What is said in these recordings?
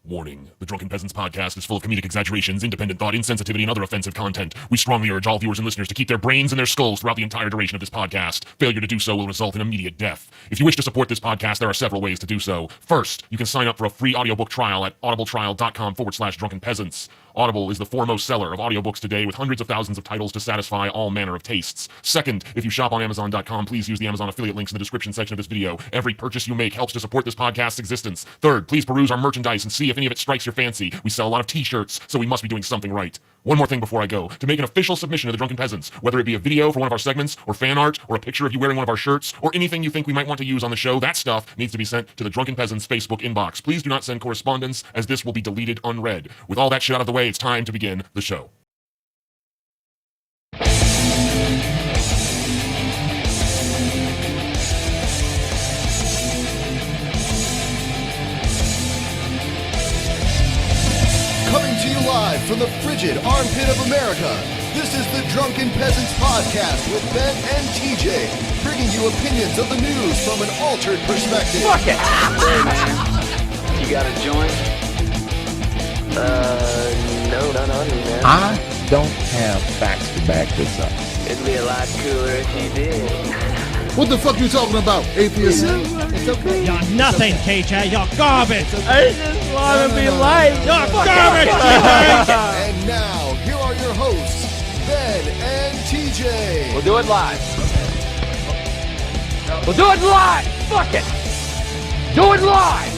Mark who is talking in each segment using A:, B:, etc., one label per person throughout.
A: Warning. The Drunken Peasants podcast is full of comedic exaggerations, independent thought, insensitivity, and other offensive content. We strongly urge all viewers and listeners to keep their brains in their skulls throughout the entire duration of this podcast. Failure to do so will result in immediate death. If you wish to support this podcast, there are several ways to do so. First, you can sign up for a free audiobook trial at audibletrial.com/drunkenpeasants. Audible is the foremost seller of audiobooks today with hundreds of thousands of titles to satisfy all manner of tastes. Second, if you shop on Amazon.com, please use the Amazon affiliate links in the description section of this video. Every purchase you make helps to support this podcast's existence. Third, please peruse our merchandise and see if any of it strikes your fancy. We sell a lot of t-shirts, so we must be doing something right. One more thing before I go. To make an official submission to the Drunken Peasants, whether it be a video for one of our segments, or fan art, or a picture of you wearing one of our shirts, or anything you think we might want to use on the show, that stuff needs to be sent to the Drunken Peasants Facebook inbox. Please do not send correspondence, as this will be deleted unread. With all that shit out of the way, it's time to begin the show.
B: Coming to you live from the frigid armpit of America, this is the Drunken Peasants podcast with Ben and TJ, bringing you opinions of the news from an altered perspective.
C: Fuck it! Hey man, you got a joint? No, not on me, man.
D: I don't have facts to back this up.
C: It'd be a lot cooler if you did.
B: What the fuck you talking about, atheist? It's okay.
E: You're nothing, TJ. You're garbage.
F: I just want to be light.
E: You're garbage, TJ.
B: And now, here are your hosts, Ben and TJ.
C: We'll do it live. We'll do it live. Fuck it. Do it live.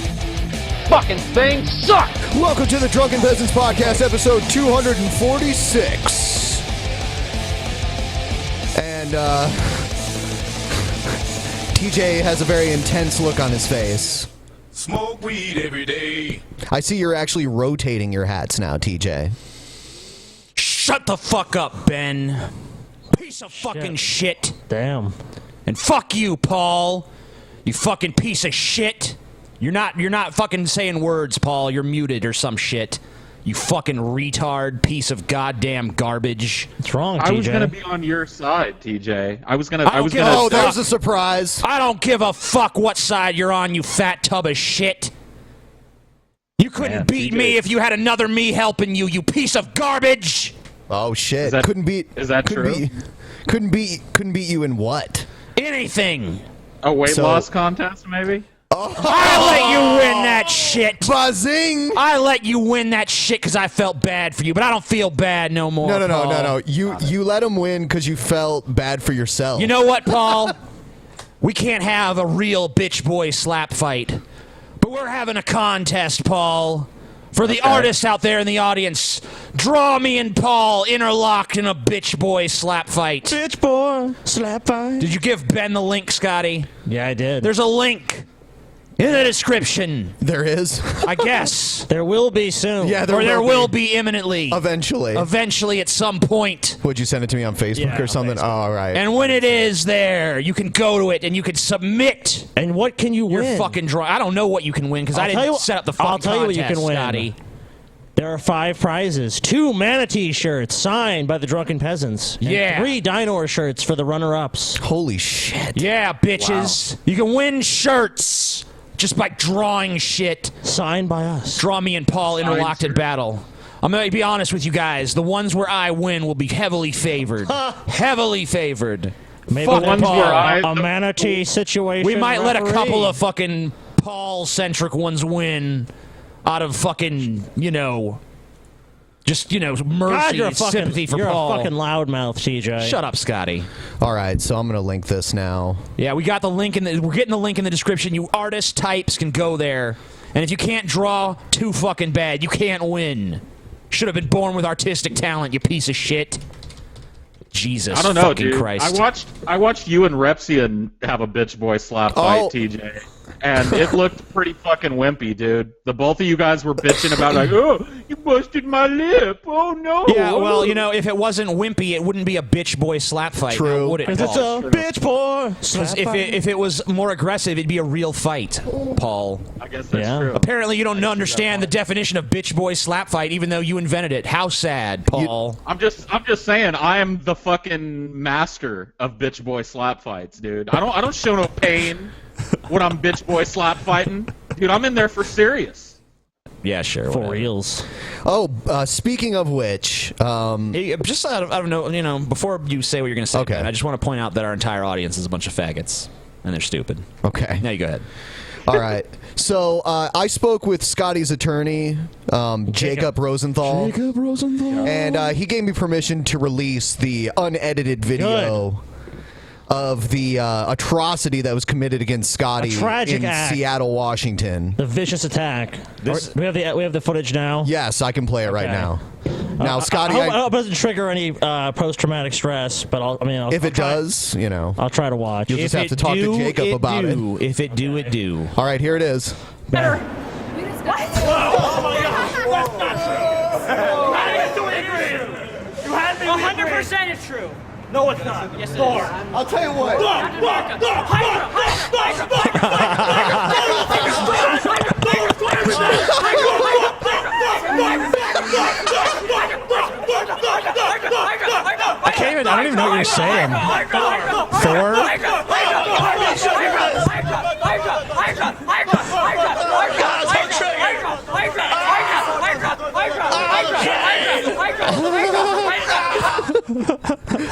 C: Fucking thing sucks.
B: Welcome to the Drunken Peasants podcast, episode 246. And, TJ has a very intense look on his face.
G: Smoke weed every day.
B: I see you're actually rotating your hats now, TJ.
E: Shut the fuck up, Ben. Piece of fucking shit.
F: Damn.
E: And fuck you, Paul. You fucking piece of shit. You're not fucking saying words, Paul. You're muted or some shit. You fucking retard piece of goddamn garbage.
F: What's wrong, TJ?
H: I was gonna be on your side, TJ. I was gonna.
B: Oh, that was a surprise.
E: I don't give a fuck what side you're on, you fat tub of shit. You couldn't beat
H: TJ.
E: me if you had another me helping you, you piece of garbage.
B: Oh shit!
H: Is
B: couldn't beat.
H: true?
B: Couldn't beat you in what?
E: Anything.
H: A weight loss contest, maybe?
E: I let you win that shit.
B: Buzzing!
E: I let you win that shit because I felt bad for you, but I don't feel bad no more.
B: No. You let him win because you felt bad for yourself.
E: You know what, Paul? We can't have a real bitch boy slap fight, but we're having a contest, Paul. For the artists out there in the audience, draw me and Paul interlocked in a bitch boy slap fight.
F: Bitch boy, slap fight.
E: Did you give Ben the link, Scotty?
F: Yeah, I did.
E: There's a link in the description.
B: There is.
E: I guess.
F: There will be soon.
B: Yeah,
E: There will be imminently.
B: Eventually.
E: Eventually, at some point.
B: Would you send it to me on Facebook or something?
F: Facebook.
B: Oh, all right.
E: And when it is there, you can go to it and you can submit
F: And what can you
E: your
F: win?
E: fucking drawing. I don't know what you can win because I didn't set up the fucking
F: I'll tell you what you
E: contest,
F: can win.
E: Scotty.
F: There are 5 prizes. 2 Manatee shirts signed by the Drunken Peasants. And
E: Yeah.
F: 3 Dinosaur shirts for the runner-ups.
B: Holy shit.
E: Yeah, bitches. You can win shirts just by drawing shit.
F: Signed by us.
E: Draw me and Paul interlocked in battle. I'm going to be honest with you guys. The ones where I win will be heavily favored. Heavily favored.
F: Maybe
E: Fuck
H: the ones
E: Paul.
H: where
F: a manatee situation.
E: We might let a
F: referee.
E: couple of fucking Paul-centric ones win out of fucking, just,
F: God,
E: mercy
F: you're a
E: and
F: fucking,
E: sympathy for
F: you're
E: Paul.
F: a fucking loudmouth, TJ.
E: Shut up, Scotty.
B: All right, so I'm going to link this now.
E: Yeah, we got the link we're getting the link in the description. You artist types can go there. And if you can't draw, too fucking bad. You can't win. Should have been born with artistic talent, you piece of shit. Jesus
H: I don't know,
E: fucking
H: dude.
E: Christ.
H: I watched you and Repsian have a bitch boy slap fight, TJ. And it looked pretty fucking wimpy, dude. The both of you guys were bitching about like, oh, you busted my lip. Oh no.
E: Yeah, well, if it wasn't wimpy, it wouldn't be a bitch boy slap fight.
B: True.
E: Now, would it,
F: Because it's
E: Paul?
F: a bitch boy.
E: Because if it was more aggressive, it'd be a real fight, Paul.
H: I guess that's
F: Yeah.
H: true.
E: Apparently, you don't understand the definition of bitch boy slap fight, even though you invented it. How sad, Paul.
H: I'm just saying, I am the fucking master of bitch boy slap fights, dude. I don't show no pain when I'm bitch boy slap fighting. Dude, I'm in there for serious.
I: Yeah, sure.
F: For reals.
J: Oh, speaking of which,
I: Hey, just out of no, before you say what you're going to say,
J: Okay.
I: man, I just want to point out that our entire audience is a bunch of faggots, and they're stupid.
J: Okay.
I: Now you go ahead.
J: All right. So I spoke with Scotty's attorney, Jacob Rosenthal.
E: Jacob Rosenthal.
J: And he gave me permission to release the unedited video of the atrocity that was committed against Scotty
F: A tragic
J: in
F: act.
J: Seattle, Washington.
F: The vicious attack. We have the footage now.
J: Yes, I can play it right
F: Okay.
J: now. Now, Scotty,
F: I hope it doesn't trigger any post-traumatic stress, but I'll
J: if it does,
F: I'll try to watch.
J: you'll just have to talk to Jacob about it.
I: If it do, it do.
J: All right, here it is.
K: Oh my God! That's not true. You had me 100% it's true. No, it's not. Yes, it is.
J: I'll tell you what.
E: I don't even know what you're saying. Thor?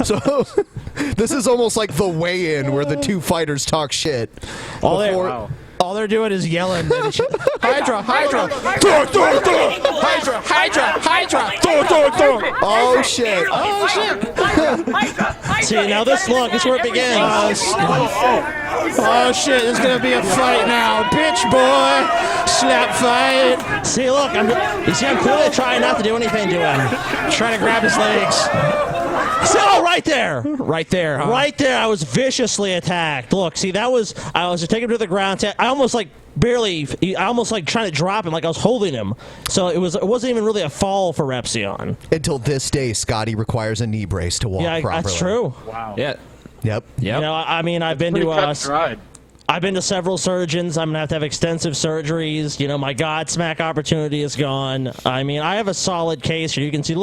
J: So, this is almost like the weigh-in where the two fighters talk shit.
E: All they're doing is yelling. Hydra, Hydra,
J: Thor, Thor, Thor.
E: Hydra, Hydra, Hydra,
J: Thor, Thor, Thor. Oh shit!
E: Oh shit!
F: See, now this is where it begins.
E: Oh shit! There's gonna be a fight now, bitch boy. Slap fight.
F: See, look, I'm clearly trying not to do anything to him.
E: Trying to grab his legs.
F: See, oh, right there.
E: Right there, huh?
F: Right there, I was viciously attacked. Look, see, I was just taking him to the ground. I almost like trying to drop him, like I was holding him. So it wasn't even really a fall for Repsion.
J: Until this day, Scotty requires a knee brace to walk properly.
F: That's true.
H: Wow.
I: Yeah.
J: Yep.
F: You know, I mean, I've been to several surgeons. I'm gonna have to have extensive surgeries. You know, my Godsmack opportunity is gone. I mean, I have a solid case here. You can see.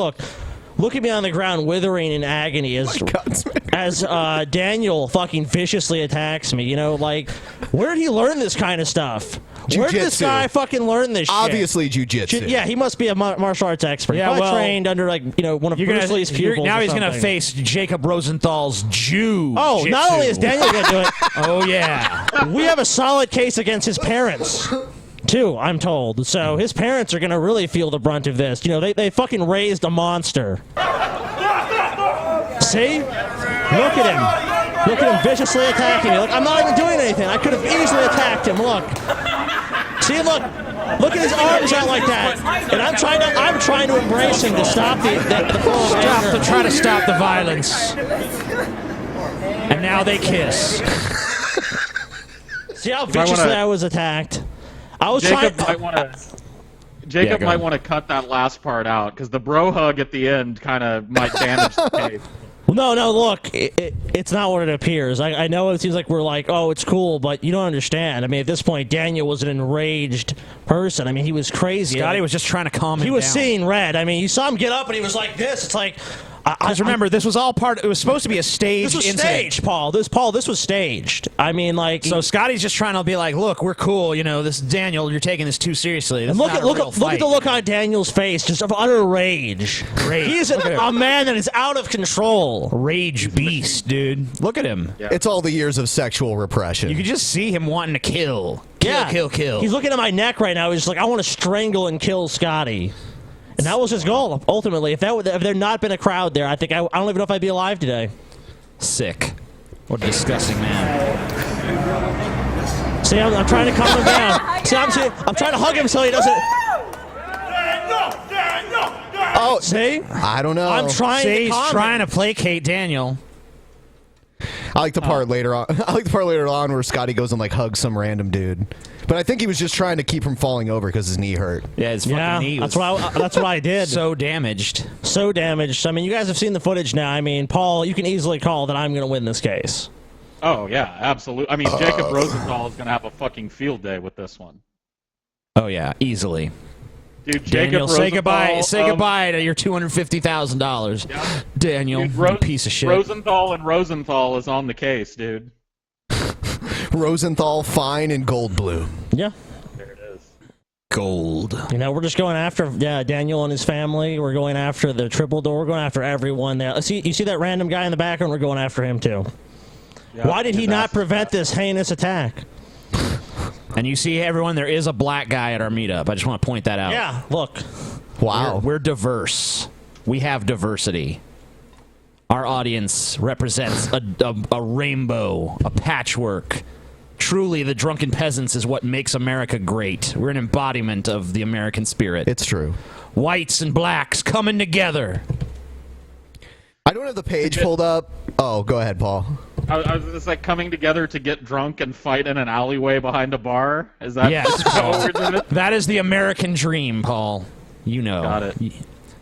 F: Look at me on the ground, withering in agony as Daniel fucking viciously attacks me. You know, like, where did he learn this kind of stuff? Where did this guy fucking learn this shit?
J: Obviously, jujitsu.
F: Yeah, he must be a martial arts expert.
E: Yeah,
F: Probably trained under one of Bruce Lee's pupils.
E: Now
F: or
E: he's gonna
F: something.
E: face Jacob Rosenthal's Jew.
F: Oh, not only is Daniel gonna do it.
E: Oh yeah.
F: We have a solid case against his parents. Too, I'm told. So his parents are gonna really feel the brunt of this. You know, they fucking raised a monster. See? Look at him. Look at him viciously attacking me. Look, I'm not even doing anything. I could have easily attacked him. Look. See, look. Look at his arms out like that. And I'm trying to embrace him to stop the flow of anger.
E: Try to stop the violence. And now they kiss.
F: See how viciously I was attacked? I was
H: Jacob
F: trying.
H: might want to cut that last part out because the bro hug at the end kind of might damage the tape.
F: No, look, it's not what it appears. I know it seems like we're like, oh, it's cool, but you don't understand. I mean, at this point, Daniel was an enraged person. I mean, he was crazy.
E: Scotty was just trying to calm him down.
F: He was seeing red. I mean, you saw him get up and he was like this. It's like...
E: Because remember, this was all part. It was supposed to be a staged
F: This was
E: incident.
F: staged, Paul. This was staged. I mean, like...
E: So Scotty's just trying to be like, look, we're cool. You know, this Daniel, you're taking this too seriously.
F: And look at the look on Daniel's face, just of utter rage. He's a man that is out of control.
E: Rage beast, dude. Look at him.
J: Yeah. It's all the years of sexual repression.
E: You could just see him wanting to kill. Kill.
F: He's looking at my neck right now. He's just like, I want to strangle and kill Scotty. And that was his goal, ultimately. If there'd not been a crowd there, I don't even know if I'd be alive today.
E: Sick. What a disgusting man.
F: See, I'm trying to calm him down. See, I'm trying to hug him so he doesn't...
J: Oh,
F: see?
J: I don't know.
F: I'm trying to
E: he's
F: calm
E: trying
F: him.
E: to placate Daniel.
J: I like the part later on. I like the part later on where Scotty goes and like hugs some random dude. But I think he was just trying to keep from falling over because his knee hurt.
E: Yeah, his fucking knee was
F: that's what I did.
E: So damaged.
F: So damaged. I mean, you guys have seen the footage now. I mean, Paul, you can easily call that I'm going to win this case.
H: Oh yeah, absolutely. I mean, Jacob Rosenthal is going to have a fucking field day with this one.
E: Oh yeah, easily.
H: Dude,
E: Daniel,
H: Jacob
E: say goodbye.
H: Rosenthal,
E: Say goodbye to your $250,000.
H: Yeah.
E: Daniel,
H: Dude,
E: you piece of shit.
H: Rosenthal and Rosenthal is on the case, dude.
J: Rosenthal, fine, and Goldblum.
F: Yeah.
H: There it is.
E: Gold.
F: You know, we're just going after Daniel and his family. We're going after the triple door. We're going after everyone there. You see that random guy in the background? We're going after him too.
H: Yep,
F: Why did he not prevent this heinous attack?
E: And you see, everyone, there is a black guy at our meetup. I just want to point that out.
F: Yeah, look.
J: Wow.
E: We're diverse. We have diversity. Our audience represents a rainbow, a patchwork. Truly, the Drunken Peasants is what makes America great. We're an embodiment of the American spirit.
J: It's true.
E: Whites and blacks coming together.
J: I don't have the page pulled up. Oh, go ahead, Paul.
H: I was just like coming together to get drunk and fight in an alleyway behind a bar. Is that
E: Yes,
H: what we're doing?
E: that is the American dream, Paul. You know.
H: Got it.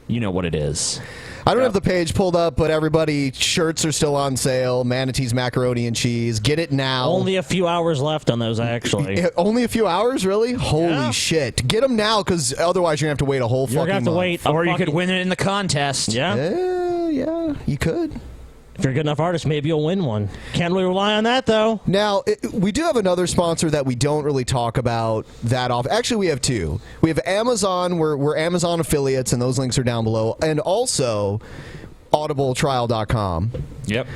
E: You know what it is.
J: I don't have the page pulled up, but everybody, shirts are still on sale. Manatee's macaroni and cheese. Get it now.
F: Only a few hours left on those, actually.
J: Only a few hours, really? Holy shit! Get them now, because otherwise you're gonna have to wait a whole
F: You're
J: fucking
F: gonna have to
J: month.
F: wait.
E: Or you could win it in the contest.
F: Yeah.
J: Yeah, you could.
F: If you're a good enough artist, maybe you'll win one. Can't really rely on that, though.
J: Now, we do have another sponsor that we don't really talk about that often. Actually, we have two. We have Amazon. We're Amazon affiliates, and those links are down below. And also audibletrial.com.
E: Yep.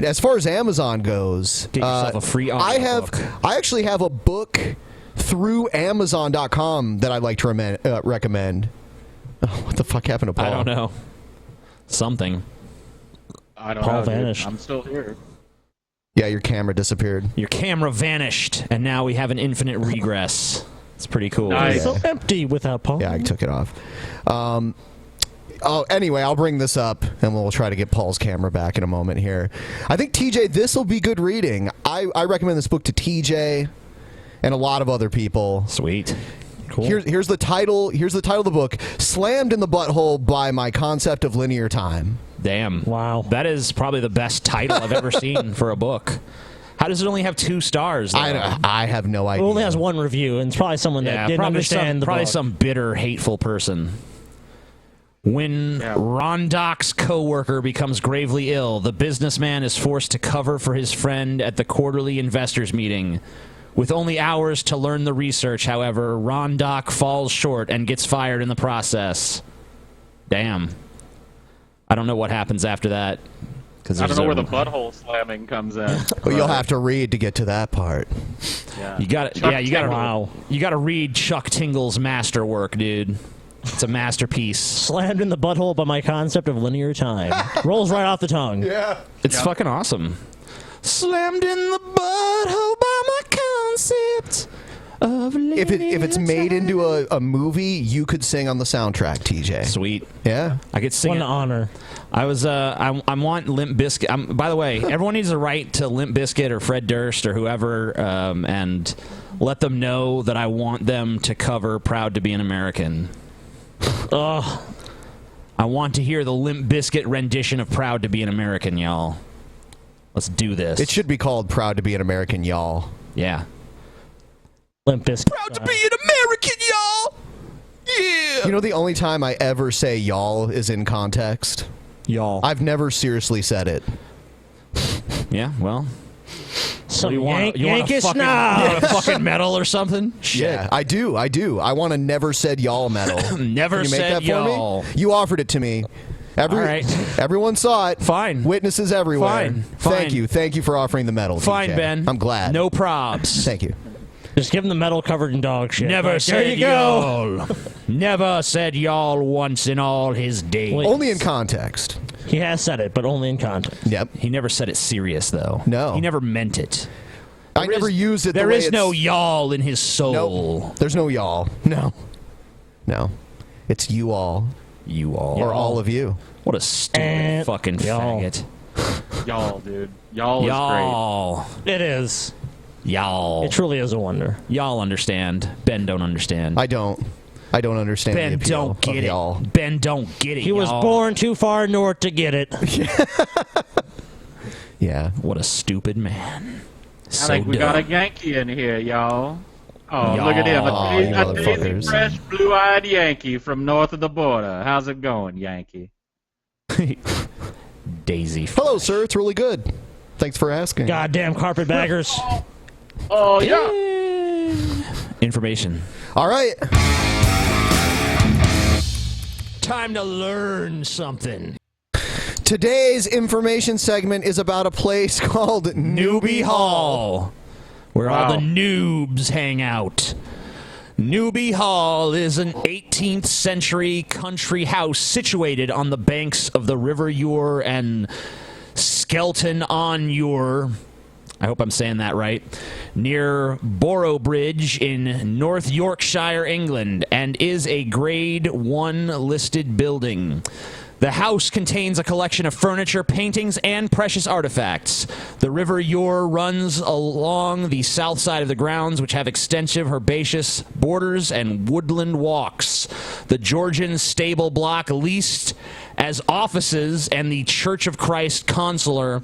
J: As far as Amazon goes,
E: Get yourself a free audiobook.
J: I actually have a book through Amazon.com that I'd like to recommend. Oh, what the fuck happened to Paul?
E: I don't know. Something.
H: I don't
F: Paul
H: know. Dude.
F: vanished.
H: I'm still here.
J: Yeah, your camera disappeared.
E: Your camera vanished, and now we have an infinite regress. It's pretty cool.
H: Nice.
F: So empty without Paul.
J: Yeah, I took it off. Anyway, I'll bring this up, and we'll try to get Paul's camera back in a moment here. I think, TJ, this will be good reading. I recommend this book to TJ and a lot of other people.
E: Sweet.
F: Cool.
J: Here's the title. Here's the title of the book: "Slammed in the Butthole by My Concept of Linear Time."
E: Damn.
F: Wow.
E: That is probably the best title I've ever seen for a book. How does it only have 2 stars, though?
J: I have no
F: It
J: idea.
F: only has one review, and it's probably someone that didn't understand the
E: probably
F: book.
E: some bitter, hateful person. When Rondok's co-worker becomes gravely ill, the businessman is forced to cover for his friend at the quarterly investors meeting. With only hours to learn the research, however, Rondok falls short and gets fired in the process. Damn. I don't know what happens after that.
H: I don't know where the butthole slamming comes in.
J: Well, you'll have to read to get to that part.
H: Yeah.
E: You got you got to read Chuck Tingle's masterwork, dude. It's a masterpiece.
F: Slammed in the butthole by my concept of linear time. Rolls right off the tongue.
J: Yeah.
E: It's fucking awesome. Slammed in the butthole by my concept of linear
J: If it's made into a movie, you could sing on the soundtrack, TJ.
E: Sweet.
J: Yeah.
E: I could sing
F: What an
E: it.
F: honor.
E: I want Limp Bizkit. By the way, everyone needs to write to Limp Bizkit or Fred Durst or whoever, and let them know that I want them to cover "Proud to Be an American."
F: Ugh.
E: I want to hear the Limp Bizkit rendition of "Proud to Be an American," y'all. Let's do this.
J: It should be called "Proud to Be an American," y'all.
E: Yeah.
F: Limp Bizkit.
E: Proud to be an American, y'all. Yeah.
J: You know, the only time I ever say "y'all" is in context.
E: Y'all.
J: I've never seriously said it.
E: Yeah. Well.
F: Some
E: You want
F: Yankee
E: a
F: snobs.
E: fucking medal or something? Shit.
J: Yeah, I do. I want a never said y'all medal.
E: Never
J: Can you make
E: said
J: that for
E: y'all.
J: me? You offered it to me.
E: All right.
J: Everyone saw it.
E: Fine.
J: Witnesses everywhere.
E: Fine.
J: Thank you. Thank you for offering the medal.
E: Fine,
J: TJ.
E: Ben.
J: I'm glad.
E: No probs.
J: Thank you.
F: Just give him the medal covered in dog shit.
E: Never
F: Like,
E: said
F: there you go.
E: y'all. Never said y'all once in all his days.
F: Wait.
J: Only in context.
F: He has said it, but only in context.
J: Yep.
E: He never said it serious, though.
J: No.
E: He never meant it.
J: I never used it.
E: There
J: the way
E: is no
J: it's-
E: y'all in his soul.
J: Nope. There's no y'all. No. No. It's you all.
E: You all.
J: Or all of you.
E: What a stupid fucking
F: y'all.
E: faggot.
H: Y'all, dude. Y'all is
E: Y'all.
F: It is.
E: Y'all.
F: It truly is a wonder.
E: Y'all understand. Ben don't understand.
J: I don't understand
E: Ben
J: the appeal
E: don't
J: of
E: get it.
J: y'all.
E: Ben don't get it.
F: He was
E: y'all.
F: born too far north to get it.
J: Yeah.
E: What a stupid man.
H: I
E: So
H: think we
E: dumb.
H: got a Yankee in here, y'all. Oh,
E: Y'all.
H: look at him.
J: Aw, you
H: A
J: motherfuckers.
H: daisy fresh, blue-eyed Yankee from north of the border. How's it going, Yankee?
E: Daisy.
J: Hello, sir. It's really good. Thanks for asking.
F: Goddamn carpetbaggers.
H: Oh, yeah.
E: Information.
J: All right.
E: Time to learn something.
J: Today's information segment is about a place called
E: Newbie Hall, where all the noobs hang out. Newbie Hall is an 18th century country house situated on the banks of the River Ure and Skelton-on-Ure. I hope I'm saying that right. Near Boroughbridge in North Yorkshire, England, and is a Grade 1 listed building. The house contains a collection of furniture, paintings, and precious artifacts. The River Ure runs along the south side of the grounds, which have extensive herbaceous borders and woodland walks. The Georgian stable block leased as offices and the Church of Christ Consular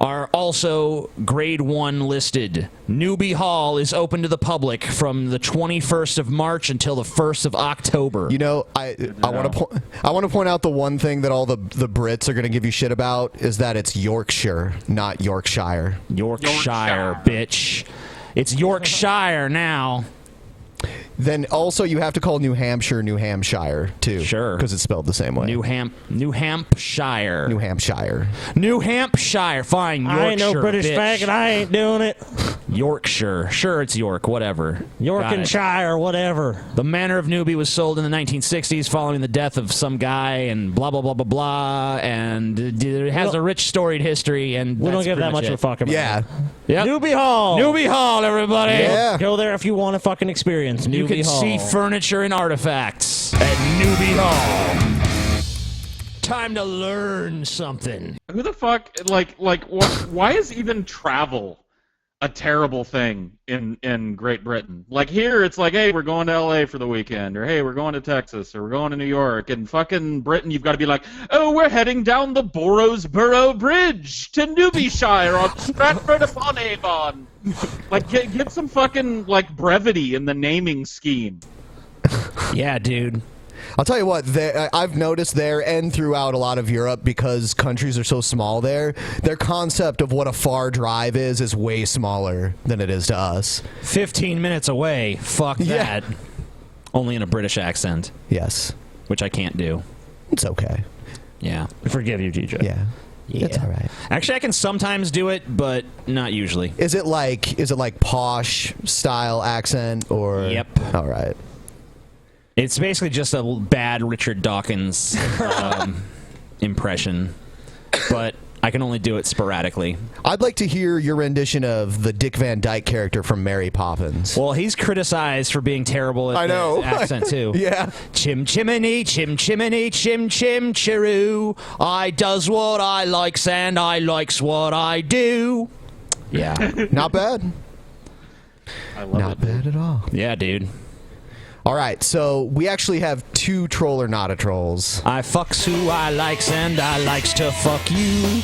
E: are also Grade 1 listed. Newbie Hall is open to the public from the 21st of March until the 1st of October.
J: You know, I want to point out the one thing that all the Brits are going to give you shit about is that it's Yorkshire, not Yorkshire.
E: Yorkshire, bitch. It's Yorkshire now.
J: Then also you have to call New Hampshire New Hampshire too.
E: Sure.
J: Because it's spelled the same way.
E: New Hampshire.
J: New Hampshire.
E: New Hampshire. Fine. Yorkshire,
F: I ain't no British
E: bitch.
F: faggot. I ain't doing it.
E: Yorkshire. Sure, it's York. Whatever.
F: Yorkshire, whatever.
E: The manor of Newby was sold in the 1960s following the death of some guy and blah, blah, blah, blah, blah. And it has a rich storied history. And
F: we don't give that much of a fuck about
J: it.
E: Yep.
F: Newbie Hall.
E: Newbie Hall, everybody.
J: Yeah.
F: Go there if you want to fucking experience Newbie
E: You can
F: Hall.
E: see furniture and artifacts at Newbie Hall. Time to learn something.
H: Who the fuck, why is even travel a terrible thing in Great Britain? Like here, it's like, hey, we're going to LA for the weekend, or hey, we're going to Texas, or we're going to New York. And fucking Britain, you've got to be like, oh, we're heading down the Boroughsborough Bridge to Newbyshire on Stratford-upon-Avon. Like, get some fucking brevity in the naming scheme.
E: Yeah, dude.
J: I'll tell you what, I've noticed there and throughout a lot of Europe, because countries are so small there, their concept of what a far drive is way smaller than it is to us.
E: 15 minutes away. Fuck that. Only in a British accent.
J: Yes.
E: Which I can't do.
J: It's okay.
E: Yeah.
F: I forgive you, DJ.
J: Yeah. It's all right.
E: Actually, I can sometimes do it, but not usually.
J: Is it like posh style accent or?
E: Yep.
J: All right.
E: It's basically just a bad Richard Dawkins impression, but I can only do it sporadically.
J: I'd like to hear your rendition of the Dick Van Dyke character from Mary Poppins.
E: Well, he's criticized for being terrible at the accent, too.
J: Yeah.
E: Chim chimney, chim chimney, chim chim chiroo. I does what I likes and I likes what I do. Yeah.
J: Not bad.
H: I love
J: Not bad at all.
E: Yeah, dude.
J: All right, so we actually have two troll or not a trolls.
E: I fucks who I likes and I likes to fuck you.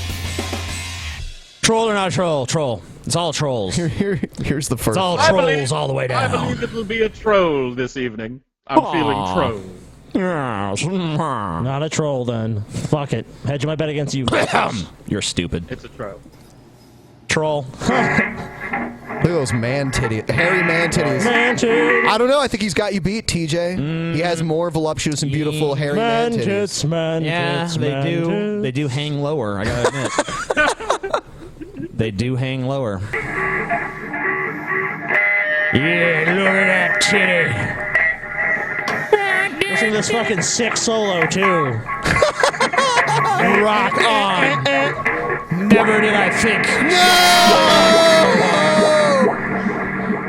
E: Troll or not a troll? Troll. It's all trolls.
J: Here's the first.
E: It's all trolls all the way down.
H: I believe it will be a troll this evening. I'm feeling troll.
F: Not a troll, then. Fuck it. Hedge my bet against you.
E: You're stupid.
H: It's a troll.
E: Troll.
J: Look at those man titties. Hairy man titties.
F: Man titties.
J: I don't know. I think he's got you beat, TJ. He has more voluptuous and beautiful hairy man titties.
E: They do hang lower, I gotta admit. They do hang lower. Yeah, look at that titty.
F: Listen to this fucking sick solo, too.
E: Rock on. Never did I think.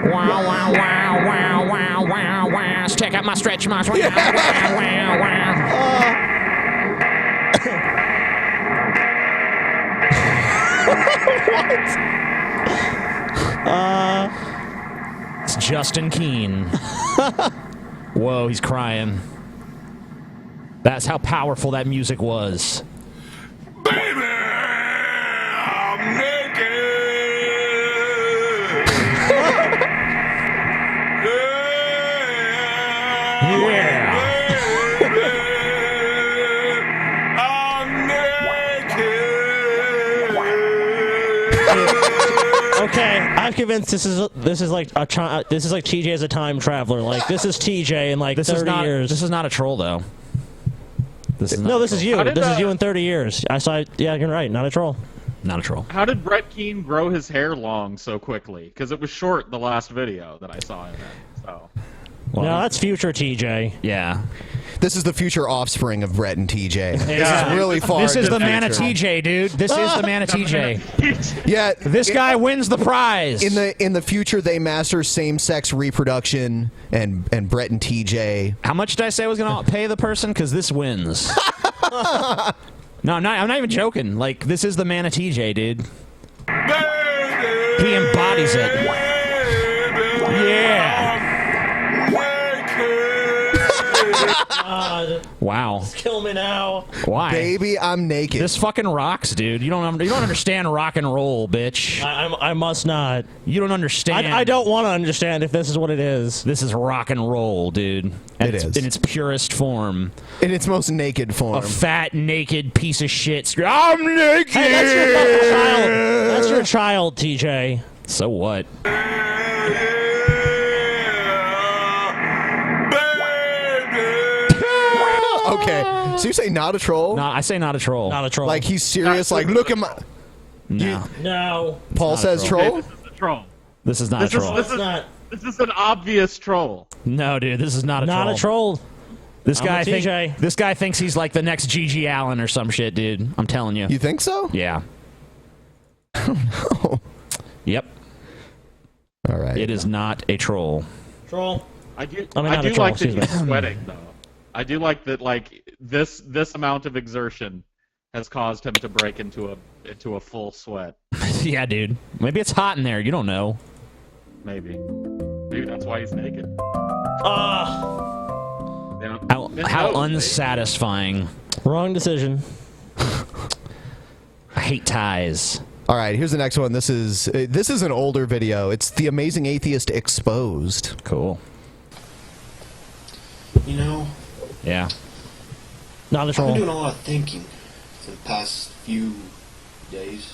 E: Wow, wow, wow, wow, wow, wow, wow. Check out my stretch marks. Wow, wow, wow, wow. It's Justin Keane. Whoa, he's crying. That's how powerful that music was.
G: Baby, I'm naked.
E: Yeah.
G: Baby, I'm naked.
F: Okay, I'm convinced this is like TJ as a time traveler. Like this is TJ in like 30 years.
I: This is not a troll though.
F: This is you. This is you in 30 years. I saw. Yeah, you're right. Not a troll.
I: Not a troll.
H: How did Brett Keane grow his hair long so quickly? Because it was short the last video that I saw him in. So.
F: Well, no, that's future TJ.
I: Yeah.
J: This is the future offspring of Brett and TJ.
E: Yeah.
J: This is really far.
E: This is
J: into
E: the man of
J: future.
E: TJ, dude. This is the man of TJ.
J: Yeah,
E: this guy wins the prize.
J: In the future, they master same-sex reproduction, and Brett and TJ.
E: How much did I say I was going to pay the person? Because this wins. No, I'm not even joking. Like, this is the man of TJ, dude. He embodies it. Yeah. Wow.
F: Kill me now.
E: Why?
J: Baby, I'm naked.
E: This fucking rocks, dude. You don't understand rock and roll, bitch.
F: I must not.
E: You don't understand.
F: I don't want to understand if this is what it is.
E: This is rock and roll, dude.
J: It is.
E: In its purest form.
J: In its most naked form.
E: A fat, naked piece of shit. I'm naked!
F: Hey, that's your fucking child. That's your child, TJ.
E: So what?
J: Okay, so you say not a troll?
E: No, I say not a troll.
F: Not a troll.
J: Like he's serious. Like look at my.
E: No.
F: No.
J: Paul says troll.
H: Okay, this is a troll.
E: This is not a troll.
H: This is an obvious troll.
E: No, dude, this is not a troll.
F: Not a troll.
E: This
F: I'm
E: guy
F: a TJ.
E: this guy thinks he's like the next G.G. Allen or some shit, dude. I'm telling you.
J: You think so?
E: Yeah.
J: No.
E: Yep.
J: All right.
E: It is not a troll.
F: Troll.
H: I do
F: not a troll,
H: like that
F: excuse me.
H: he's sweating though. I do like that. Like this amount of exertion has caused him to break into a full sweat.
E: Yeah, dude. Maybe it's hot in there. You don't know.
H: Maybe that's why he's naked.
E: How unsatisfying.
F: Wrong decision.
E: I hate ties.
J: All right, here's the next one. This is an older video. It's The Amazing Atheist Exposed.
E: Cool.
L: You know,
E: Yeah.
F: Not a
L: I've
F: troll.
L: been doing a lot of thinking for the past few days.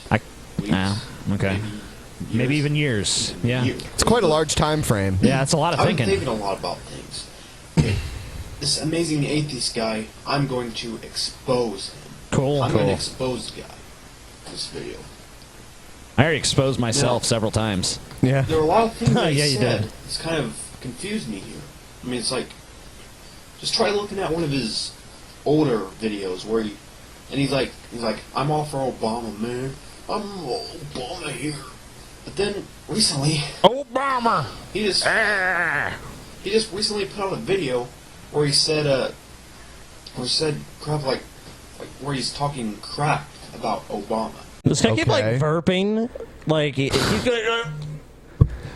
L: Weeks,
E: Okay. Maybe even years. Yeah.
J: It's quite a large time frame.
E: Yeah, it's a lot of
L: I've
E: thinking.
L: been thinking a lot about things. Okay, this amazing atheist guy, I'm going to expose him.
E: Cool.
L: I'm going
E: Cool.
L: to expose the guy in this video.
E: I already exposed myself several times.
J: Yeah.
L: There are a lot of things that
F: Yeah,
L: he
F: you
L: said.
F: did.
L: It's kind of confused me here. I mean, it's like, just try looking at one of his older videos where he's like, I'm all for Obama, man. I'm Obama here. But then recently,
E: Obama.
L: He just recently put out a video where he said crap like where he's talking crap about Obama.
F: This guy keep like
J: Okay.
F: burping. Like he's gonna.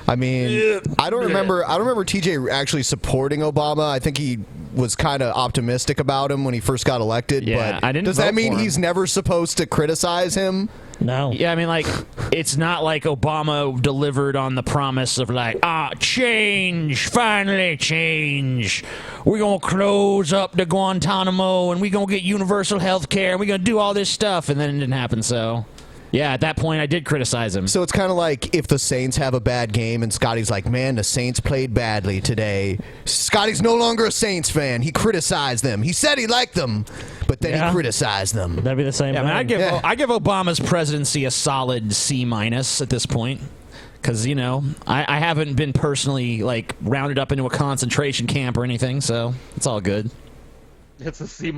J: I mean, I don't remember TJ actually supporting Obama. I think he was kind of optimistic about him when he first got elected.
E: Yeah,
J: but
E: I didn't
J: does that
E: vote
J: mean
E: for him.
J: he's never supposed to criticize him?
F: No.
E: Yeah, I mean, like, it's not like Obama delivered on the promise of, like, change, finally change. We're going to close up the Guantanamo, and we're going to get universal health care, and we're going to do all this stuff, and then it didn't happen, so... Yeah, at that point, I did criticize him.
J: So it's kind of like if the Saints have a bad game and Scotty's like, man, the Saints played badly today. Scotty's no longer a Saints fan. He criticized them. He said he liked them, but then he criticized them.
F: That'd be the same.
E: Yeah, I mean,
F: thing.
E: I give Obama's presidency a solid C- at this point. Because, you know, I haven't been personally, like, rounded up into a concentration camp or anything, so it's all good.
H: It's a C-.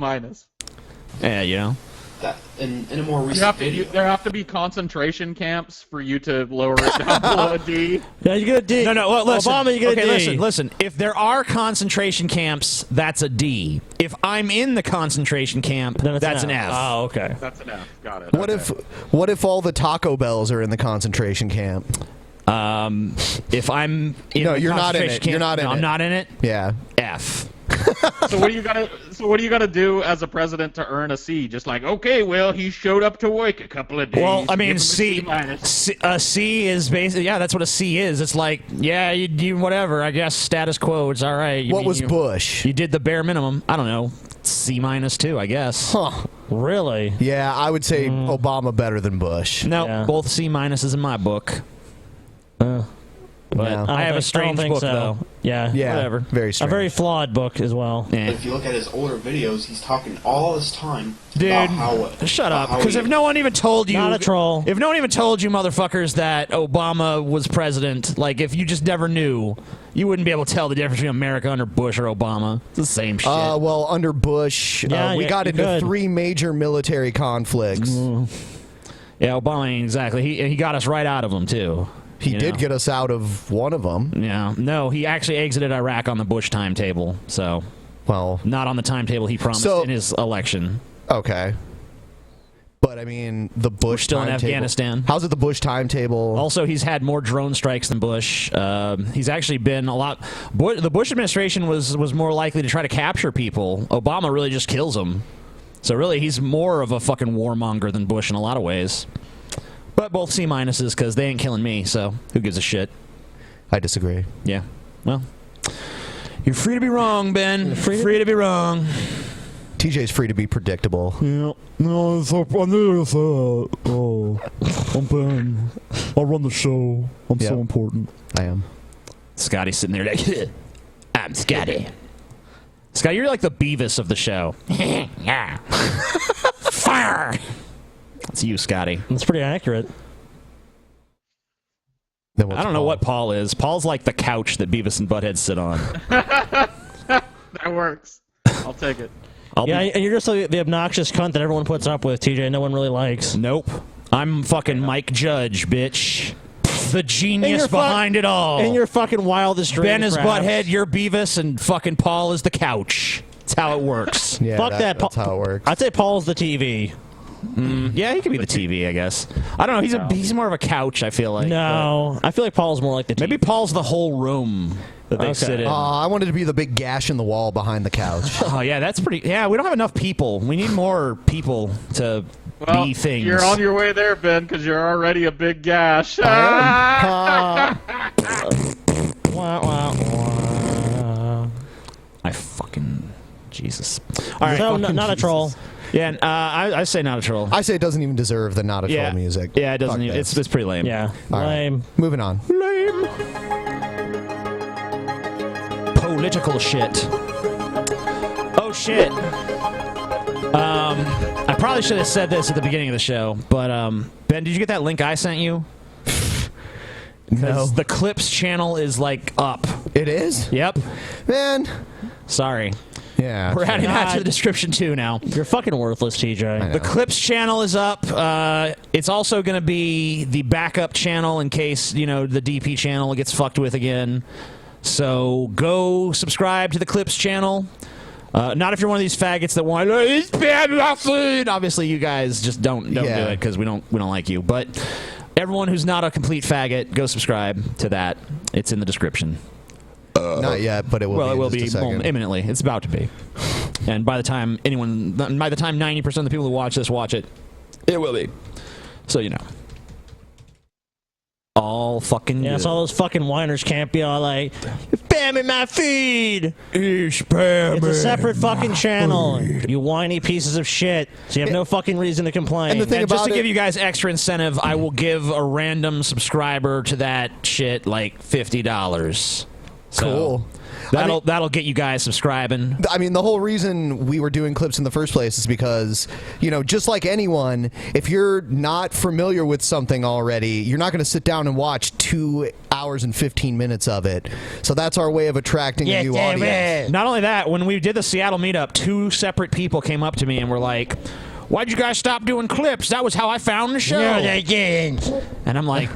E: Yeah, you know.
L: That in a more recent video.
H: There have to be concentration camps for you to lower it down below a D.
F: Yeah, you get a D.
E: No, well, listen.
F: Obama, you get
E: okay,
F: a D.
E: listen. If there are concentration camps, that's a D. If I'm in the concentration camp,
F: Then it's
E: that's an F.
F: Oh, okay.
H: That's an F. Got it.
J: What if all the Taco Bells are in the concentration camp?
E: If I'm in
J: No,
E: the
J: you're not in
E: concentration
J: it.
E: camp,
J: You're not in
E: I'm
J: it.
E: not in it.
J: Yeah.
E: F.
H: So what do you gotta do as a president to earn a C? Just like, okay, well, he showed up to work a couple of days.
E: Well, I
H: Give him
E: mean,
H: a
E: C. A C is basically that's what a C is. It's like, yeah, you whatever. I guess status quo. It's all right.
J: What was Bush?
E: You did the bare minimum. I don't know. C- too, I guess.
J: Huh.
F: Really?
J: Yeah, I would say Obama better than Bush.
E: No,
F: Yeah.
E: both C- in my book. But
J: Yeah.
E: I have a
F: don't
E: strange
F: think
E: book,
F: so.
E: though.
F: Yeah,
J: Yeah,
F: whatever.
J: very strange.
F: A very flawed book as well.
L: But if you look at his older videos, he's talking all this time
E: Dude,
L: about how
E: shut
L: about
E: up.
L: how
E: Because
L: he-
E: if no one even told you,
F: Not a troll.
E: If no one even told you, motherfuckers, that Obama was president, like if you just never knew, you wouldn't be able to tell the difference between America under Bush or Obama. It's the same shit.
J: Well, under Bush,
F: Yeah,
J: we
F: yeah,
J: got
F: you
J: into
F: could.
J: 3 major military conflicts.
E: Yeah, Obama ain't exactly. He got us right out of them too.
J: He
E: You
J: did
E: know?
J: get us out of one of them.
E: Yeah, no, he actually exited Iraq on the Bush timetable. So,
J: well,
E: not on the timetable he promised in his election.
J: Okay. But I mean, the Bush
E: still in
J: timetable-
E: Afghanistan.
J: How's it the Bush timetable?
E: Also, he's had more drone strikes than Bush. He's actually been a lot. The Bush administration was more likely to try to capture people. Obama really just kills them. So really, he's more of a fucking warmonger than Bush in a lot of ways. But both C minuses because they ain't killing me. So who gives a shit?
J: I disagree.
E: Yeah. Well, you're free to be wrong, Ben. Free to be wrong.
J: TJ's free to be predictable.
M: Yeah. No, it's up. I knew you said, oh, I'm Ben. I run the show. I'm so important.
J: I am.
E: Scotty's sitting there like, I'm Scotty. Scotty, you're like the Beavis of the show. Yeah. Fire! That's you, Scotty.
F: That's pretty accurate.
E: I don't know what Paul is. Paul's like the couch that Beavis and Butthead sit on.
H: That works. I'll take it.
F: Yeah, and you're just the obnoxious cunt that everyone puts up with, TJ. No one really likes.
E: Nope. I'm fucking Mike Judge, bitch. The
F: And
E: genius
F: you're
E: behind it all.
F: In your fucking wildest dreams,
E: Ben is
F: perhaps.
E: Butthead, you're Beavis, and fucking Paul is the couch. That's how it works.
J: Yeah,
F: Fuck that.
J: That's how it works.
F: I'd say Paul's the TV.
E: Yeah, he could be the TV, I guess. I don't know. He's more of a couch, I feel like.
F: No, I feel like Paul's more like the TV.
E: Maybe Paul's the whole room that they sit in.
J: I wanted to be the big gash in the wall behind the couch.
E: Oh, yeah, that's pretty... Yeah, we don't have enough people. We need more people to be things.
H: You're on your way there, Ben, because you're already a big gash.
E: I fucking... Jesus. All right.
F: No, not a troll.
E: Yeah, and, I say not a troll.
J: I say it doesn't even deserve the not a troll music.
E: Yeah, it doesn't
J: Fuck
E: even...
J: this.
E: It's pretty lame.
F: Yeah,
J: All right.
F: lame.
J: Moving on.
E: Lame. Political shit. Oh, shit. I probably should have said this at the beginning of the show, but, Ben, did you get that link I sent you?
J: No.
E: The Clips channel is, like, up.
J: It is?
E: Yep.
J: Man.
E: Sorry.
J: Yeah.
E: We're adding that to the description, too, now.
F: You're fucking worthless, TJ.
E: The Clips channel is up. It's also going to be the backup channel in case, the DP channel gets fucked with again. So go subscribe to the Clips channel. Not if you're one of these faggots that want, it's bad nothing. Obviously, you guys just don't do it because we don't like you. But everyone who's not a complete faggot, go subscribe to that. It's in the description.
J: Not yet, but it will be.
E: Well, it will
J: in
E: be
J: just a second.
E: imminently. It's about to be. And by the time 90% of the people who watch this watch it, it will be. So all fucking
F: Yeah,
E: good.
F: so all those fucking whiners can't be all like, spamming my feed. It's a separate fucking channel. You whiny pieces of shit. So you have no fucking reason to complain.
J: And the thing
E: And just
J: about
E: to
J: it-
E: give you guys extra incentive, I will give a random subscriber to that shit like $50. So
J: Cool.
E: That'll get you guys subscribing.
J: I mean, the whole reason we were doing clips in the first place is because, just like anyone, if you're not familiar with something already, you're not going to sit down and watch 2 hours and 15 minutes of it. So that's our way of attracting a new audience.
E: Not only that, when we did the Seattle meetup, 2 separate people came up to me and were like, why'd you guys stop doing clips? That was how I found the show.
F: No, they didn't.
E: And I'm like,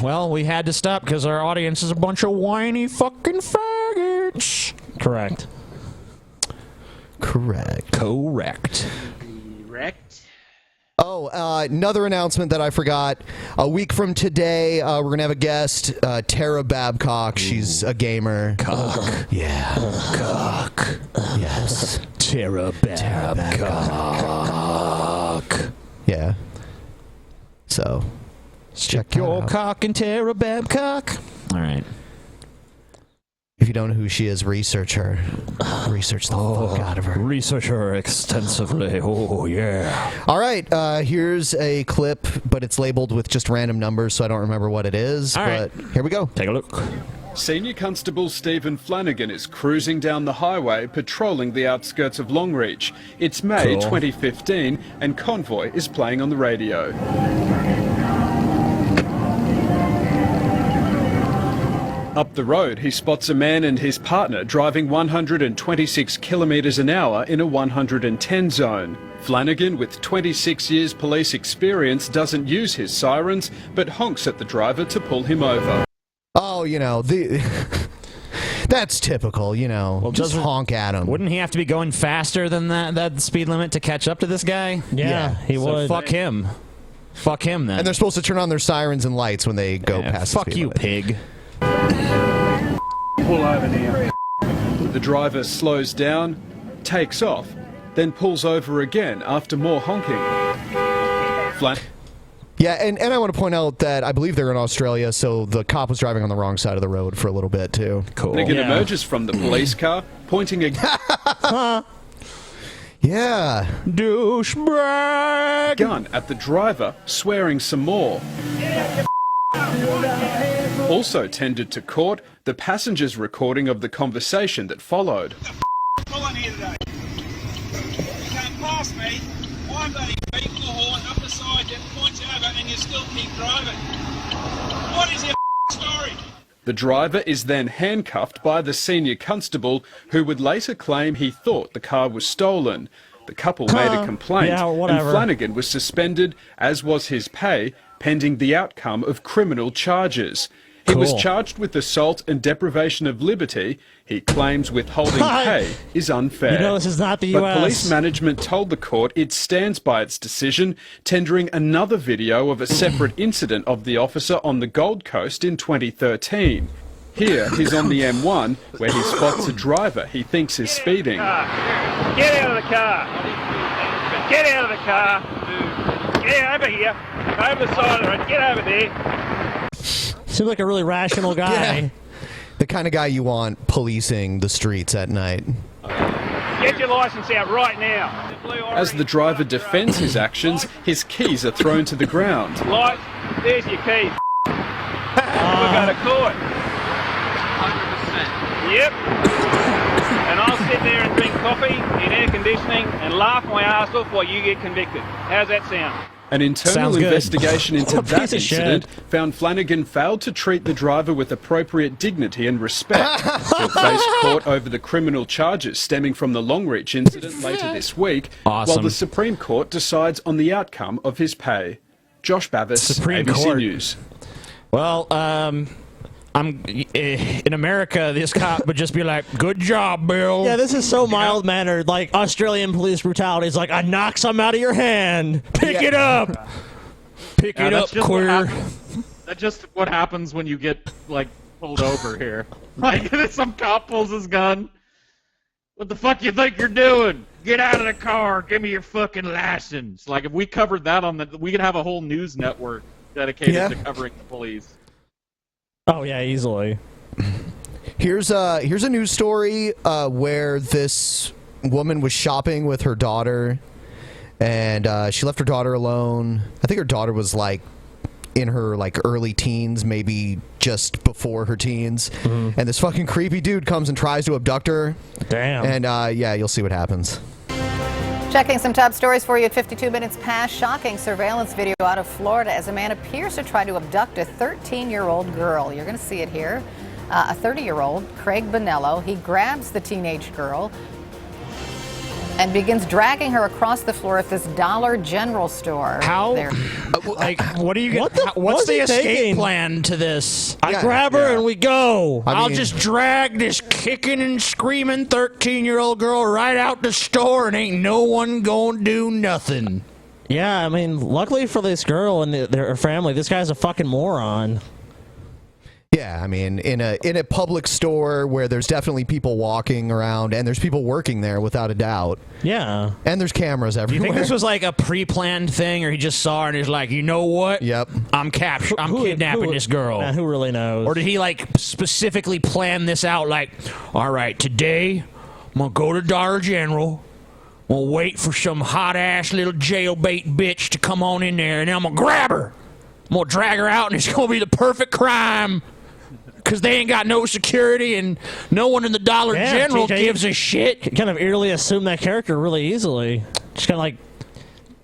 E: well, we had to stop because our audience is a bunch of whiny fucking faggots.
F: Correct.
E: Correct.
J: Oh, another announcement that I forgot. A week from today, we're going to have a guest, Tara Babcock. She's a gamer.
E: Cock.
J: Yeah.
E: Cock.
J: Yes.
E: Tara Babcock.
J: Yeah. So, check that
E: your
J: out.
E: cock and Tara Babcock. All right.
J: If you don't know who she is, research her. Research the fuck out of her.
F: Research her extensively. Oh, yeah.
J: All right, here's a clip, but it's labeled with just random numbers, so I don't remember what it is.
F: All
J: but
F: right.
J: Here we go.
F: Take a look.
N: Senior Constable Stephen Flanagan is cruising down the highway patrolling the outskirts of Longreach. It's May 2015 and Convoy is playing on the radio. Up the road, he spots a man and his partner driving 126 kilometres an hour in a 110 zone. Flanagan, with 26 years police experience, doesn't use his sirens, but honks at the driver to pull him over.
J: Oh, you know, that's typical, you know. Well, just honk at him.
E: Wouldn't he have to be going faster than that speed limit to catch up to this guy?
F: Yeah, he would.
E: Fuck him. Fuck him then.
J: And they're supposed to turn on their sirens and lights when they go past the
E: fuck
J: speed
E: you,
J: limit.
E: pig.
N: Pull over now. The driver slows down, takes off, then pulls over again after more honking.
J: Yeah, and I want to point out that I believe they're in Australia, so the cop was driving on the wrong side of the road for a little bit, too.
E: Cool.
N: Flanagan emerges from the police car, pointing a
J: yeah.
F: Douchebag.
N: gun at the driver, swearing some more. Also tended to court the passenger's recording of the conversation that followed.
O: Pull in here today. You can't pass me. I'm bloody beeping the horn up beside you, points over, and you still keep driving. What is your story?
N: The driver is then handcuffed by the senior constable, who would later claim he thought the car was stolen. The couple made a complaint, and Flanagan was suspended, as was his pay, pending the outcome of criminal charges. He was charged with assault and deprivation of liberty. He claims withholding pay is unfair.
F: You know, this is not the
N: But
F: US.
N: police management told the court it stands by its decision, tendering another video of a separate incident of the officer on the Gold Coast in 2013. Here, he's on the M1, where he spots a driver he thinks is speeding.
O: Get out of the car. Get out of the car. Get over here. Over the side of the road. Get over there.
F: Seems like a really rational guy.
J: Yeah. The kind of guy you want policing the streets at night.
O: Get your license out right now.
N: As the driver defends his actions, his keys are thrown to the ground.
O: Lights, there's your keys. We're going to court. 100%. Yep. And I'll sit there and drink coffee in air conditioning and laugh my ass off while you get convicted. How's that sound?
N: An internal investigation into that incident found Flanagan failed to treat the driver with appropriate dignity and respect. He'll face court over the criminal charges stemming from the Longreach incident later this week, while the Supreme Court decides on the outcome of his pay. Josh Bavis, ABC News.
E: Well, I'm in America. This cop would just be like, "Good job, Bill."
F: Yeah, this is so mild mannered. Like Australian police brutality is like, I knock some out of your hand. Pick it up.
E: Pick it up, queer.
H: That's just what happens when you get like pulled over here. Like some cop pulls his gun. What the fuck you think you're doing? Get out of the car. Give me your fucking license. Like if we covered that on we could have a whole news network dedicated to covering the police.
F: Oh yeah, easily.
J: Here's a news story where this woman was shopping with her daughter, and she left her daughter alone. I think her daughter was like in her like early teens, maybe just before her teens. And this fucking creepy dude comes and tries to abduct her.
F: Damn.
J: And yeah, you'll see what happens.
P: Checking some top stories for you at 52 minutes past. Shocking surveillance video out of Florida as a man appears to try to abduct a 13-year-old girl. You're going to see it here. A 30-year-old, Craig Bonello, he grabs the teenage girl and begins dragging her across the floor at this Dollar General store.
E: How? Like, what do you get? What's the escape plan to this?
F: I grab her and we go.
E: I'll just drag this kicking and screaming 13-year-old girl right out the store and ain't no one gonna do nothing.
F: Yeah, I mean, luckily for this girl and her family, this guy's a fucking moron.
J: Yeah, I mean, in a public store where there's definitely people walking around and there's people working there without a doubt.
F: Yeah.
J: And there's cameras
E: Do you
J: everywhere.
E: think this was like a pre-planned thing, or he just saw her and he's like, you know what?
J: Yep.
E: I'm kidnapping this girl.
F: Man, who really knows?
E: Or did he like specifically plan this out? Like, all right, today I'm gonna go to Dollar General. We'll wait for some hot-ass little jailbait bitch to come on in there, and then I'm gonna grab her. I'm gonna drag her out, and it's gonna be the perfect crime. Because they ain't got no security, and no one in the Dollar General gives a shit.
F: You kind of eerily assume that character really easily. Just kind of like,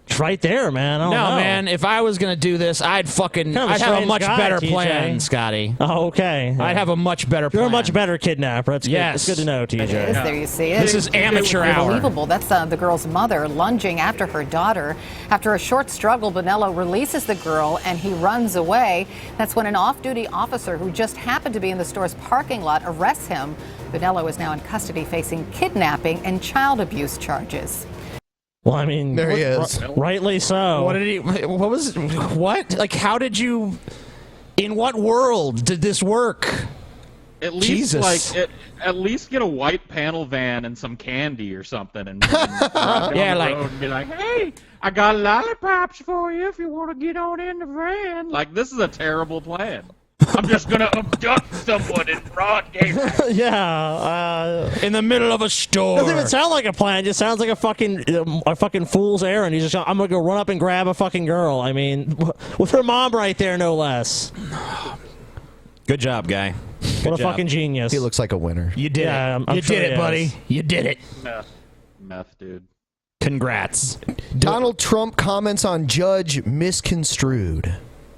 F: it's right there, man. I don't know.
E: Man, if I was going to do this, I'd have a much better plan, Scotty.
F: Oh, okay.
E: I'd have a much better plan.
F: You're a much better kidnapper. That's good.
E: Yes.
F: It's good to know, TJ.
P: It is. There you see it.
E: This is amateur hour.
P: Unbelievable. That's the girl's mother lunging after her daughter. After a short struggle, Bonello releases the girl and he runs away. That's when an off-duty officer who just happened to be in the store's parking lot arrests him. Bonello is now in custody facing kidnapping and child abuse charges.
F: Well, I mean,
J: there he is.
F: Rightly so.
E: What did he? What? Like, how did you? In what world did this work?
H: At least,
E: Jesus.
H: at least get a white panel van and some candy or something, and drive down
E: Yeah,
H: the
E: like-
H: road and be like, "Hey, I got lollipops for you if you want to get on in the van." Like, this is a terrible plan. I'm just gonna abduct someone in broad daylight.
E: In the middle of a store.
F: Doesn't even sound like a plan. It just sounds like a fucking fool's errand. He's just, I'm gonna go run up and grab a fucking girl. I mean, with her mom right there, no less.
I: Good job, guy.
F: What a fucking genius.
J: He looks like a winner.
E: You did
F: Yeah,
E: it.
F: I'm
E: You
F: sure
E: did
F: he
E: it, buddy.
F: is.
E: You did it.
H: Meth, dude.
E: Congrats.
J: Donald Trump comments on judge misconstrued.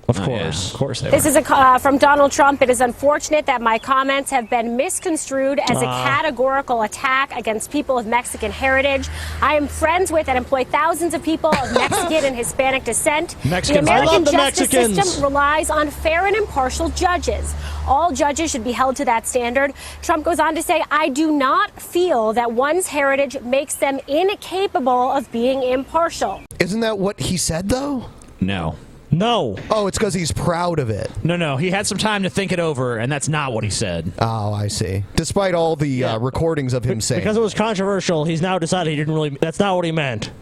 F: Of course.
Q: This is from Donald Trump. It is unfortunate that my comments have been misconstrued as a categorical attack against people of Mexican heritage. I am friends with and employ thousands of people of Mexican and Hispanic descent.
F: Mexicans.
Q: The
F: I
Q: American
F: love the
Q: justice
F: Mexicans.
Q: system relies on fair and impartial judges. All judges should be held to that standard. Trump goes on to say, I do not feel that one's heritage makes them incapable of being impartial.
J: Isn't that what he said, though?
E: No.
F: No.
J: Oh, it's because he's proud of it.
E: No. He had some time to think it over, and that's not what he said.
J: Oh, I see. Despite all the recordings of him saying
F: Because it was controversial, he's now decided he didn't really. That's not what he meant.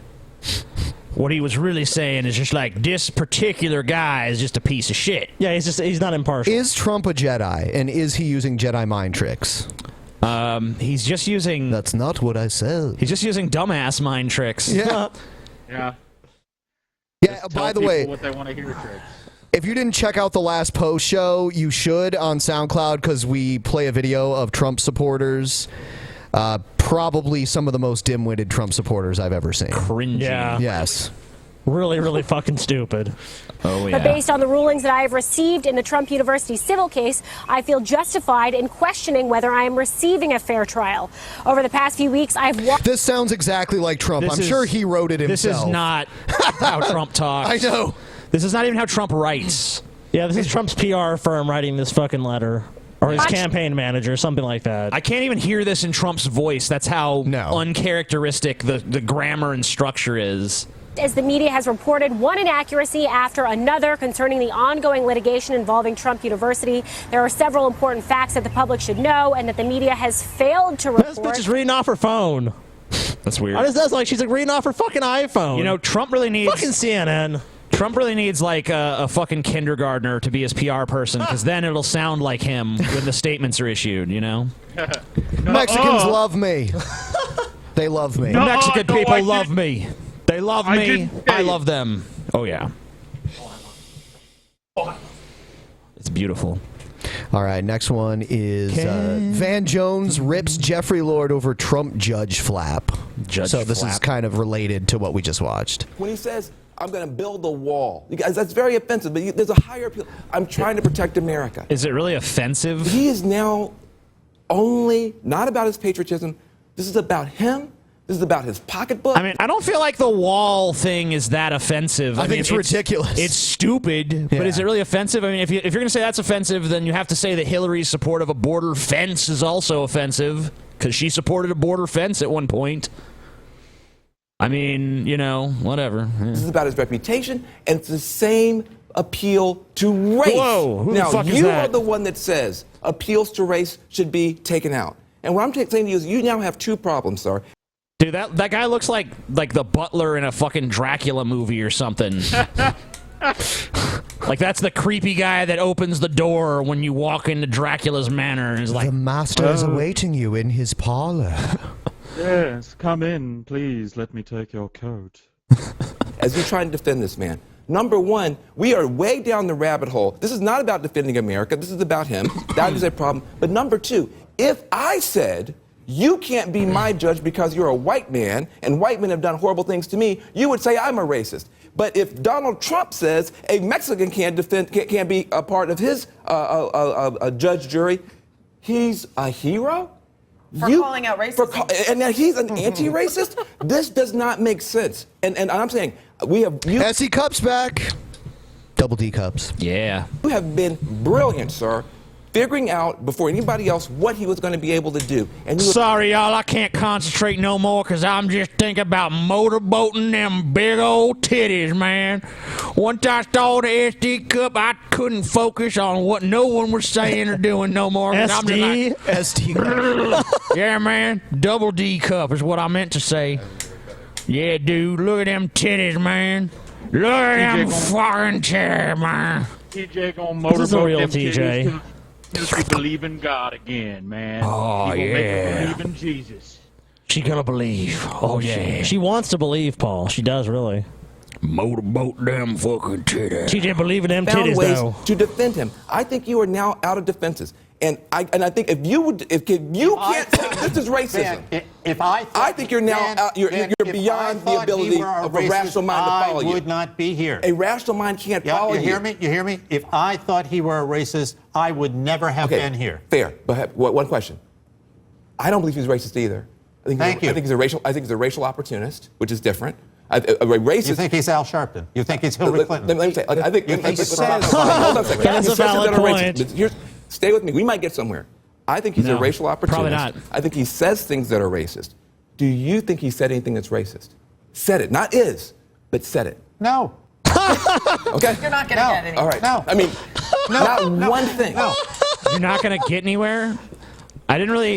E: What he was really saying is just like, this particular guy is just a piece of shit.
F: Yeah, he's not impartial.
J: Is Trump a Jedi, and is he using Jedi mind tricks?
E: He's just using...
J: That's not what I said.
E: He's just using dumbass mind tricks.
J: Yeah.
H: Yeah.
J: Yeah, by the way,
H: what they want to hear, tricks.
J: if you didn't check out the last post show, you should on SoundCloud because we play a video of Trump supporters. Probably some of the most dim-witted Trump supporters I've ever seen.
E: Cringy.
F: Yeah.
J: Yes.
F: Really, really fucking stupid.
E: Oh,
Q: But based on the rulings that I have received in the Trump University civil case, I feel justified in questioning whether I am receiving a fair trial. Over the past few weeks, I've watched...
J: This sounds exactly like Trump. I'm sure he wrote it himself.
E: This is not how Trump talks.
J: I know.
E: This is not even how Trump writes.
F: Yeah, this is Trump's PR firm writing this fucking letter. Or his campaign manager, something like that.
E: I can't even hear this in Trump's voice. That's how uncharacteristic the grammar and structure is.
Q: As the media has reported one inaccuracy after another concerning the ongoing litigation involving Trump University, there are several important facts that the public should know and that the media has failed to report.
F: This bitch is reading off her phone.
E: That's weird.
F: That's like she's like reading off her fucking iPhone.
E: You know, Trump really needs...
F: Fucking CNN.
E: Trump really needs like a fucking kindergartner to be his PR person, because then it'll sound like him when the statements are issued, you know?
J: Mexicans love me. They love me.
E: Mexican people love me. They love me. I love them. Oh, yeah. It's beautiful.
J: All right, next one is Van Jones rips Jeffrey Lord over Trump judge flap. So this is kind of related to what we just watched.
R: When he says, I'm going to build a wall. You guys, that's very offensive, but there's a higher appeal. I'm trying to protect America.
E: Is it really offensive?
R: He is now only not about his patriotism. This is about him. This is about his pocketbook.
E: I mean, I don't feel like the wall thing is that offensive.
J: I think it's ridiculous.
E: It's stupid, but is it really offensive? I mean, if you're going to say that's offensive, then you have to say that Hillary's support of a border fence is also offensive, because she supported a border fence at one point. I mean, you know, whatever.
R: This is about his reputation, and it's the same appeal to race.
F: Whoa, who the
R: now,
F: fuck is
R: you
F: that?
R: are the one that says appeals to race should be taken out. And what I'm saying to you is you now have two problems, sir.
E: Dude, that guy looks like the butler in a fucking Dracula movie or something. Like that's the creepy guy that opens the door when you walk into Dracula's manor and is like,
J: the master is awaiting you in his parlor.
H: Yes, come in, please. Let me take your coat.
R: As we try to defend this man, number one, we are way down the rabbit hole. This is not about defending America. This is about him. That is a problem. But number two, if I said you can't be my judge because you're a white man and white men have done horrible things to me, you would say I'm a racist. But if Donald Trump says a Mexican can't be a part of his judge jury, he's a hero?
S: For calling out racism.
R: And now he's an anti-racist? This does not make sense. And I'm saying, we have...
J: SC Cups back. Double D Cups.
E: Yeah.
R: You have been brilliant, sir, figuring out before anybody else what he was going to be able to do. And
E: sorry, y'all, I can't concentrate no more because I'm just thinking about motorboating them big old titties, man. Once I saw the SD cup, I couldn't focus on what no one was saying or doing no more. I'm just like,
J: SD.
E: Yeah, man, double D cup is what I meant to say. Yeah, dude, look at them titties, man. Look at them fucking titties, man.
H: TJ gonna
F: This is a
H: motorboat
F: real
H: them
F: TJ.
H: titties till she believe in God again, man.
E: Oh,
H: He gonna make her
E: yeah.
H: believe in Jesus.
E: She gonna believe. Oh, yeah.
F: She wants to believe, Paul. She does, really.
E: Motorboat them fucking titties.
F: TJ believe in them
R: found
F: titties,
R: ways
F: though.
R: to defend him. I think you are now out of defenses. And I think if you can't, this is racism. I think you're now out, you're beyond the ability of a rational mind to follow you.
T: I would not be here.
R: A rational mind can't follow you.
T: You hear me? You hear me? If I thought he were a racist, I would never have been here.
R: Fair. But one question. I don't believe he's racist either. I think he's a racial opportunist, which is different. A racist.
T: You think he's Al Sharpton? You think he's Hillary Clinton?
R: Let me say. I think.
T: Hold on a second.
F: That's a valid point.
R: Stay with me. We might get somewhere. I think he's a racial opportunist.
E: Probably not.
R: I think he says things that are racist. Do you think he said anything that's racist? Said it. Not is, but said it.
T: No.
R: Okay?
S: You're not going to get anywhere.
R: All right. No. I mean, not one thing.
T: No.
E: You're not gonna get anywhere. I didn't really,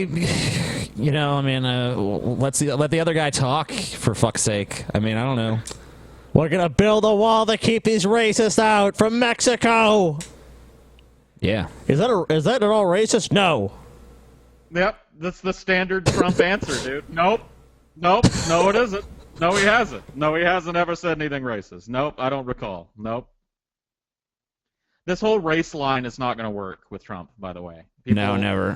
E: you know. I mean, let the other guy talk for fuck's sake. I mean, I don't know.
F: We're gonna build a wall to keep these racists out from Mexico.
E: Yeah.
F: Is that at all racist? No.
H: Yep, that's the standard Trump answer, dude. Nope, no, it isn't. No, he hasn't. No, he hasn't ever said anything racist. Nope, I don't recall. Nope. This whole race line is not going to work with Trump, by the way.
E: No, never.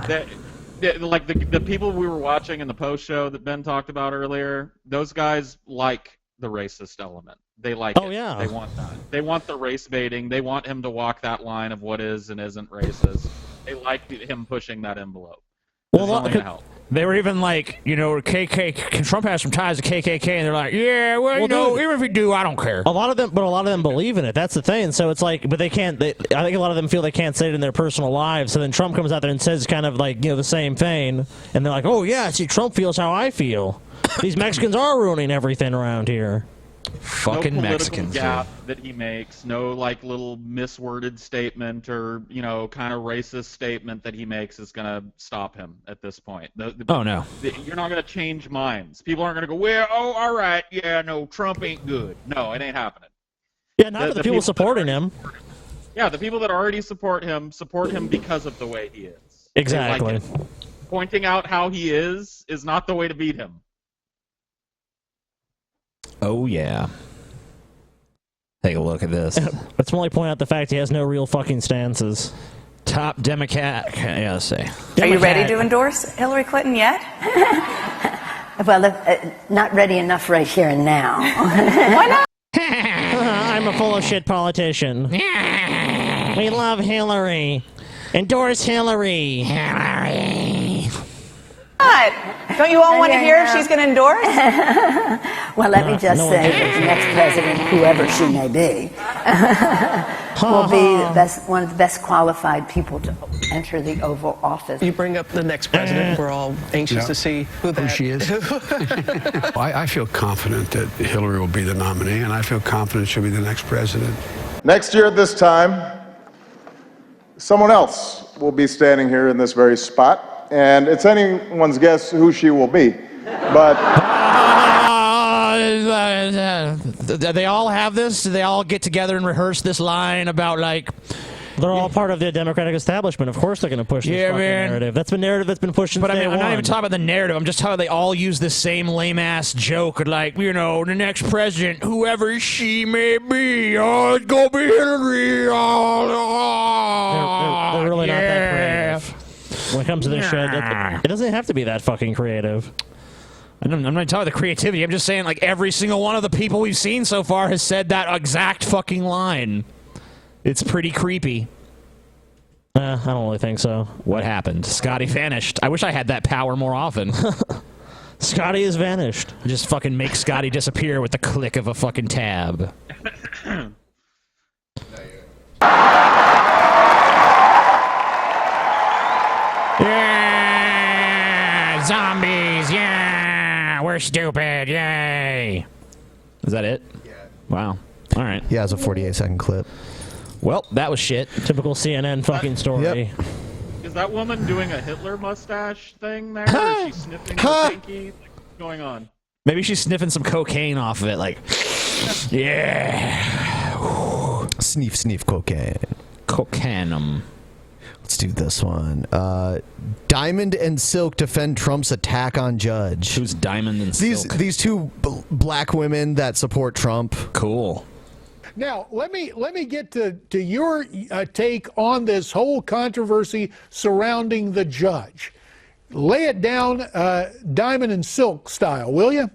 H: Like the people we were watching in the post show that Ben talked about earlier, those guys like the racist element. They like it.
F: Yeah.
H: They want that. They want the race baiting. They want him to walk that line of what is and isn't racist. They like him pushing that envelope.
E: Well, they were even like, you know, Trump has some ties to KKK, and they're like, yeah, well, you know, even if we do, I don't care.
F: A lot of them believe in it. That's the thing. So it's like, but they can't. I think a lot of them feel they can't say it in their personal lives. So then Trump comes out there and says kind of like, you know, the same thing, and they're like, oh yeah, see, Trump feels how I feel. These Mexicans are ruining everything around here.
E: Fucking
H: no
E: Mexicans.
H: Gap that he makes, no like little misworded statement or kind of racist statement that he makes is gonna stop him at this point.
E: Oh no,
H: you're not gonna change minds. People aren't gonna go, well, oh, all right, yeah, no, Trump ain't good. No, it ain't happening.
F: Yeah, not the people supporting him.
H: Yeah, the people that already support him because of the way he is.
F: Exactly.
H: They like it. Pointing out how he is not the way to beat him.
E: Oh, yeah. Take a look at this.
F: Let's only point out the fact he has no real fucking stances.
E: Top Democrat. Yeah, let's say.
S: Are you ready to endorse Hillary Clinton yet?
U: Well, not ready enough right here and now.
S: Why not?
F: I'm a full of shit politician. We love Hillary. Endorse Hillary.
S: What? Don't you all want to hear if she's going to endorse?
U: Well, let me just say, the next president, whoever she may be, will be one of the best qualified people to enter the Oval Office.
A: You bring up the next president. We're all anxious to see who
V: she is. I feel confident that Hillary will be the nominee, and I feel confident she'll be the next president.
W: Next year at this time, someone else will be standing here in this very spot, and it's anyone's guess who she will be. But
E: they all have this? Do they all get together and rehearse this line about, like...
F: They're all part of the Democratic establishment. Of course they're going to push this fucking narrative. That's the narrative that's been pushed since
E: But I mean,
F: day
E: I'm not
F: one.
E: even talking about the narrative. I'm just talking about they all use the same lame-ass joke. Like, the next president, whoever she may be, oh, it's going to be Hillary. Oh,
F: They're really not that creative. When it comes to this shit, it doesn't have to be that fucking creative.
E: I'm not talking about the creativity. I'm just saying, like, every single one of the people we've seen so far has said that exact fucking line. It's pretty creepy.
F: I don't really think so.
E: What happened? Scotty vanished. I wish I had that power more often.
F: Scotty is vanished.
E: Just fucking make Scotty disappear with the click of a fucking tab. Yeah! Zombies! Yeah! We're stupid! Yay! Is that it? Yeah. Wow. All right.
J: Yeah, it's a 48-second clip.
E: Well, that was shit.
F: Typical CNN fucking story.
J: Yep.
H: Is that woman doing a Hitler mustache thing there? Or is she sniffing the pinky? What's going on?
E: Maybe she's sniffing some cocaine off of it, like, yeah.
J: Sniff, sniff cocaine.
E: Cocainum.
J: Let's do this one. Diamond and Silk defend Trump's attack on Judge.
E: Who's Diamond and Silk?
J: These two black women that support Trump.
E: Cool.
X: Now, let me get to your take on this whole controversy surrounding the judge. Lay it down, Diamond and Silk style, will you?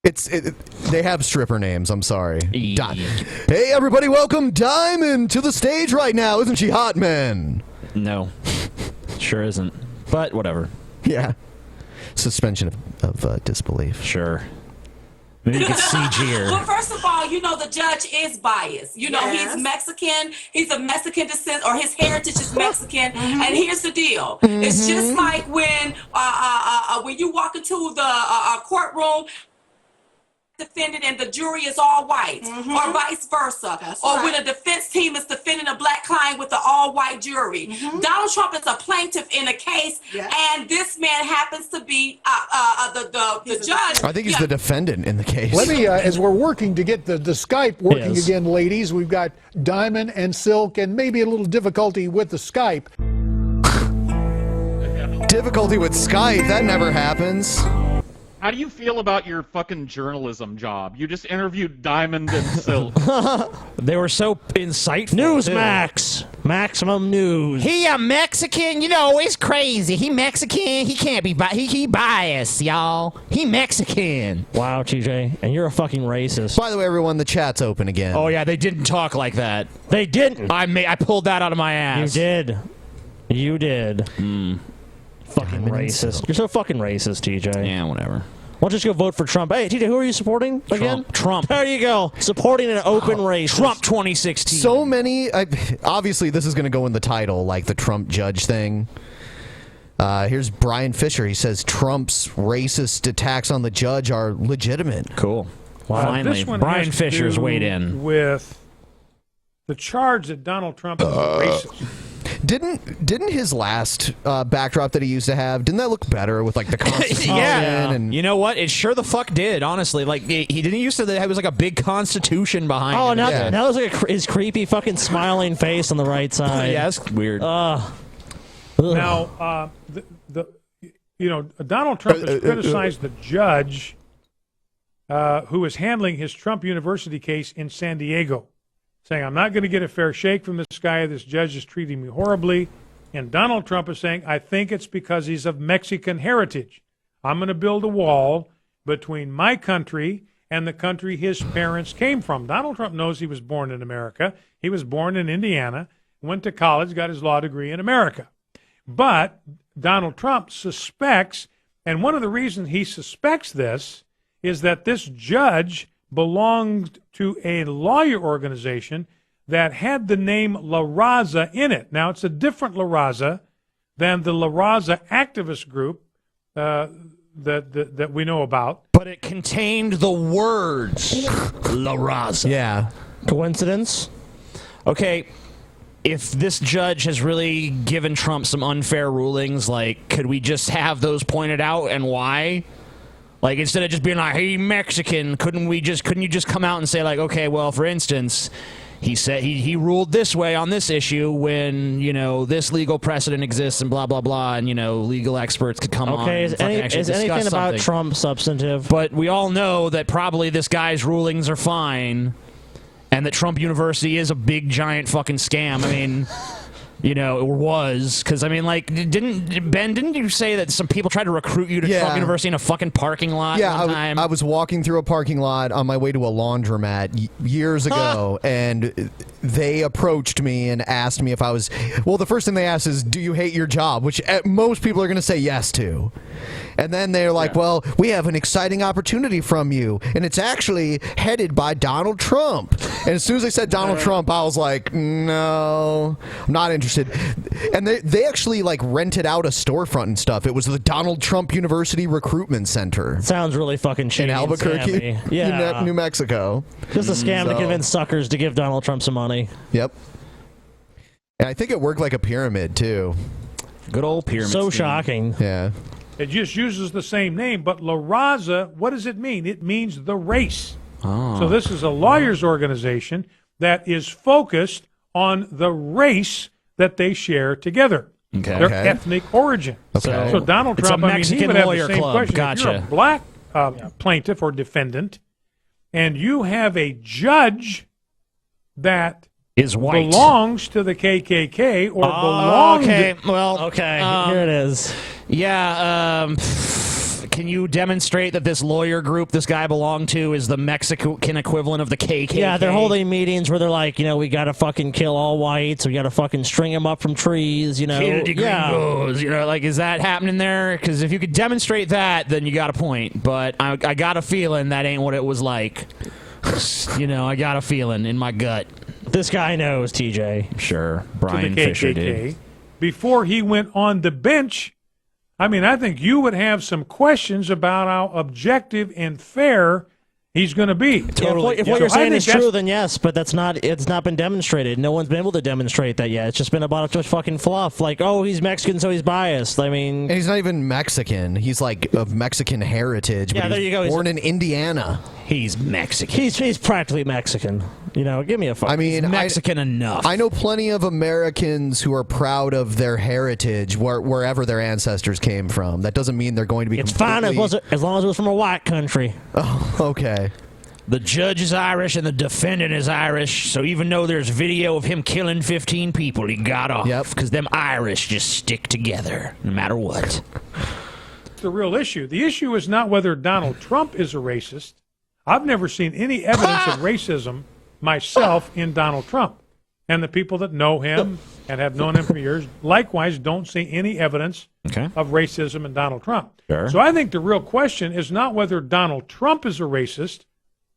J: They have stripper names. I'm sorry. Hey, everybody, welcome Diamond to the stage right now. Isn't she hot, man?
E: No, sure isn't. But whatever.
J: Yeah. Suspension of disbelief.
E: Sure. Maybe you can CG her.
Y: Well, first of all, the judge is biased. He's Mexican. He's of Mexican descent, or his heritage is Mexican. And here's the deal: it's just like when you walk into the courtroom. Defendant and the jury is all white, or vice versa, when a defense team is defending a black client with the all-white jury. Donald Trump is a plaintiff in a case, and this man happens to be the judge.
J: I think he's the defendant in the case.
X: Let me, as we're working to get the Skype working again, ladies, we've got Diamond and Silk, and maybe a little difficulty with the Skype.
J: Difficulty with Skype? That never happens.
H: How do you feel about your fucking journalism job? You just interviewed Diamond and Silk.
E: They were so insightful.
F: Newsmax. Maximum news.
E: He a Mexican? He's crazy. He Mexican? He can't be he biased, y'all. He Mexican.
F: Wow, TJ. And you're a fucking racist.
J: By the way, everyone, the chat's open again.
E: Oh, yeah, they didn't talk like that.
F: They didn't.
E: I pulled that out of my ass.
F: You did. Fucking racist. You're so fucking racist, TJ.
E: Yeah, whatever.
F: Why don't you just go vote for Trump? Hey, TJ, who are you supporting again?
E: Trump.
F: There you go. Supporting an open race.
E: Trump 2016.
J: So many. Obviously, this is going to go in the title, like the Trump judge thing. Here's Brian Fisher. He says Trump's racist attacks on the judge are legitimate.
E: Cool. Wow. Finally, Brian Fisher's weighed in.
Z: With the charge that Donald Trump is racist.
J: Didn't his last backdrop that he used to have, didn't that look better with like the Constitution?
E: Yeah.
J: And
E: you know what? It sure the fuck did, honestly. Like, he didn't used to have like a big Constitution behind him.
F: Now there's like his creepy fucking smiling face on the right side.
E: Yeah, that's weird.
Z: Now, Donald Trump has criticized the judge who is handling his Trump University case in San Diego, saying, I'm not going to get a fair shake from this guy. This judge is treating me horribly. And Donald Trump is saying, I think it's because he's of Mexican heritage. I'm going to build a wall between my country and the country his parents came from. Donald Trump knows he was born in America. He was born in Indiana, went to college, got his law degree in America. But Donald Trump suspects, and one of the reasons he suspects this is that this judge belonged to a lawyer organization that had the name La Raza in it. Now, it's a different La Raza than the La Raza activist group that we know about.
E: But it contained the words La Raza.
J: Yeah.
F: Coincidence?
E: Okay, if this judge has really given Trump some unfair rulings, like, could we just have those pointed out and why? Like, instead of just being like, hey, Mexican, couldn't you just come out and say, like, okay, well, for instance, he said he ruled this way on this issue when, you know, this legal precedent exists and blah, blah, blah, and, you know, legal experts could come on.
F: Okay,
E: and
F: is anything about Trump substantive?
E: But we all know that probably this guy's rulings are fine, and that Trump University is a big, giant fucking scam. I mean, you know, it was, because, I mean, like, didn't you say that some people tried to recruit you to Trump University in a fucking parking lot one time?
J: I was walking through a parking lot on my way to a laundromat years ago, and they approached me and asked me if I was, well, the first thing they asked is, do you hate your job? Which most people are going to say yes to. And then they're like, well, we have an exciting opportunity from you, and it's actually headed by Donald Trump. And as soon as they said Donald Trump, I was like, no, I'm not interested. And they actually, like, rented out a storefront and stuff. It was the Donald Trump University Recruitment Center.
F: Sounds really fucking shady
J: in Albuquerque,
F: yeah.
J: New Mexico.
F: Just a scam to convince suckers to give Donald Trump some money.
J: Yep. And I think it worked like a pyramid, too.
E: Good old pyramid.
F: So shocking.
J: Yeah.
Z: It just uses the same name, but La Raza, what does it mean? It means the race.
E: Oh.
Z: So this is a lawyers' organization that is focused on the race that they share together.
E: Okay.
Z: Their ethnic origin.
E: Okay.
Z: So Donald
E: It's a
Z: Trump, I mean, he
E: Mexican
Z: would have
E: lawyer
Z: the same
E: club.
Z: question.
E: Gotcha.
Z: If you're a black plaintiff or defendant, and you have a judge that
E: is white,
Z: belongs to the KKK or belongs
E: okay.
Z: to...
E: Well,
F: okay, here it is.
E: Yeah, can you demonstrate that this lawyer group this guy belonged to is the Mexican equivalent of the KKK?
F: Yeah, they're holding meetings where they're like, you know, we got to fucking kill all whites. We got to fucking string them up from trees, you know.
E: Kill the gringos, you know, like, is that happening there? Because if you could demonstrate that, then you got a point. But I got a feeling that ain't what it was like. You know, I got a feeling in my gut.
F: This guy knows, TJ.
E: Sure,
Z: to
E: Brian
Z: the
E: Fisher
Z: KKK
E: did.
Z: before he went on the bench. I mean, I think you would have some questions about how objective and fair he's going to be.
F: Totally. If what you're saying is true, then yes, but it's not been demonstrated. No one's been able to demonstrate that yet. It's just been about just fucking fluff. Like, oh, he's Mexican, so he's biased. I mean...
J: And he's not even Mexican. He's, like, of Mexican heritage.
F: Yeah,
J: but
F: there
J: he
F: you
J: was
F: go.
J: born in Indiana.
E: He's Mexican.
F: He's practically Mexican. You know, give me a fuck.
J: I mean,
E: Mexican enough.
J: I know plenty of Americans who are proud of their heritage, wherever their ancestors came from. That doesn't mean they're going to be
F: It's fine as long as it was from a white country.
J: Oh, okay.
E: The judge is Irish and the defendant is Irish, so even though there's video of him killing 15 people, he got off. Yep. Because them Irish just stick together, no matter what.
Z: The real issue. The issue is not whether Donald Trump is a racist. I've never seen any evidence of racism myself in Donald Trump. And the people that know him and have known him for years likewise don't see any evidence of racism in Donald Trump.
E: Sure.
Z: So I think the real question is not whether Donald Trump is a racist,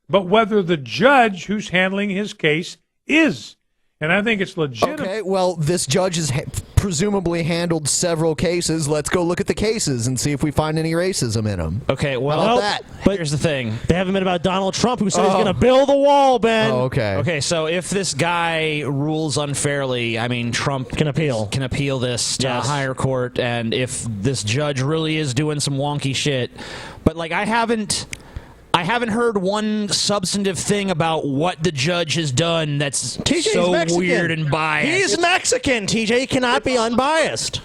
Z: but whether the judge who's handling his case is. And I think it's legitimate.
J: Okay, well, this judge has presumably handled several cases. Let's go look at the cases and see if we find any racism in them.
E: Okay, well,
J: How about that?
E: But here's the thing.
F: They haven't been about Donald Trump, who said he's going to build a wall, Ben.
J: Oh, okay.
E: Okay, so if this guy rules unfairly, I mean, Trump
F: can appeal
E: this to a higher court, and if this judge really is doing some wonky shit, but, like, I haven't heard one substantive thing about what the judge has done that's so weird and biased.
F: He's Mexican. TJ cannot be unbiased.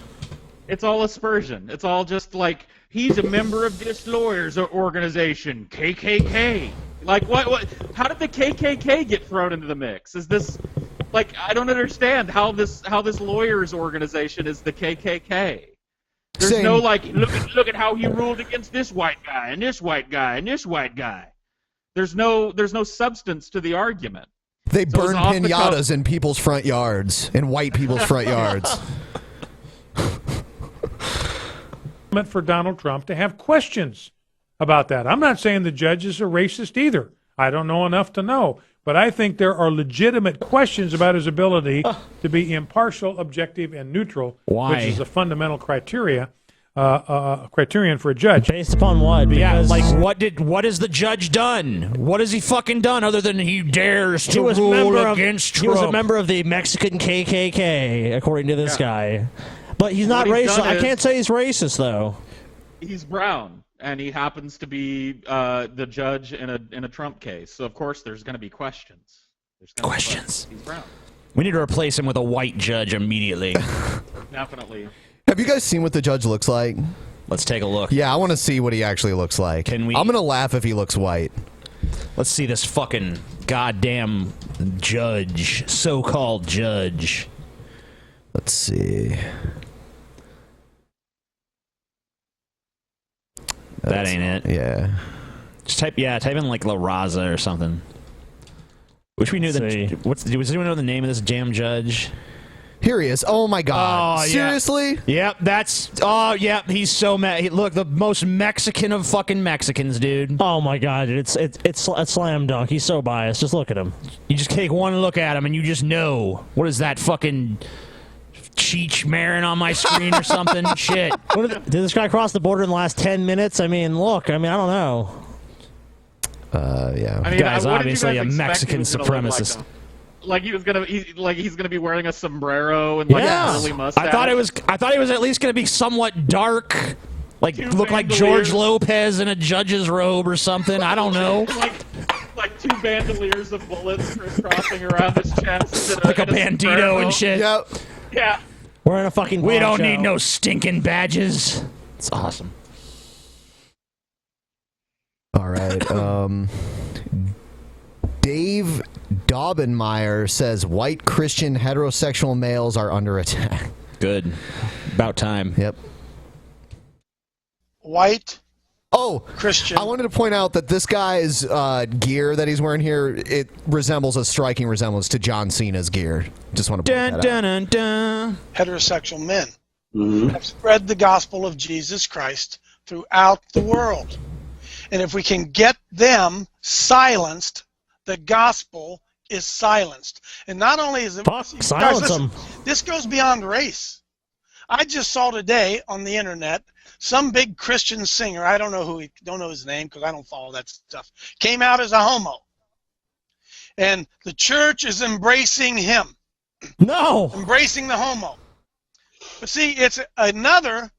H: It's all aspersion. It's all just like, he's a member of this lawyers organization, KKK. Like, what? How did the KKK get thrown into the mix? Is this, like, I don't understand how this lawyers organization is the KKK. There's no, like, look at how he ruled against this white guy and this white guy and this white guy. There's no substance to the argument.
J: They burn pinatas in people's front yards, in white people's front yards.
Z: For Donald Trump to have questions about that. I'm not saying the judge is a racist either. I don't know enough to know. But I think there are legitimate questions about his ability to be impartial, objective, and neutral,
E: Why?
Z: which is a fundamental criterion for a judge.
F: Based upon what?
E: Yeah,
F: Because
E: like what has the judge done? What has he fucking done other than he dares to rule against Trump?
F: He was a member of the Mexican KKK, according to this guy. But he's not
H: What he's
F: racist.
H: done
F: I
H: is-
F: can't say he's racist, though.
H: He's brown, and he happens to be the judge in a Trump case. So of course there's going to be questions.
E: Questions.
H: He's brown.
E: We need to replace him with a white judge immediately.
H: Definitely.
J: Have you guys seen what the judge looks like?
E: Let's take a look.
J: Yeah, I want to see what he actually looks like.
E: Can we?
J: I'm gonna laugh if he looks white.
E: Let's see this fucking goddamn judge, so-called judge.
J: Let's see.
E: That ain't it.
J: Yeah.
E: Just type in like La Raza or something. Wish we knew
F: Let's see.
E: does anyone know the name of this damn judge?
J: Here he is. Oh my God!
E: Oh, yeah.
J: Seriously?
E: Yep, that's. Oh, yep, he's so mad. Look, the most Mexican of fucking Mexicans, dude.
F: Oh my God, dude, it's a slam dunk. He's so biased. Just look at him.
E: You just take one look at him and you just know. What is that fucking Cheech Marin on my screen or something? Shit.
F: Did this guy cross the border in the last 10 minutes? I mean, look. I don't know.
J: Yeah.
H: I mean,
E: Guy's
H: what did you
E: obviously
H: guys
E: a
H: expect
E: Mexican
H: he was gonna look
E: supremacist.
H: Like, like he's gonna be wearing a sombrero and like a curly mustache.
E: I thought he was at least going to be somewhat dark, like look like George
H: bandoliers.
E: Lopez in a judge's robe or something. I don't know.
H: like two bandoliers of bullets crisscrossing around his chest, and
E: Like a
H: and
E: bandito
H: sombrero.
E: and shit.
J: Yep.
H: Yeah.
F: We're in a fucking.
E: We don't
F: poncho.
E: need no stinking badges. It's awesome.
J: All right. Dave Daubenmeyer says white Christian heterosexual males are under attack.
E: Good. About time.
J: Yep.
B: White.
J: Oh,
B: Christian.
J: I wanted to point out that this guy's gear that he's wearing here, it resembles a striking resemblance to John Cena's gear. Just want to point that out.
B: Heterosexual men have spread the gospel of Jesus Christ throughout the world. And if we can get them silenced, the gospel is silenced. And not only is it...
F: silence
B: guys, listen,
F: them.
B: this goes beyond race. I just saw today on the internet some big Christian singer, I don't know his name because I don't follow that stuff, came out as a homo. And the church is embracing him.
F: No!
B: Embracing the homo. But see, it's another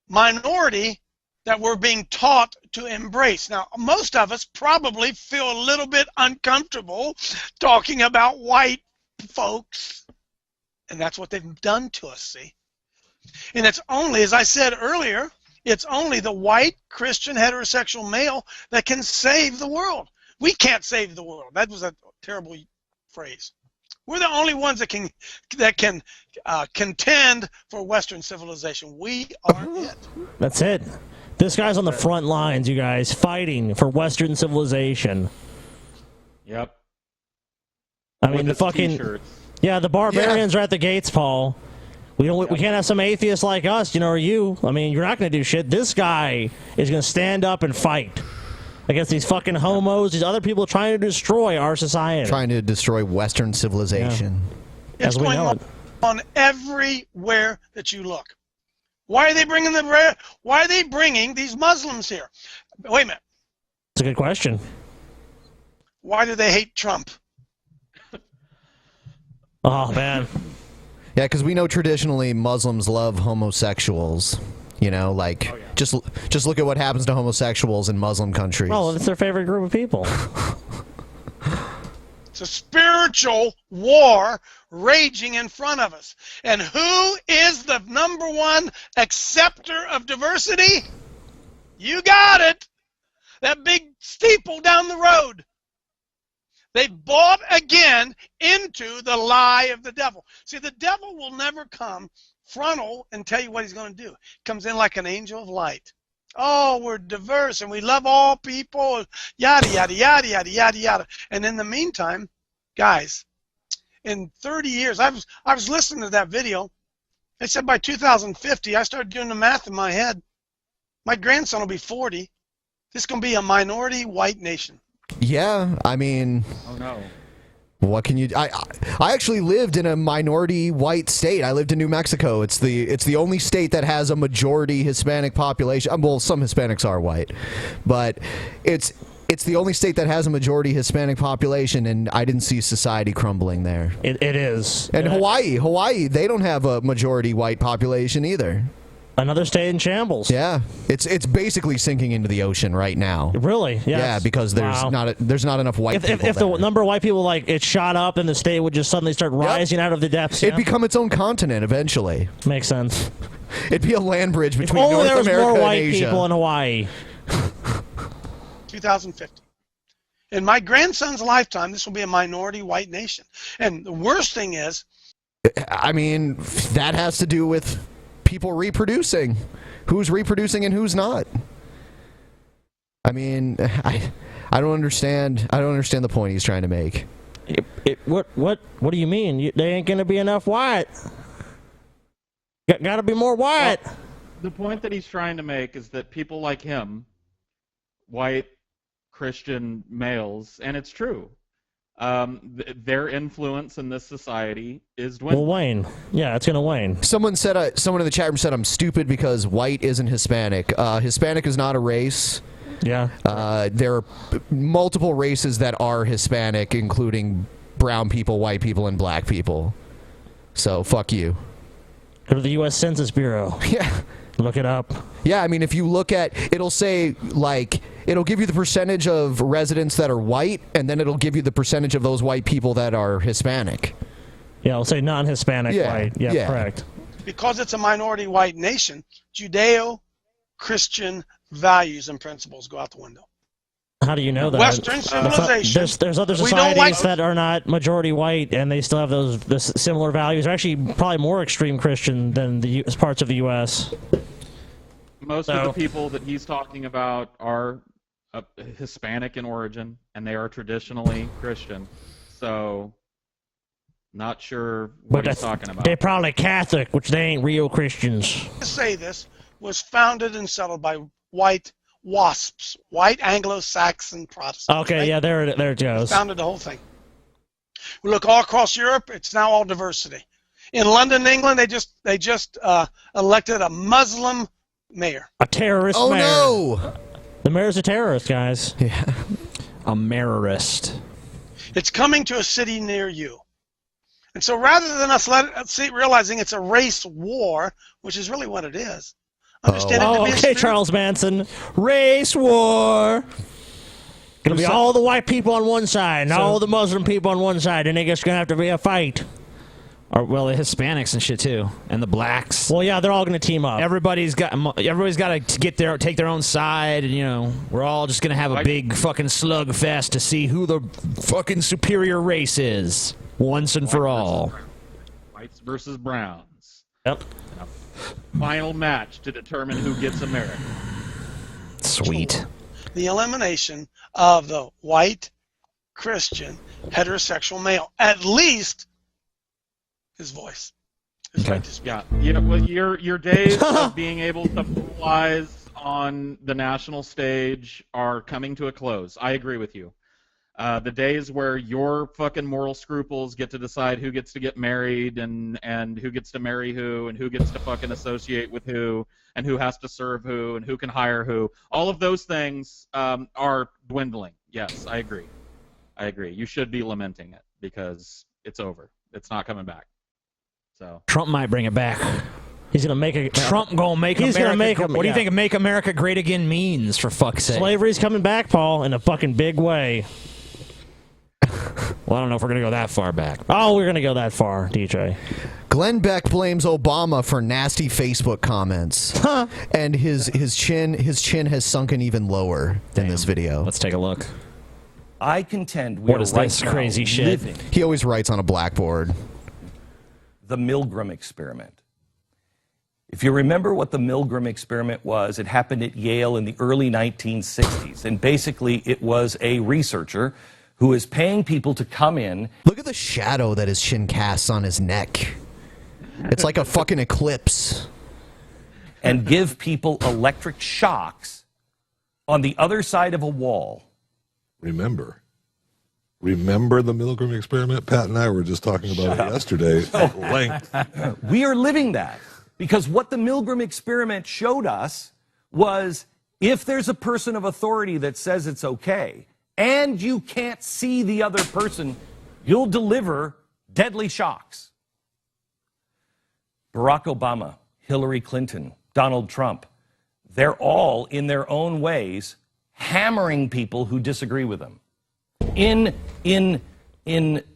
B: minority that we're being taught to embrace. Now, most of us probably feel a little bit uncomfortable talking about white folks, and that's what they've done to us, see? And it's only, as I said earlier, it's only the white Christian heterosexual male that can save the world. We can't save the world. That was a terrible phrase. We're the only ones that can contend for Western civilization. We are it.
F: That's it. This guy's on the front lines, you guys, fighting for Western civilization.
H: Yep.
F: I mean,
H: With
F: the
H: his
F: fucking
H: t-shirts.
F: yeah, the barbarians are at the gates, Paul. We can't have some atheists like us, or you. I mean, you're not going to do shit. This guy is going to stand up and fight against these fucking homos, these other people trying to destroy our society.
J: Trying to destroy Western civilization.
B: Yeah. It's going on everywhere that you look. Why are they bringing these Muslims here? Wait a minute.
F: That's a good question.
B: Why do they hate Trump?
F: Oh man.
J: Yeah, because we know traditionally Muslims love homosexuals. Just look at what happens to homosexuals in Muslim countries.
F: Well, it's their favorite group of people.
B: It's a spiritual war raging in front of us. And who is the #1 acceptor of diversity? You got it. That big steeple down the road. They bought again into the lie of the devil. See, the devil will never come frontal and tell you what he's going to do. He comes in like an angel of light. Oh, we're diverse and we love all people, yada, yada, yada, yada, yada, yada. And in the meantime, guys, in 30 years, I was listening to that video. They said by 2050, I started doing the math in my head. My grandson will be 40. This is going to be a minority white nation.
J: Yeah, I mean...
H: Oh, no.
J: What can you... I actually lived in a minority white state. I lived in New Mexico. It's the only state that has a majority Hispanic population. Well, some Hispanics are white. But it's the only state that has a majority Hispanic population, and I didn't see society crumbling there.
F: It is.
J: And Hawaii, they don't have a majority white population either.
F: Another state in shambles.
J: Yeah, it's basically sinking into the ocean right now.
F: Really? Yes.
J: Yeah, because there's not enough white people.
F: If the number of white people it shot up, and the state would just suddenly start rising out of the depths.
J: It'd become its own continent eventually.
F: Makes sense.
J: It'd be a land bridge between
F: if only
J: North
F: there was
J: America
F: more white
J: and Asia.
F: people in Hawaii.
B: 2050. In my grandson's lifetime, this will be a minority white nation. And the worst thing is...
J: I mean, that has to do with people reproducing. Who's reproducing and who's not? I mean, I don't understand. I don't understand the point he's trying to make.
F: What do you mean? There ain't gonna be enough white. Gotta be more white.
H: Well, the point that he's trying to make is that people like him, white Christian males, and it's true, their influence in this society is dwindling.
F: Will wane. Yeah, it's gonna wane.
J: Someone in the chat room said I'm stupid because white isn't Hispanic. Hispanic is not a race.
F: Yeah.
J: There are multiple races that are Hispanic, including brown people, white people, and black people. So fuck you.
F: Go to the U.S. Census Bureau.
J: Yeah.
F: Look it up.
J: Yeah, I mean, if you look at, it'll say, like, it'll give you the percentage of residents that are white, and then it'll give you the percentage of those white people that are Hispanic.
F: Yeah, it'll say non-Hispanic white. Yeah, correct.
B: Because it's a minority white nation, Judeo-Christian values and principles go out the window.
F: How do you know that?
B: Western civilization.
F: There's other societies that are not majority white, and they still have those similar values. They're actually probably more extreme Christian than the parts of the U.S.
H: Most of the people that he's talking about are Hispanic in origin, and they are traditionally Christian. So, not sure what he's talking about.
F: They're probably Catholic, which they ain't real Christians.
B: To say this was founded and settled by white WASPs, white Anglo-Saxon Protestants.
F: Okay,
B: right?
F: yeah, there it goes.
B: Founded the whole thing. We look all across Europe; it's now all diversity. In London, England, they just elected a Muslim mayor.
F: A terrorist mayor.
J: Oh no!
F: The mayor's a terrorist, guys.
J: Yeah.
I: A mayorist.
B: It's coming to a city near you. And so rather than us realizing it's a race war, which is really what it is, understand it to be a
F: okay, Charles Manson. Race war. Gonna be all the white people on one side and all the Muslim people on one side, and it's gonna have to be a fight.
I: Or, well, the Hispanics and shit too, and the blacks.
F: Well, yeah, they're all going to team up.
I: Everybody's got to take their own side, and we're all just going to have a big fucking slugfest to see who the fucking superior race is once and for all.
H: Whites versus browns.
F: Yep.
H: Final match to determine who gets America.
I: Sweet.
B: The elimination of the white Christian heterosexual male, at least his voice.
I: Okay.
H: Yeah. Well, your days of being able to mobilize on the national stage are coming to a close. I agree with you. The days where your fucking moral scruples get to decide who gets to get married and who gets to marry who and who gets to fucking associate with who and who has to serve who and who can hire who, all of those things are dwindling. Yes, I agree. You should be lamenting it because it's over. It's not coming back. So
I: Trump might bring it back.
F: He's gonna make it.
I: Trump gonna make
F: He's
I: America.
F: gonna make
I: what do you think "Make America Great Again" means? For fuck's sake,
F: slavery's coming back, Paul, in a fucking big way.
I: Well, I don't know if we're gonna go that far back.
F: Oh, we're gonna go that far, DJ.
J: Glenn Beck blames Obama for nasty Facebook comments, and his chin has sunken even lower in this video.
I: Let's take a look.
C: I contend we
I: What
C: are
I: is
C: right
I: this
C: now
I: crazy shit?
C: living
J: He always writes on a blackboard.
C: the Milgram experiment. If you remember what the Milgram experiment was, it happened at Yale in the early 1960s. And basically, it was a researcher who was paying people to come in.
J: Look at the shadow that his chin casts on his neck. It's like a fucking eclipse.
C: And give people electric shocks on the other side of a wall
D: remember the Milgram experiment? Pat and I were just talking about it yesterday at length.
C: We are living that, because what the Milgram experiment showed us was if there's a person of authority that says it's okay and you can't see the other person, you'll deliver deadly shocks. Barack Obama, Hillary Clinton, Donald Trump, they're all in their own ways hammering people who disagree with them in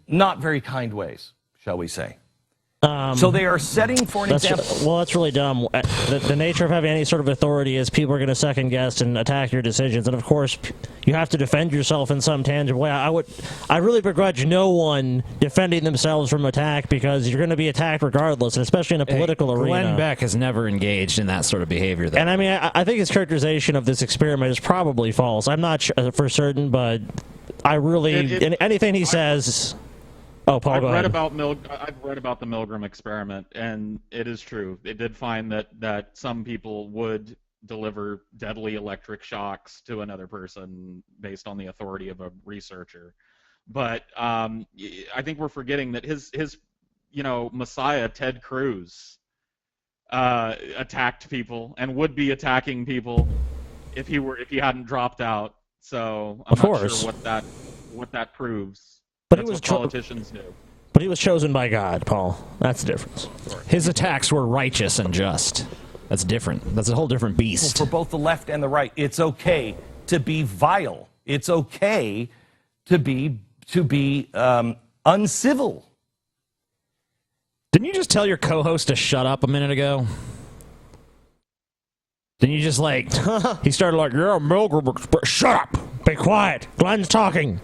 C: not very kind ways, shall we say. So they are setting for an example.
F: Well, that's really dumb. The nature of having any sort of authority is people are going to second guess and attack your decisions, and of course, you have to defend yourself in some tangible way. I really begrudge no one defending themselves from attack, because you're going to be attacked regardless, and especially in a political arena.
E: Glenn Beck has never engaged in that sort of behavior.
F: And I mean, I think his characterization of this experiment is probably false. I'm not for certain, but I really anything he says. Oh, Paul, go ahead.
H: I've read about the Milgram experiment, and it is true. It did find that some people would deliver deadly electric shocks to another person based on the authority of a researcher. But I think we're forgetting that his messiah, Ted Cruz, attacked people and would be attacking people if he hadn't dropped out. So I'm not sure what that proves.
F: But
H: That's what politicians do.
F: But he was chosen by God, Paul. That's the difference.
E: His attacks were righteous and just. That's different. That's a whole different beast.
C: For both the left and the right, it's okay to be vile. It's okay to be uncivil.
E: Didn't you just tell your co-host to shut up a minute ago? Didn't you just he started like, yeah, Milgram, shut up, be quiet, Glenn's talking.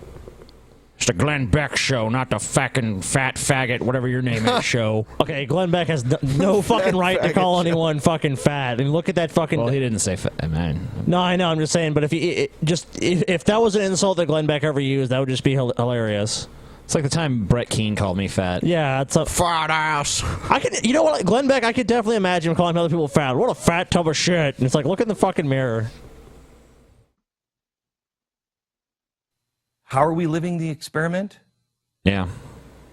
E: It's the Glenn Beck show, not the fucking fat faggot, whatever your name is, show.
F: Okay, Glenn Beck has no fucking right to call anyone fucking fat. And look at that fucking...
E: Well, he didn't say fat, man.
F: No, I know, I'm just saying, but if that was an insult that Glenn Beck ever used, that would just be hilarious.
E: It's like the time Brett Keane called me fat.
F: Yeah, it's a...
E: Fat ass.
F: You know what, Glenn Beck, I could definitely imagine calling other people fat. What a fat tub of shit. And it's like, look in the fucking mirror.
C: How are we living the experiment?
E: Yeah.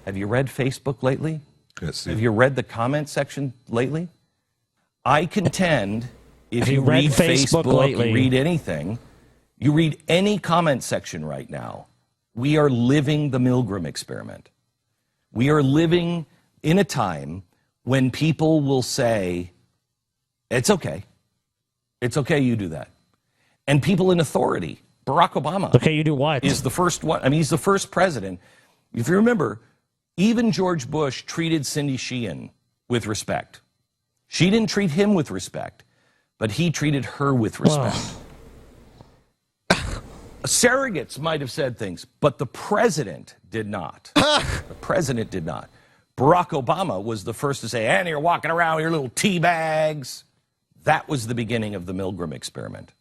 C: Have you read Facebook lately?
D: Yes.
C: Have you read the comment section lately? I contend if you
F: read
C: read
F: Facebook
C: Facebook,
F: lately?
C: you read anything, you read any comment section right now, we are living the Milgram experiment. We are living in a time when people will say, it's okay. It's okay you do that. And people in authority, Barack Obama.
F: Okay, you do what?
C: Is the first one. I mean, he's the first president. If you remember, even George Bush treated Cindy Sheehan with respect. She didn't treat him with respect, but he treated her with respect. Surrogates might have said things, but the president did not. The president did not. Barack Obama was the first to say, and you're walking around with your little tea bags. That was the beginning of the Milgram experiment.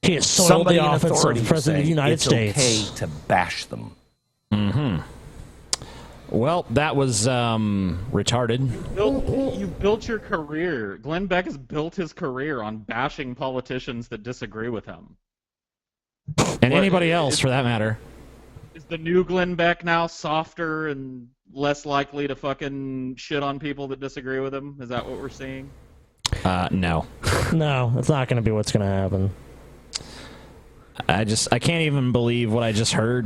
F: He has soiled the office of President of the United States.
C: It's okay to bash them.
E: Mm-hmm. Well, that was retarded.
H: You built your career. Glenn Beck has built his career on bashing politicians that disagree with him.
E: And anybody else, for that matter.
H: Is the new Glenn Beck now softer and less likely to fucking shit on people that disagree with him? Is that what we're seeing?
E: No.
F: No, it's not going to be what's going to happen.
E: I can't even believe what I just heard,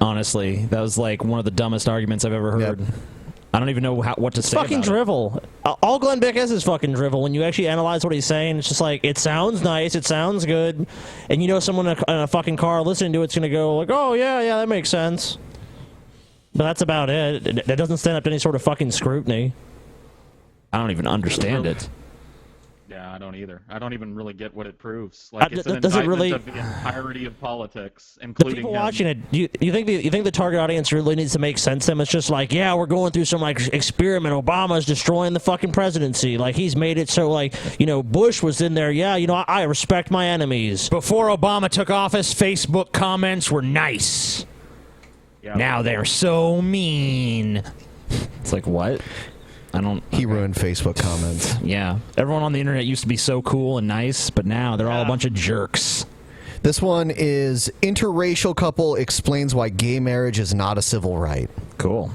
E: honestly. That was like one of the dumbest arguments I've ever heard. Yep. I don't even know what to say about it.
F: Fucking drivel. All Glenn Beck is fucking drivel. When you actually analyze what he's saying, it's just like, it sounds nice, it sounds good, and you know someone in a fucking car listening to it's going to go like, oh, yeah, that makes sense. But that's about it. It doesn't stand up to any sort of fucking scrutiny.
E: I don't even understand it.
H: Yeah, I don't either. I don't even really get what it proves. Like, it's an indictment of the entirety of politics, including
F: the people
H: him.
F: watching it. You think the target audience really needs to make sense to them? It's just like, yeah, we're going through some like experiment. Obama's destroying the fucking presidency. Like, he's made it so, like, you know, Bush was in there. Yeah, you know, I respect my enemies.
E: Before Obama took office, Facebook comments were nice. Yeah, now they're so mean. It's like, what?
J: He ruined Facebook comments.
E: Yeah. Everyone on the internet used to be so cool and nice, but now they're all a bunch of jerks.
J: This one is interracial couple explains why gay marriage is not a civil right.
E: Cool.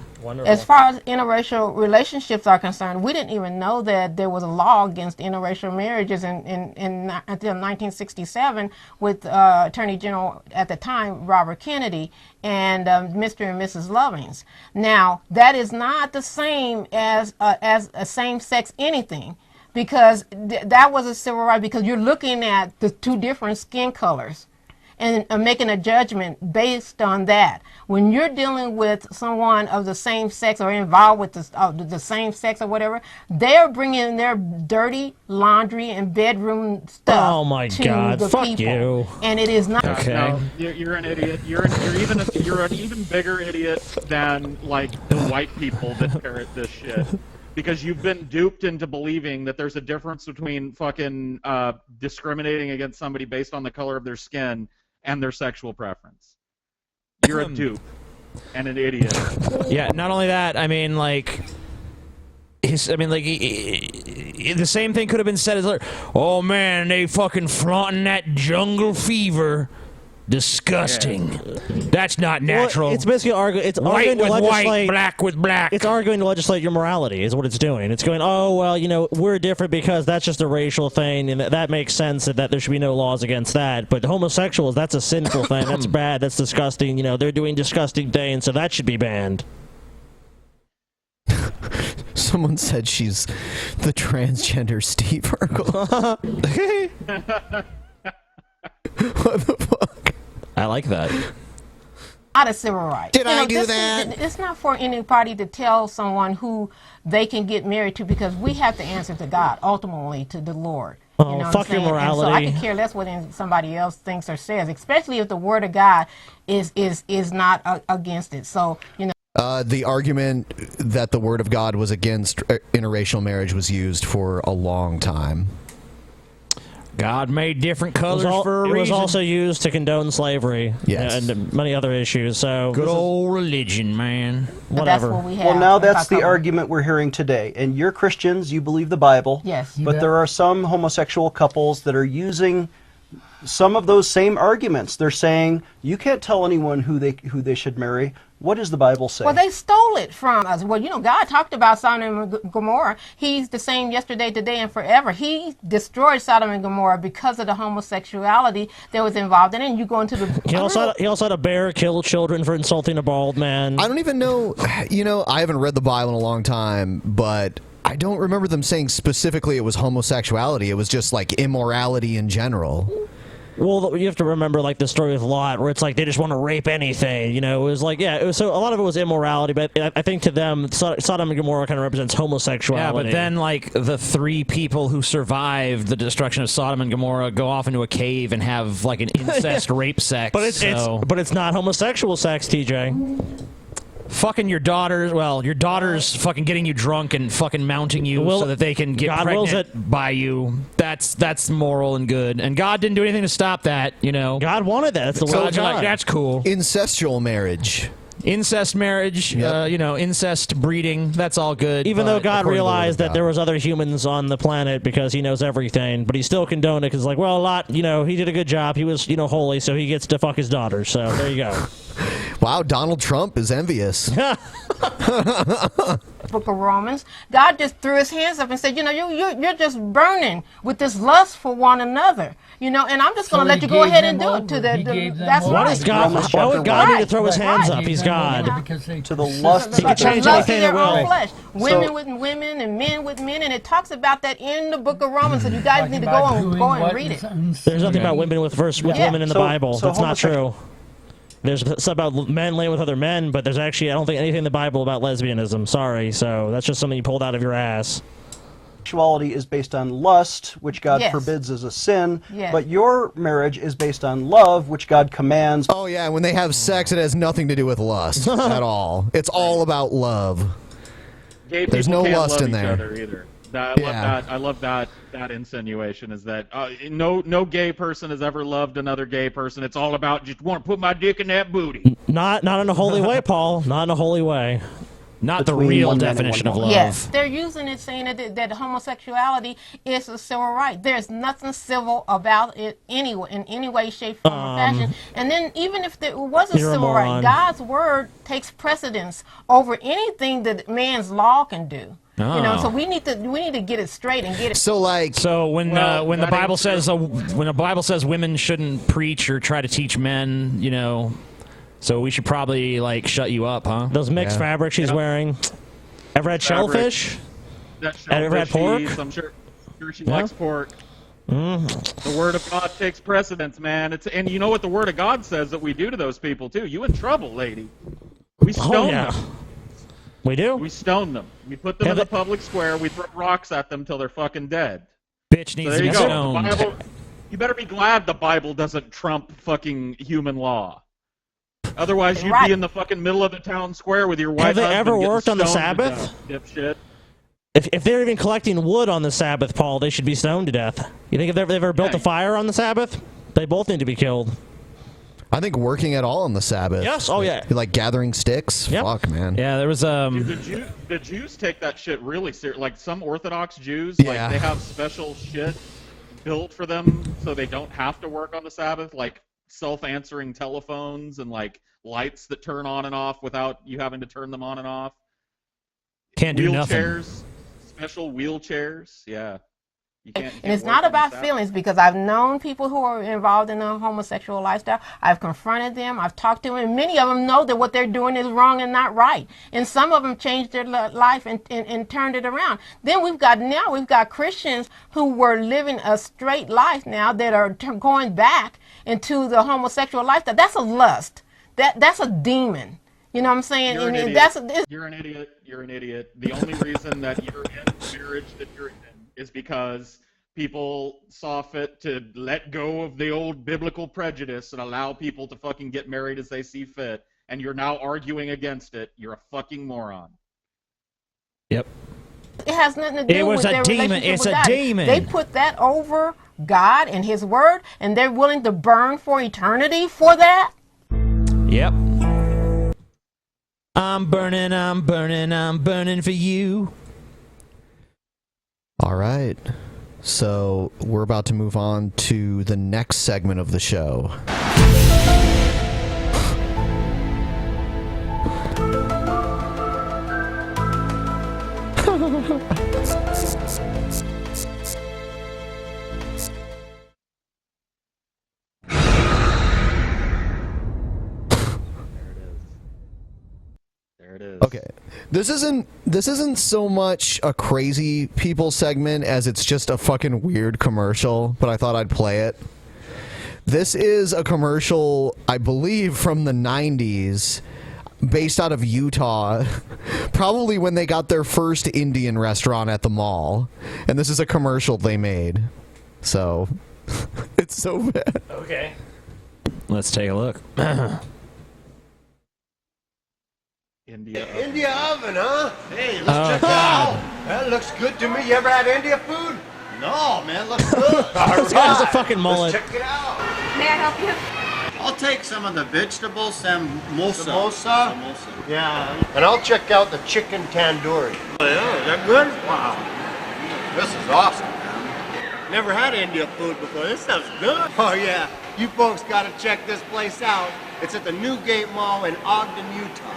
G: As far as interracial relationships are concerned, we didn't even know that there was a law against interracial marriages until 1967 with Attorney General at the time, Robert Kennedy, and Mr. and Mrs. Lovings. Now, that is not the same as a same-sex anything, because that was a civil right, because you're looking at the two different skin colors and making a judgment based on that. When you're dealing with someone of the same sex or involved with the same sex or whatever, they're bringing their dirty laundry and bedroom stuff to the
F: fuck
G: people.
F: you.
G: And it is not.
H: No, you're an idiot. You're an even bigger idiot than like the white people that parrot this shit. Because you've been duped into believing that there's a difference between fucking discriminating against somebody based on the color of their skin and their sexual preference. You're a dupe and an idiot.
E: Yeah, not only that, I mean, like, the same thing could have been said as, like, oh man, they fucking flaunting that jungle fever. Disgusting. Yeah. That's not natural.
F: Well, it's basically arguing. It's
E: white
F: arguing to
E: with
F: legislate,
E: white, black with black.
F: It's arguing to legislate your morality. Is what it's doing. It's going, oh well, you know, we're different because that's just a racial thing, and that makes sense that there should be no laws against that. But homosexuals, that's a sinful thing. That's bad. That's disgusting. You know, they're doing disgusting things, so that should be banned.
J: Someone said she's the transgender Steve Urkel. What the fuck?
F: I like that.
G: Not a civil right.
J: Did I do that?
G: It's not for any party to tell someone who they can get married to, because we have to answer to God, ultimately to the Lord.
F: Oh,
G: you know
F: fuck your morality.
G: And so I could care less what somebody else thinks or says, especially if the Word of God is not against it. So, you know.
J: The argument that the Word of God was against interracial marriage was used for a long time.
E: God made different colors for a reason.
F: It was also used to condone slavery,
J: yes,
F: and many other issues. So
E: good old religion, man.
F: Whatever.
K: Well, now that's the argument we're hearing today. And you're Christians, you believe the Bible.
G: Yes.
K: But there are some homosexual couples that are using some of those same arguments. They're saying you can't tell anyone who they should marry. What does the Bible say?
G: Well, they stole it from us. Well, you know, God talked about Sodom and Gomorrah. He's the same yesterday, today, and forever. He destroyed Sodom and Gomorrah because of the homosexuality that was involved in it. And you go into the...
F: He also had a bear kill children for insulting a bald man.
J: I don't even know, you know, I haven't read the Bible in a long time, but I don't remember them saying specifically it was homosexuality. It was just like immorality in general.
F: Well, you have to remember, like, the story with Lot, where it's like they just want to rape anything, you know. It was like, yeah, so a lot of it was immorality, but I think to them, Sodom and Gomorrah kind of represents homosexuality.
E: Yeah, but then, like, the three people who survived the destruction of Sodom and Gomorrah go off into a cave and have, like, an incest rape sex.
F: But it's not homosexual sex, TJ.
E: Fucking your daughters, your daughter's fucking getting you drunk and fucking mounting you so that they can get pregnant by you. That's moral and good. And God didn't do anything to stop that, you know.
F: God wanted that. That's the will of God.
E: Like, that's cool.
J: Incestual marriage.
E: Incest marriage, you know, incest breeding, that's all good.
F: Even though God realized that there was other humans on the planet because he knows everything, but he still condoned it because, like, well, Lot, you know, he did a good job. He was, you know, holy, so he gets to fuck his daughter. So there you go.
J: Wow, Donald Trump is envious.
G: Book of Romans, God just threw his hands up and said, you know, you're just burning with this lust for one another, you know, and I'm just going to let you go ahead and do it to that's
F: why
G: right.
F: Why would God need to throw his hands up? He's God.
K: To the lust.
F: He can change anything that will.
G: Flesh. Women with women and men with men, and it talks about that in the book of Romans, so you guys need to go and read it.
F: There's nothing about women with women in the Bible. That's not true. There's stuff about men laying with other men, but there's actually, I don't think anything in the Bible about lesbianism. Sorry. So that's just something you pulled out of your ass.
K: Sexuality is based on lust, which God forbids as a sin, but your marriage is based on love, which God commands.
J: Oh, yeah, when they have sex, it has nothing to do with lust at all. It's all about love.
H: Gay
J: There's no
H: can't
J: lust
H: love
J: in there.
H: Each other either. I love that insinuation is that no gay person has ever loved another gay person. It's all about just want to put my dick in that booty.
F: Not in a holy way, Paul. Not in a holy way.
I: Not the
K: between
I: real
K: one man and
I: definition
K: one
I: of
K: woman.
I: love.
G: Yes, they're using it, saying that homosexuality is a civil right. There's nothing civil about it anyway, in any way, shape, form, or fashion. And then even if there was a
F: You're a
G: civil right,
F: moron.
G: God's word takes precedence over anything that man's law can do. You know, so we need to get it straight and get it.
J: So like,
I: So when the Bible says women shouldn't preach or try to teach men, you know, so we should probably like shut you up, huh?
F: Those mixed fabrics she's wearing. Ever had shellfish?
H: That
F: Ever had pork?
H: shellfish I'm sure she likes pork. The word of God takes precedence, man. And you know what the word of God says that we do to those people too. You in trouble, lady. We stone them.
F: We do?
H: We stone them. We put them in the public square. We throw rocks at them till they're fucking dead.
I: Bitch needs
H: So there
I: to be
H: you go.
I: stoned.
H: The Bible, you better be glad the Bible doesn't trump fucking human law. Otherwise, you'd be in the fucking middle of the town square with your white
F: Have they
H: husband
F: ever
H: getting
F: worked on the
H: stoned to
F: Sabbath?
H: death, dipshit.
F: If they're even collecting wood on the Sabbath, Paul, they should be stoned to death. You think if they've ever built a fire on the Sabbath, they both need to be killed.
J: I think working at all on the Sabbath.
F: Yes. Oh yeah.
J: Like gathering sticks. Fuck, man.
I: Yeah, there was
H: Dude, the Jews take that shit really serious. Like some Orthodox Jews,
J: Yeah.
H: like they have special shit built for them so they don't have to work on the Sabbath, like self-answering telephones and like lights that turn on and off without you having to turn them on and off.
I: Can't do nothing.
H: Wheelchairs, special wheelchairs. Yeah. You can't
G: And it's
H: work
G: not
H: on the
G: about
H: Sabbath.
G: feelings, because I've known people who are involved in a homosexual lifestyle. I've confronted them. I've talked to them. And many of them know that what they're doing is wrong and not right. And some of them changed their life and turned it around. Then we've got Christians who were living a straight life now that are going back into the homosexual lifestyle. That's a lust. That's a demon. You know what I'm saying?
H: You're an
G: And
H: idiot. You're an idiot. You're an idiot. The only reason that you're in the marriage that you're in is because people saw fit to let go of the old biblical prejudice and allow people to fucking get married as they see fit, and you're now arguing against it. You're a fucking moron.
I: Yep.
G: It has nothing to do
I: It was
G: with
I: a
G: their
I: demon.
G: relationship
I: It's
G: with
I: a
G: God.
I: demon.
G: They put that over God and His Word, and they're willing to burn for eternity for that.
I: Yep. I'm burning for you.
J: All right. So we're about to move on to the next segment of the show.
H: There it is.
J: Okay. This isn't so much a crazy people segment as it's just a fucking weird commercial, but I thought I'd play it. This is a commercial, I believe, from the 90s, based out of Utah, probably when they got their first Indian restaurant at the mall. And this is a commercial they made. So, it's so bad.
I: Okay. Let's take a look.
H: India
L: oven, huh? Hey, let's
I: Oh,
L: check
I: God.
L: it out. That looks good to me. You ever had India food? No, man, looks good.
F: This guy's a fucking mullet.
L: Let's check it out.
S: May I help you?
L: I'll take some of the vegetable samosa. Samosa? Yeah. And I'll check out the chicken tandoori. Oh, yeah, is that good? Wow. This is awesome, man. Never had India food before. This stuff's good. Oh, yeah. You folks got to check this place out. It's at the Newgate Mall in Ogden, Utah.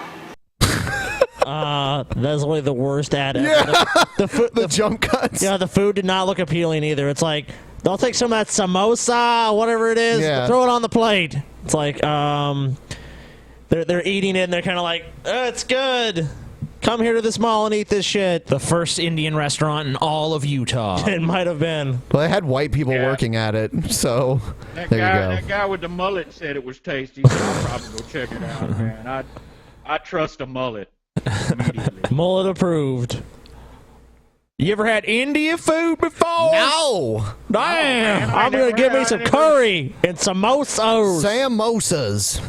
F: That's only the worst ad ever.
J: Yeah.
F: The
J: jump cuts.
F: Yeah, the food did not look appealing either. It's like, they'll take some of that samosa, whatever it is,
J: Yeah.
F: throw it on the plate. It's like, they're eating it and they're kind of like, it's good. Come here to this mall and eat this shit.
I: The first Indian restaurant in all of Utah.
F: It might have been.
J: Well, they had white people working at it, so
H: That
J: there
H: guy,
J: you go.
H: that guy with the mullet said it was tasty, so I'll probably go check it out, man. I trust a mullet.
F: Mullet approved.
I: You ever had India food before?
J: No.
F: Damn.
H: man, I
F: I'm going to
H: never
F: give me
H: had
F: some
H: it.
F: curry and samosas.
J: Samosas.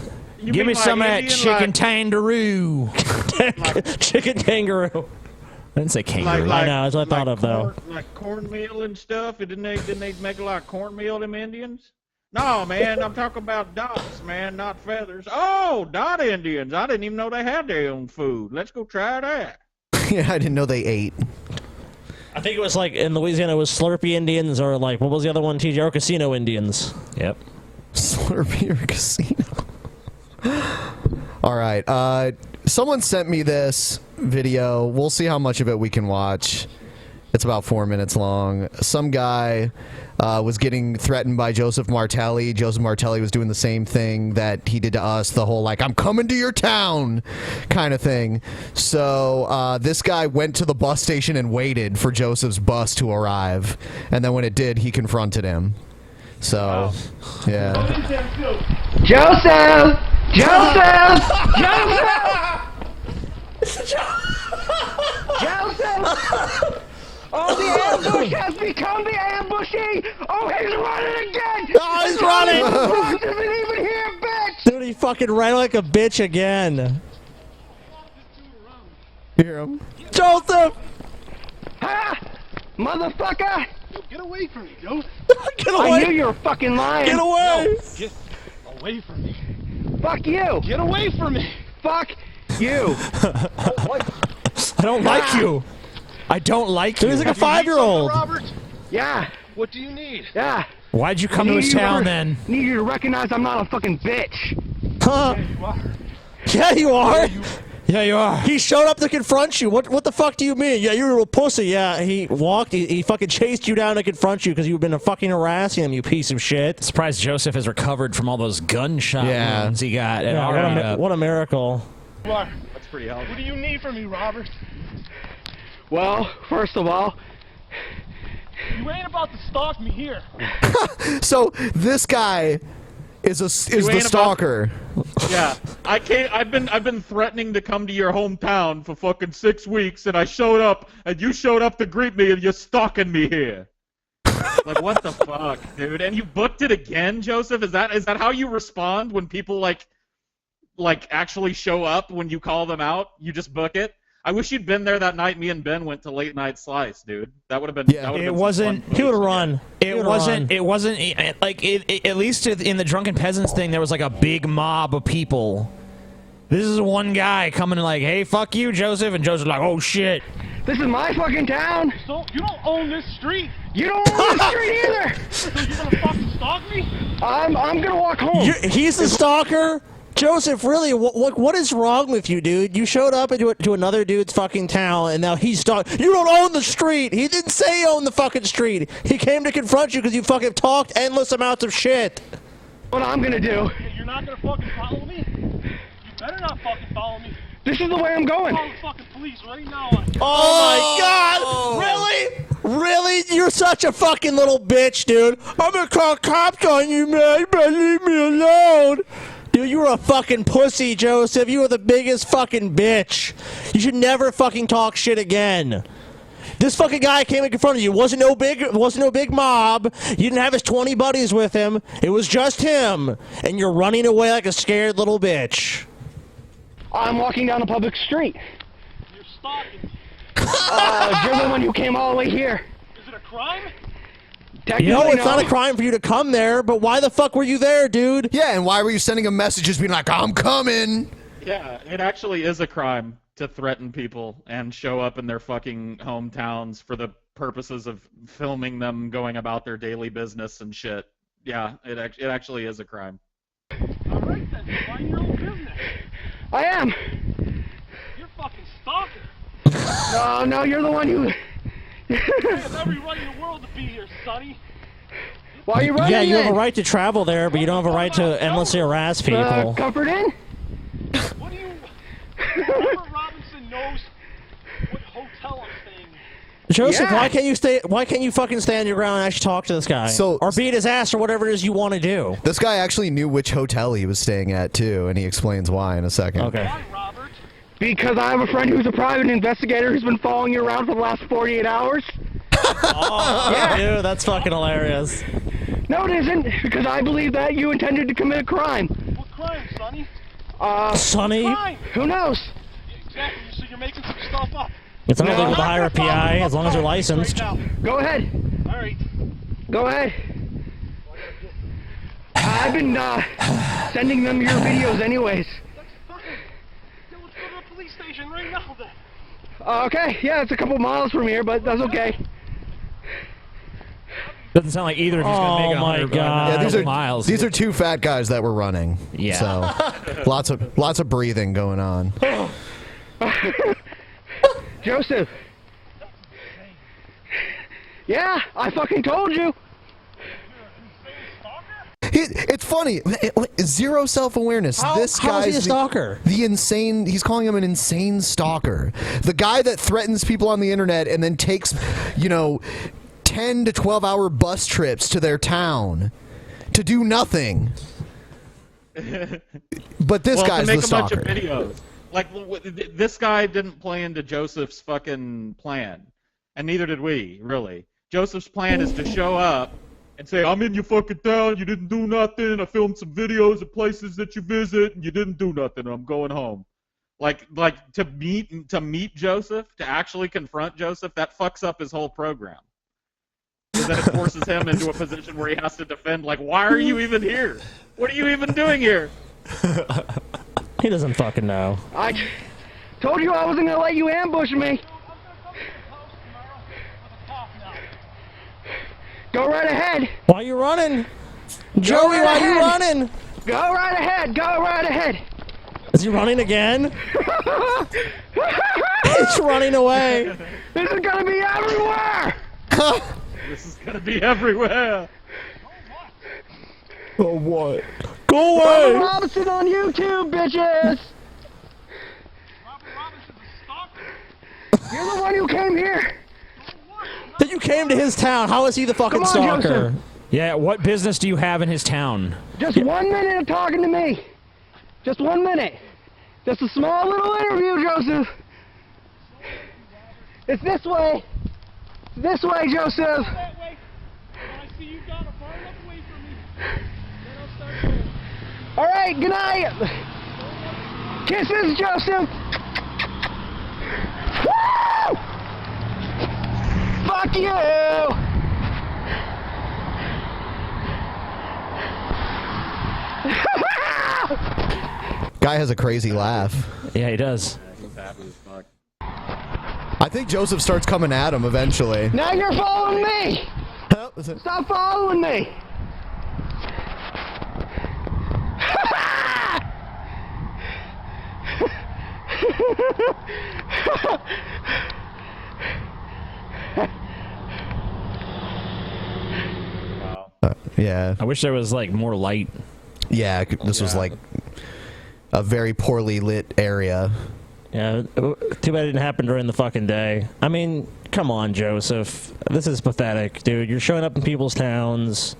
H: You
I: Give me
H: mean
I: some of
H: like
I: that
H: Indian,
I: chicken tandoori.
F: Chicken kangaroo.
I: I didn't say kangaroo.
F: I know, that's what I thought of, though.
H: Like cornmeal and stuff. Didn't they make a lot of cornmeal, them Indians? No, man, I'm talking about dots, man, not feathers. Oh, dot Indians. I didn't even know they had their own food. Let's go try that.
J: Yeah, I didn't know they ate.
F: I think it was like in Louisiana it was Slurpee Indians or like what was the other one? TJ or Casino Indians. Yep.
J: Slurpee or Casino. All right. Someone sent me this video. We'll see how much of it we can watch. It's about 4 minutes long. Some guy was getting threatened by Joseph Martelli. Joseph Martelli was doing the same thing that he did to us, the whole like, I'm coming to your town kind of thing. So this guy went to the bus station and waited for Joseph's bus to arrive. And then when it did, he confronted him. So, yeah.
M: Joseph! Joseph! Joseph! Oh, the ambush has become the ambushy! Oh, he's running again!
F: Oh, he's running!
M: Joseph isn't even here, bitch!
F: Dude, he fucking ran like a bitch again.
J: You hear him?
F: Joseph!
M: Ha! Motherfucker!
N: Yo, get away from me, Joe.
F: Get away!
M: I knew you were fucking lying!
F: Get away!
N: No, get away from me.
M: Fuck you!
N: Get away from me!
M: Fuck you!
F: I don't like you. I don't like you. He's like a 5-year-old.
N: Robert?
M: Yeah.
N: What do you need?
M: Yeah.
F: Why'd you come to his town then?
M: Need you to recognize I'm not a fucking bitch.
F: Huh?
N: Yeah, you are.
F: Yeah, you are. Yeah, you are. He showed up to confront you. What the fuck do you mean? Yeah, you're a pussy. Yeah, he walked. He fucking chased you down to confront you because you've been fucking harassing him, you piece of shit.
I: Surprised Joseph has recovered from all those gunshot wounds he got.
F: Yeah, what a miracle.
N: That's
H: pretty healthy.
N: What do you need from me, Robert?
M: Well, first of all,
N: You ain't about to stalk me here.
J: So this guy is the stalker.
H: Yeah, I've been threatening to come to your hometown for fucking 6 weeks, and I showed up, and you showed up to greet me, and you're stalking me here. Like, what the fuck, dude? And you booked it again, Joseph? Is that how you respond when people like actually show up when you call them out? You just book it? I wish you'd been there that night me and Ben went to Late Night Slice, dude. That would have been.
F: Yeah, it wasn't. He would have run.
I: It wasn't like at least in the Drunken Peasants thing, there was like a big mob of people. This is one guy coming like, "Hey, fuck you, Joseph," and Joseph's like, "Oh shit."
M: This is my fucking town.
N: So you don't own this street.
M: You don't own this street either.
N: So you're gonna fucking stalk me?
M: I'm gonna walk home.
F: He's the stalker. Joseph, really, what is wrong with you, dude? You showed up to another dude's fucking town, and now he's stalking. You don't own the street. He didn't say he owned the fucking street. He came to confront you because you fucking talked endless amounts of shit.
M: What I'm gonna do?
N: You're not gonna fucking follow me. You better not fucking follow me.
M: This is the way I'm going.
N: Call the fucking police right now.
F: Oh my God! Really? Really? You're such a fucking little bitch, dude. I'm gonna call cops on you, man. You better leave me alone. Dude, you were a fucking pussy, Joseph. You were the biggest fucking bitch. You should never fucking talk shit again. This fucking guy came in front of you. Wasn't no big mob. You didn't have his 20 buddies with him. It was just him. And you're running away like a scared little bitch.
M: I'm walking down a public street.
N: You're stalking.
M: You're the one who came all the way here.
N: Is it a crime?
F: No, it's not a crime for you to come there, but why the fuck were you there, dude?
J: Yeah, and why were you sending him messages being like, I'm coming?
H: Yeah, it actually is a crime to threaten people and show up in their fucking hometowns for the purposes of filming them going about their daily business and shit. Yeah, it actually is a crime.
N: All right then, mind your own business.
M: I am.
N: You're fucking stalking.
M: No, you're the one who...
N: I have every right in the world to be here, Sonny.
M: Why are you running?
F: Yeah, you have a right to travel there, but you don't have a right to endlessly harass people.
M: Comfort Inn?
N: What do you... Robert Robinson knows what hotel I'm staying in.
F: Joseph, why can't you fucking stand your ground and actually talk to this guy? Or beat his ass or whatever it is you want to do.
J: This guy actually knew which hotel he was staying at, too, and he explains why in a second.
F: Okay.
N: Why, Robert?
M: Because I have a friend who's a private investigator who's been following you around for the last 48 hours.
F: Oh, yeah. Dude, that's fucking hilarious.
M: No, it isn't, because I believe that you intended to commit a crime.
N: What crime, Sonny?
F: Sonny?
N: Crime.
M: Who knows?
N: Exactly, so you're making some stuff up.
F: It's not illegal to hire a PI as long as you're licensed.
N: Right now.
M: Go ahead.
N: All right.
M: Go ahead. I've been sending them your videos anyways.
N: Let's go to the police station right now then.
M: Okay, yeah, it's a couple miles from here, but that's okay.
I: Doesn't sound like either of you's gonna make it 100
J: Yeah,
I: miles.
J: These are two fat guys that were running.
I: Yeah.
J: So lots of breathing going on.
M: Joseph. Yeah, I fucking told you.
J: It's funny. Zero self-awareness. This
F: how is
J: guy's
F: he a stalker?
J: The insane. He's calling him an insane stalker. The guy that threatens people on the internet and then takes, 10 to 12-hour bus trips to their town to do nothing. But this guy's
H: to make
J: the
H: a bunch
J: stalker.
H: of videos. Like this guy didn't play into Joseph's fucking plan, and neither did we, really. Joseph's plan is to show up and say, I'm in your fucking town, you didn't do nothing, I filmed some videos of places that you visit, and you didn't do nothing, I'm going home. Like to meet Joseph, to actually confront Joseph, that fucks up his whole program. Because then it forces him into a position where he has to defend, like, why are you even here? What are you even doing here?
F: He doesn't fucking know.
M: I told you I wasn't gonna let you ambush me. Go right ahead.
F: Why are you running? Joey, why are you running?
M: Go right ahead. Go right ahead.
F: Is he running again? He's running away.
M: This is gonna be everywhere.
H: This is gonna be everywhere.
F: Oh, what? Go away!
M: Robert Robinson on YouTube, bitches! You're the one who came here.
F: That you came to his town. How is he the fucking
M: Come on,
F: stalker?
M: Joseph.
I: Yeah, what business do you have in his town?
M: Just 1 minute of talking to me. Just 1 minute. Just a small little interview, Joseph. It's this way. This way, Joseph. All right, good night. Kisses, Joseph. Woo! Fuck you.
J: Guy has a crazy laugh.
I: Yeah, he does.
H: He's happy as fuck.
J: I think Joseph starts coming at him eventually.
M: Now you're following me. Stop following me.
J: Yeah.
I: I wish there was like more light.
J: Yeah, this was like a very poorly lit area.
F: Yeah, too bad it didn't happen during the fucking day. I mean, come on, Joseph. This is pathetic, dude. You're showing up in people's towns.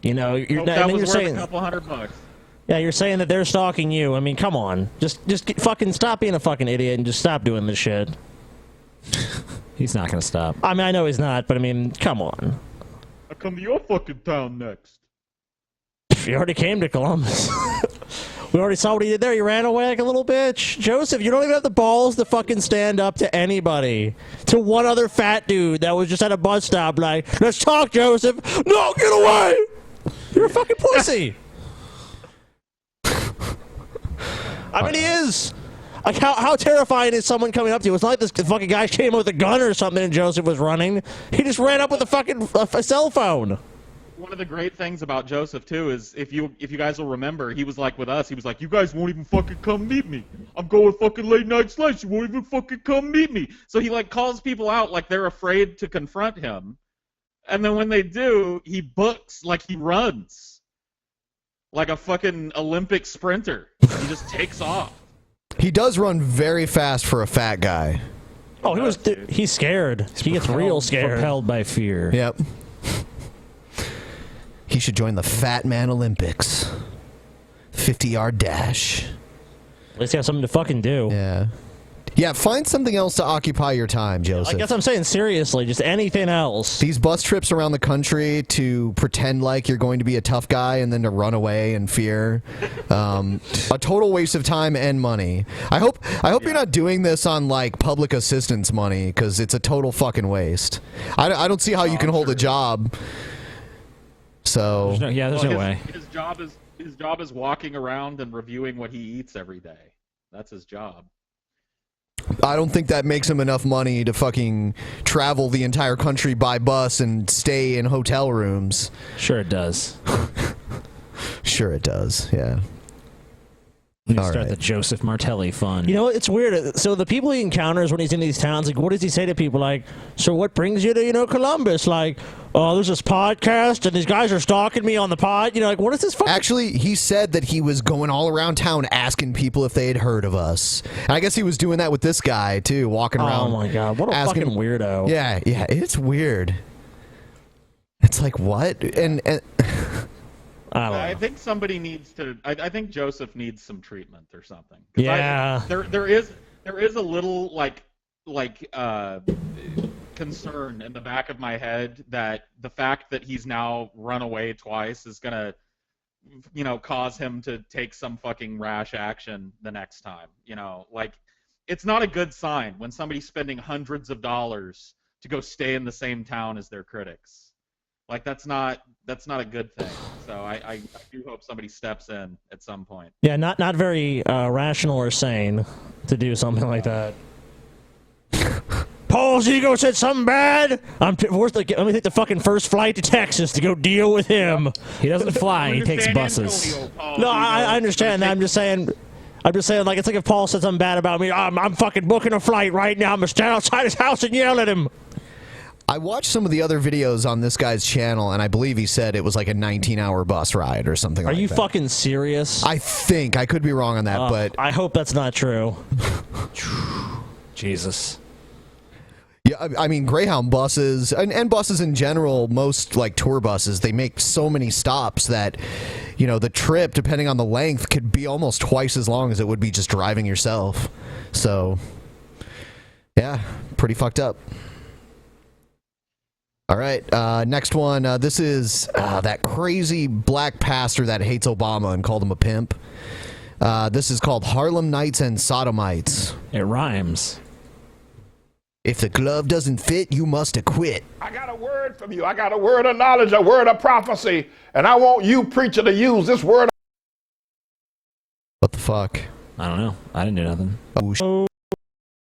F: You're
H: Hope that was worth a couple $100.
F: Yeah, you're saying that they're stalking you. I mean, come on. Just fucking stop being a fucking idiot and just stop doing this shit.
I: He's not gonna stop.
F: I mean, I know he's not, but I mean, come on.
H: I come to your fucking town next.
F: You already came to Columbus. We already saw what he did there. He ran away like a little bitch. Joseph, you don't even have the balls to fucking stand up to anybody. To one other fat dude that was just at a bus stop like, let's talk, Joseph. No, get away! You're a fucking pussy. I mean, he is. Like, how terrifying is someone coming up to you? It's not like this fucking guy came with a gun or something and Joseph was running. He just ran up with a fucking a cell phone.
H: One of the great things about Joseph too is if you guys will remember, he was like with us. He was like, "You guys won't even fucking come meet me. I'm going fucking late night slice. You won't even fucking come meet me." So he like calls people out like they're afraid to confront him, and then when they do, he books like he runs, like a fucking Olympic sprinter. He just takes off.
J: He does run very fast for a fat guy.
F: Oh, he's scared. He gets real scared.
I: Propelled by fear.
J: Yep. He should join the Fat Man Olympics. 50-yard dash.
F: At least he has something to fucking do.
J: Yeah. Yeah, find something else to occupy your time, Joseph.
F: I guess I'm saying seriously, just anything else.
J: These bus trips around the country to pretend like you're going to be a tough guy and then to run away in fear. A total waste of time and money. I hope you're not doing this on like public assistance money, because it's a total fucking waste. I don't see how you can hold a job So
I: there's no way.
H: His job is walking around and reviewing what he eats every day. That's his job.
J: I don't think that makes him enough money to fucking travel the entire country by bus and stay in hotel rooms.
I: Sure it does.
J: Sure it does, yeah.
I: We need to start the Joseph Martelli Fund.
F: You know, it's weird. So the people he encounters when he's in these towns, like, what does he say to people? Like, so what brings you to, Columbus? Like, oh, there's this podcast, and these guys are stalking me on the pod. Like, what is this fucking...
J: Actually, he said that he was going all around town asking people if they had heard of us. And I guess he was doing that with this guy, too, walking around.
F: Oh, my God. What a fucking weirdo.
J: Yeah, it's weird. It's like, what? And
H: I think somebody needs to. I think Joseph needs some treatment or something.
I: Yeah.
H: There is a little concern in the back of my head that the fact that he's now run away twice is gonna, cause him to take some fucking rash action the next time. It's not a good sign when somebody's spending hundreds of dollars to go stay in the same town as their critics. That's not a good thing. So I do hope somebody steps in at some point.
F: Yeah, not very rational or sane to do something like that. Paul's ego said something bad. Let me take the fucking first flight to Texas to go deal with him.
I: He doesn't fly. He takes buses.
F: No, I understand that. I'm just saying, like, it's like if Paul said something bad about me, I'm fucking booking a flight right now. I'm gonna stand outside his house and yell at him.
J: I watched some of the other videos on this guy's channel, and I believe he said it was like a 19-hour bus ride or something like that.
F: Are you fucking serious?
J: I think. I could be wrong on that, but...
F: I hope that's not true.
I: Jesus.
J: Yeah, I mean, Greyhound buses, and buses in general, most, like, tour buses, they make so many stops that, the trip, depending on the length, could be almost twice as long as it would be just driving yourself. So, yeah, pretty fucked up. All right, next one. This is that crazy black pastor that hates Obama and called him a pimp. This is called Harlem Nights and Sodomites.
I: It rhymes.
J: If the glove doesn't fit, you must acquit.
O: I got a word from you. I got a word of knowledge, a word of prophecy, and I want you, preacher, to use this word.
J: What the fuck?
I: I don't know. I didn't do nothing.
J: Oh,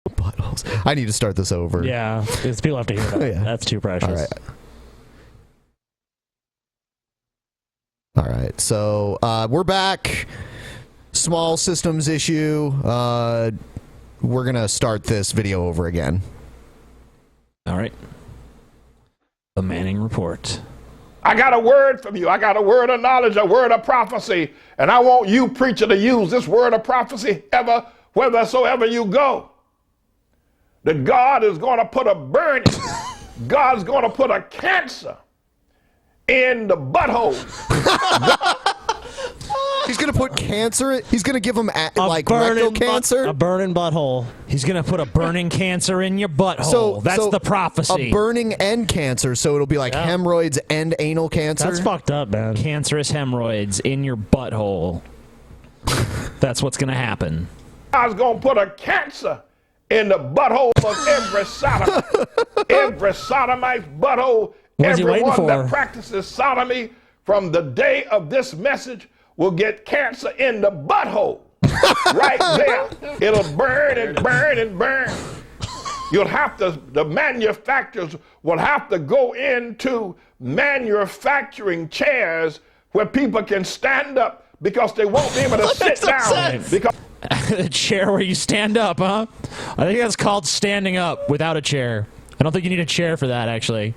J: Buttholes. I need to start this over.
F: Yeah, because people have to hear that.
J: Yeah.
F: That's too precious.
J: All right. So we're back. Small systems issue. We're going to start this video over again.
I: All right. The Manning Report.
O: I got a word from you. I got a word of knowledge, a word of prophecy, and I want you, preacher, to use this word of prophecy ever, whithersoever you go. That God is going to put a burning, God's going to put a cancer in the butthole.
J: He's going to put cancer, he's going to give him like rectal cancer.
F: A burning butthole.
I: He's going to put a burning cancer in your butthole. That's the prophecy.
J: A burning and cancer, so it'll be like hemorrhoids and anal cancer.
F: That's fucked up, man.
I: Cancerous hemorrhoids in your butthole. That's what's going to happen.
O: God's going to put a cancer in the butthole of every sodomite. Every sodomite's butthole. Everyone that practices sodomy from the day of this message will get cancer in the butthole. Right there. It'll burn and burn and burn. You'll have to, the manufacturers will have to go into manufacturing chairs where people can stand up because they won't be able to sit down. Because
I: a chair where you stand up, huh? I think that's called standing up without a chair. I don't think you need a chair for that, actually.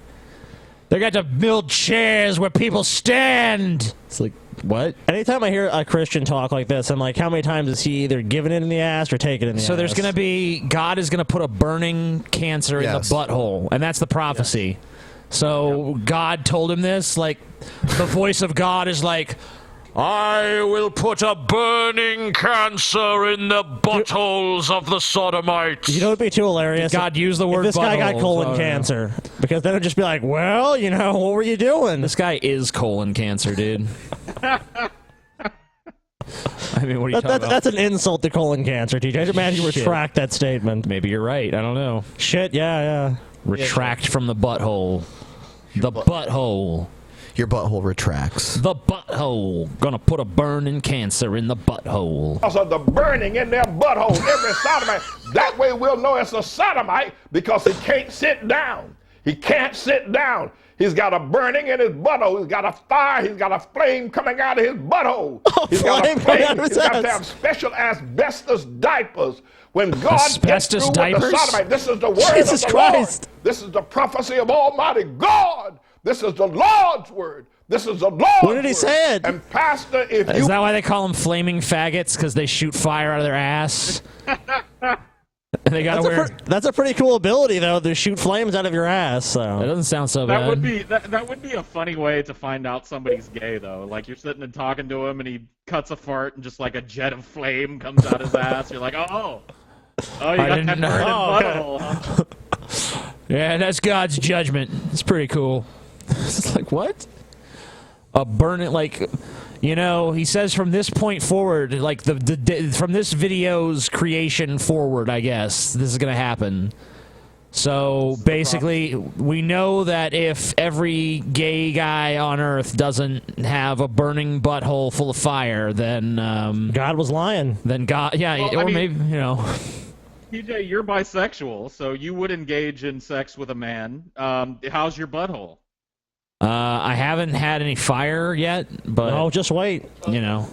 I: They got to build chairs where people stand. It's like, what?
F: Anytime I hear a Christian talk like this, I'm like, how many times is he either giving it in the ass or taking it in the ass?
I: So there's going to be, God is going to put a burning cancer in the butthole, and that's the prophecy. So God told him this, like, the voice of God is like, I will put a burning cancer in the buttholes of the Sodomites.
F: You know what would be too hilarious?
I: Did God use the word
F: if this guy got
I: buttholes?
F: colon cancer. Because then it'd just be like, well, what were you doing?
I: This guy is colon cancer, dude. I mean, what are you talking about?
F: That's an insult to colon cancer, TJ. I'd imagine you retract that statement.
I: Maybe you're right. I don't know.
F: Shit, yeah.
I: Retract from the butthole. The butthole.
J: Your butthole retracts.
I: The butthole. Gonna put a burning cancer in the butthole.
O: Because of the burning in their butthole, every sodomite. That way we'll know it's a sodomite because he can't sit down. He can't sit down. He's got a burning in his butthole. He's got a fire. He's got a flame coming out of his butthole. He's got a flame. He's got to have special asbestos diapers. When God gets through with the sodomite, this is the word of the Lord. This is the prophecy of Almighty God. This is the Lord's word. This is the Lord's word.
F: What did he say?
O: And Pastor, if you...
I: Is that why they call them flaming faggots? Because they shoot fire out of their ass? They gotta wear...
F: That's a pretty cool ability, though, to shoot flames out of your ass. So.
I: It doesn't sound so
H: That
I: bad.
H: would be that would be a funny way to find out somebody's gay, though. Like, you're sitting and talking to him, and he cuts a fart, and just like a jet of flame comes out his ass. You're like, oh, you got that burning butthole, huh?
I: Yeah, that's God's judgment. It's pretty cool. It's like, what? A burning, like, you know, he says from this point forward, like, from this video's creation forward, I guess, this is going to happen. So, basically, we know that if every gay guy on Earth doesn't have a burning butthole full of fire, then...
F: God was lying.
I: Then God, yeah,
H: Well,
I: or
H: I mean,
I: maybe, you know...
H: TJ, you're bisexual, so you would engage in sex with a man. How's your butthole?
I: I haven't had any fire yet, but...
F: Oh, just wait.
I: You know.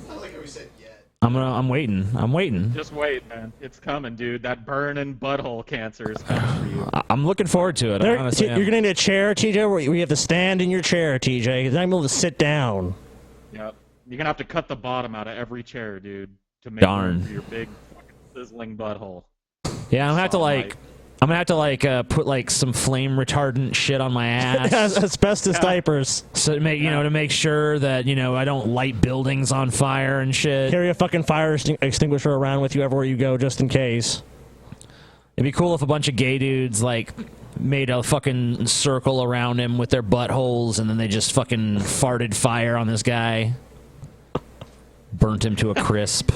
I: I'm waiting. I'm waiting.
H: Just wait, man. It's coming, dude. That burning butthole cancer is coming for you.
I: I'm looking forward to it. I honestly am.
F: You're going to need a chair, TJ, where you have to stand in your chair, TJ. You're not able to sit down.
H: Yep. You're going to have to cut the bottom out of every chair, dude, to make
I: Darn.
H: room for your big fucking sizzling butthole.
I: Yeah, I'm gonna have to put like some flame retardant shit on my ass.
F: Asbestos diapers.
I: So to make to make sure that I don't light buildings on fire and shit.
F: Carry a fucking fire extinguisher around with you everywhere you go, just in case.
I: It'd be cool if a bunch of gay dudes like made a fucking circle around him with their buttholes, and then they just fucking farted fire on this guy, burnt him to a crisp.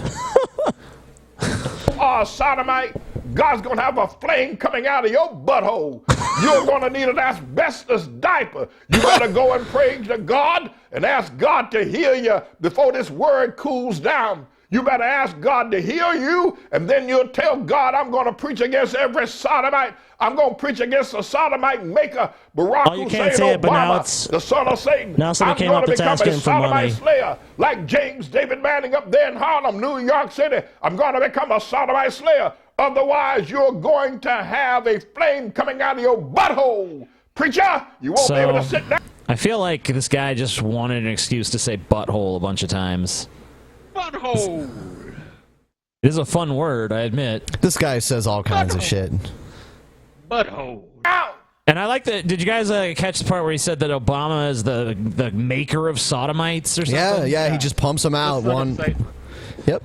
O: Oh, sodomite, God's going to have a flame coming out of your butthole. You're going to need an asbestos diaper. You better go and pray to God and ask God to heal you before this word cools down. You better ask God to heal you, and then you'll tell God, I'm going to preach against every sodomite. I'm going to preach against the sodomite maker, Barack
F: Oh, you can't
O: Hussein
F: say it, but now
O: Obama,
F: it's-
O: the son of Satan.
F: now somebody
O: I'm
F: came
O: going
F: up
O: to
F: that's
O: become
F: asking
O: a
F: for
O: sodomite
F: money.
O: slayer, like James David Manning up there in Harlem, New York City. I'm going to become a sodomite slayer. Otherwise, you're going to have a flame coming out of your butthole. Preacher, you won't be able to sit down.
I: I feel like this guy just wanted an excuse to say butthole a bunch of times.
H: Butthole.
I: It is a fun word, I admit.
J: This guy says all kinds of shit.
H: Butthole.
I: And I like that. Did you guys catch the part where he said that Obama is the maker of sodomites or something?
J: Yeah, he just pumps them out one. Yep.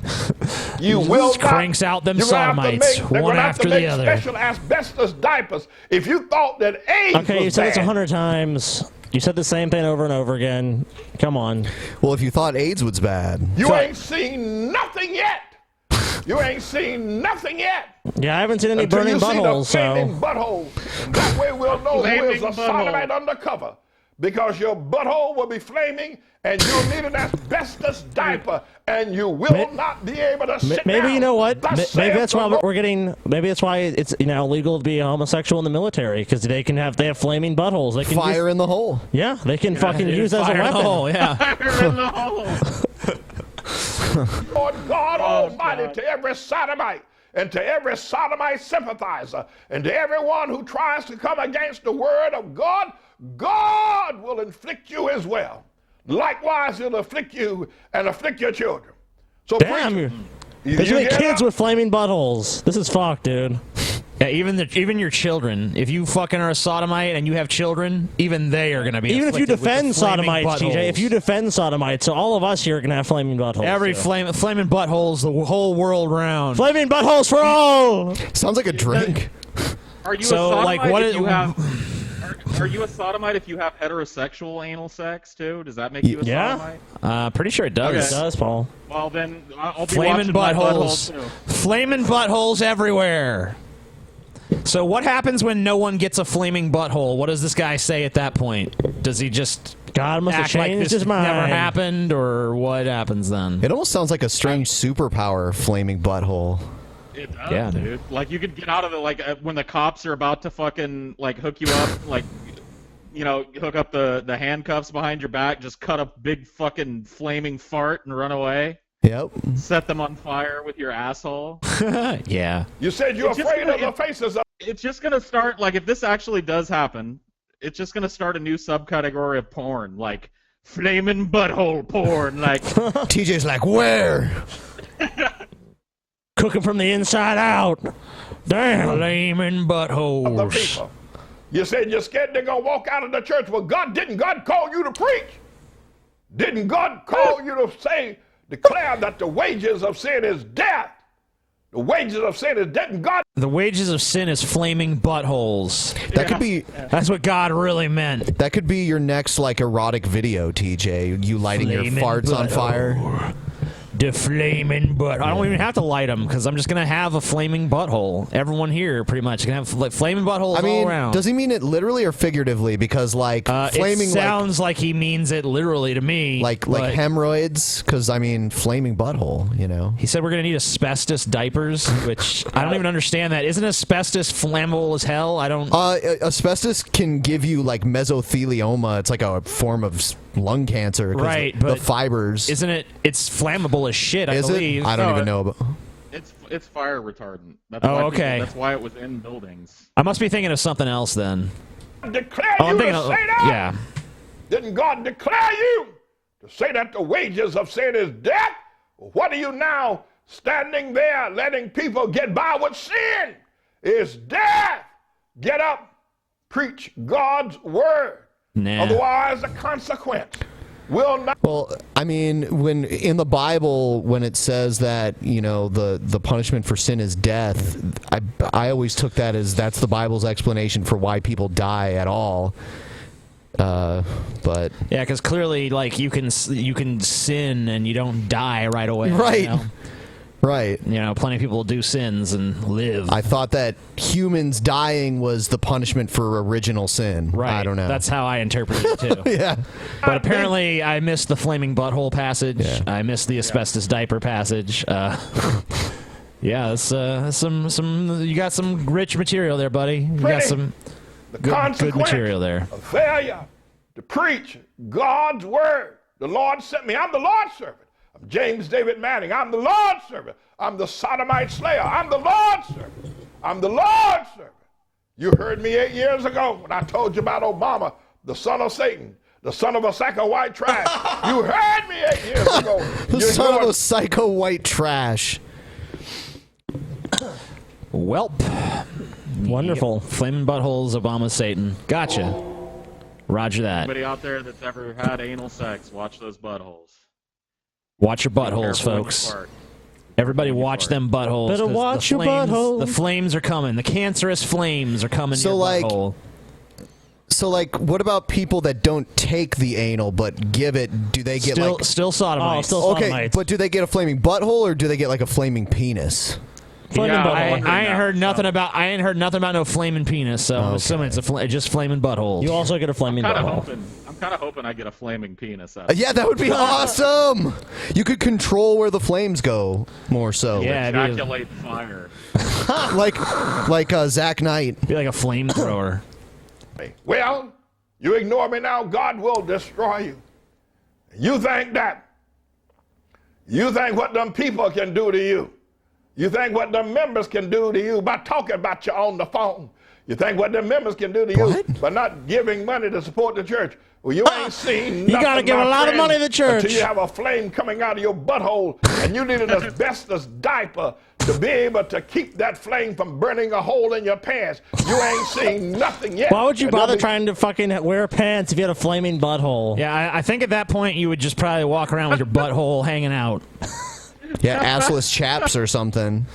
O: You
I: He
O: will
I: just cranks out them sodomites, one after the other.
O: Special asbestos diapers. If you thought that AIDS
F: Okay, you
O: was
F: said this
O: bad,
F: 100 times. You said the same thing over and over again. Come on.
J: Well, if you thought AIDS was bad.
O: you ain't seen nothing yet. You ain't seen nothing yet.
F: Yeah, I haven't seen any
O: Until
F: burning
O: you see the
F: buttholes,
O: flaming
F: so.
O: butthole. And that way we'll know who is a
H: Flaming
O: sodomite
H: butthole.
O: undercover. Because your butthole will be flaming, and you'll need an asbestos diaper, and you will not be able to sit
F: Maybe
O: down.
F: you know what?
O: Thus
F: Maybe
O: saith
F: that's
O: the
F: why
O: Lord.
F: we're getting. Maybe that's why it's illegal to be a homosexual in the military, because they have flaming buttholes. They can
J: Fire in the hole.
F: Yeah, they can fucking use as a
I: Fire in the
F: weapon.
I: hole, yeah.
H: Fire in the hole.
O: Lord God Almighty, to every sodomite and to every sodomite sympathizer and to everyone who tries to come against the word of God, God will inflict you as well. Likewise, he'll afflict you and afflict your children. So
F: Damn,
O: preacher,
F: there's
O: you
F: gonna be
O: get
F: kids
O: up?
F: with flaming buttholes. This is fucked, dude.
I: Yeah, even your children. If you fucking are a sodomite and you have children, even they are gonna be.
F: Even if you
I: afflicted with
F: defend
I: the flaming
F: sodomites,
I: buttholes.
F: TJ, if you defend sodomites, so all of us here are gonna have flaming buttholes.
I: Every
F: so.
I: flaming buttholes the whole world round.
F: Flaming buttholes for all.
J: Sounds like a drink.
H: Are you
I: So,
H: a sodomite
I: like, what
H: if
I: is-
H: you have? Are you a sodomite if you have heterosexual anal sex too? Does that make you a sodomite?
I: Pretty sure it does.
H: Okay.
F: It does, Paul.
H: Well, then I'll be
I: Flaming
H: watching my butthole
I: buttholes.
H: too.
I: Flaming buttholes everywhere. So what happens when no one gets a flaming butthole? What does this guy say at that point? Does he just
F: God must have
I: act like
F: changed
I: this
F: his mind.
I: never happened, or what happens then?
J: It almost sounds like a strange superpower, flaming butthole.
H: It does,
I: Yeah,
H: dude. Like, you could get out of it, like, when the cops are about to fucking, like, hook you up, like, you know, hook up the handcuffs behind your back, just cut a big fucking flaming fart and run away.
J: Yep.
H: Set them on fire with your asshole.
I: Yeah.
O: You said you're afraid of the faces of...
H: It's just gonna start, like, if this actually does happen, it's just gonna start a new subcategory of porn, like, flaming butthole porn, like...
J: TJ's like, where?
F: Cooking from the inside out. Damn.
I: Flaming buttholes.
O: The people. You said you're scared they're going to walk out of the church. Well, didn't God call you to preach? Didn't God call you to declare that the wages of sin is death? The wages of sin is death, and God...
I: The wages of sin is flaming buttholes.
J: That could be...
I: That's what God really meant.
J: That could be your next, like, erotic video, TJ. You lighting
I: Flaming
J: your farts on fire.
I: The flaming butt. I don't even have to light them because I'm just gonna have a flaming butthole. Everyone here, pretty much, gonna have like flaming buttholes all around.
J: Does he mean it literally or figuratively? Because like flaming,
I: it sounds like he means it literally to me.
J: Like hemorrhoids. Because I mean, flaming butthole. You know.
I: He said we're gonna need asbestos diapers, which I don't even understand. That isn't asbestos flammable as hell? I don't.
J: Asbestos can give you like mesothelioma. It's like a form of lung cancer.
I: Right,
J: the fibers.
I: Isn't it? It's flammable as shit. I believe.
J: I don't even know about.
H: It's fire retardant. That's that's why it was in buildings.
I: I must be thinking of something else then.
O: Declare
I: I'm
O: you
I: thinking
O: to
I: of,
O: say that?
I: yeah.
O: Didn't God declare you to say that the wages of sin is death? What are you now standing there letting people get by with sin? Is death. Get up, preach God's word.
I: Nah.
O: Otherwise, the consequence will not.
J: Well, I mean, when in the Bible, when it says that the punishment for sin is death, I always took that as that's the Bible's explanation for why people die at all. But
I: yeah, because clearly, like you can sin and you don't die right away.
J: Right.
I: You know?
J: Right.
I: Plenty of people do sins and live.
J: I thought that humans dying was the punishment for original sin.
I: Right.
J: I don't know.
I: That's how I interpreted it too.
J: Yeah.
I: But apparently, I missed the flaming butthole passage.
J: Yeah.
I: I missed the asbestos diaper passage. Yeah, it's some. You got some rich material there, buddy. You got some good material there.
O: Of failure to preach God's word. The Lord sent me. I'm the Lord's servant. I'm James David Manning. I'm the Lord's servant. I'm the Sodomite slayer. I'm the Lord's servant. I'm the Lord's servant. You heard me 8 years ago when I told you about Obama, the son of Satan, the son of a psycho white trash. You heard me 8 years ago.
J: The son of a psycho white trash.
I: Welp.
F: Wonderful.
I: Yep. Flaming buttholes, Obama, Satan. Gotcha. Roger that.
H: Anybody out there that's ever had anal sex, watch those buttholes.
I: Watch your buttholes, folks. Everybody watch them buttholes.
F: Better watch your butthole.
I: The flames are coming. The cancerous flames are coming to your butthole.
J: So, what about people that don't take the anal but give it? Do they get
I: still sodomites?
F: Oh, still
J: okay,
F: sodomites.
J: but do they get a flaming butthole or do they get like a flaming penis?
I: I ain't heard nothing about. I ain't heard nothing about no flaming penis. So I'm assuming it's just flaming butthole.
F: You also get a flaming butthole.
H: I'm kind of hoping I get a flaming penis out.
J: Yeah, that would be awesome. You could control where the flames go more so.
I: Yeah,
H: ejaculate fire.
J: like Zach Knight.
I: Be like a flamethrower.
O: Well, you ignore me now, God will destroy you. You think what them people can do to you. You think what the members can do to you by talking about you on the phone. You think what the members can do to you by not giving money to support the church. Well, you ain't seen nothing.
F: You got to give a lot of money to the church.
O: Until you have a flame coming out of your butthole and you need an asbestos diaper to be able to keep that flame from burning a hole in your pants. You ain't seen nothing yet.
F: Why would you bother trying to fucking wear pants if you had a flaming butthole?
I: Yeah, I think at that point you would just probably walk around with your butthole hanging out.
J: Yeah, assless chaps or something.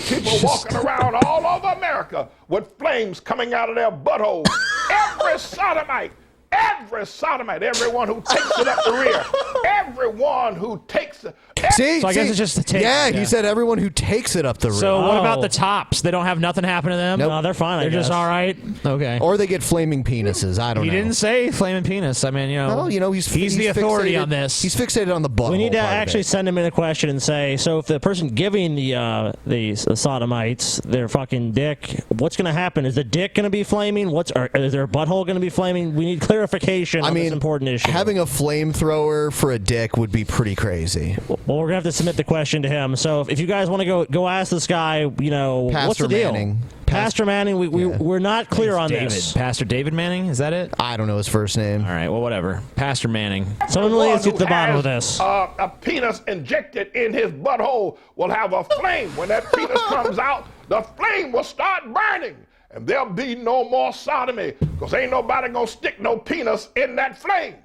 O: People walking around all over America with flames coming out of their butthole. Every sodomite every sodomite, everyone who takes it up the rear, everyone who takes it.
J: See,
I: So I guess it's just the take.
J: yeah, he said everyone who takes it up the rear.
I: So what about the tops? They don't have nothing happen to them?
J: Nope.
F: No, they're fine. I
I: They're just
F: guess.
I: all right? Okay.
J: Or they get flaming penises. I don't
I: He
J: know.
I: didn't say flaming penis. I mean,
J: Well, he's
I: the authority
J: fixated-
I: on this.
J: He's fixated on the butthole.
F: We need to
J: part of
F: actually
J: it.
F: send him in a question and say, so if the person giving the sodomites their fucking dick, what's going to happen? Is the dick going to be flaming? Or is their butthole going to be flaming? We need clarification on this important issue.
J: Having a flamethrower for a dick would be pretty crazy.
F: Well, we're gonna have to submit the question to him. So if you guys want to go ask this guy, what's
J: Pastor
F: the deal?
J: Manning.
F: Pastor Manning, we're not clear on
I: David.
F: this.
I: Pastor David Manning? Is that it?
J: I don't know his first name.
I: All right, well, whatever. Pastor Manning.
F: Someone really needs to get to the bottom of this.
O: A penis injected in his butthole will have a flame. When that penis comes out, the flame will start burning. And there'll be no more sodomy because ain't nobody going to stick no penis in that flame.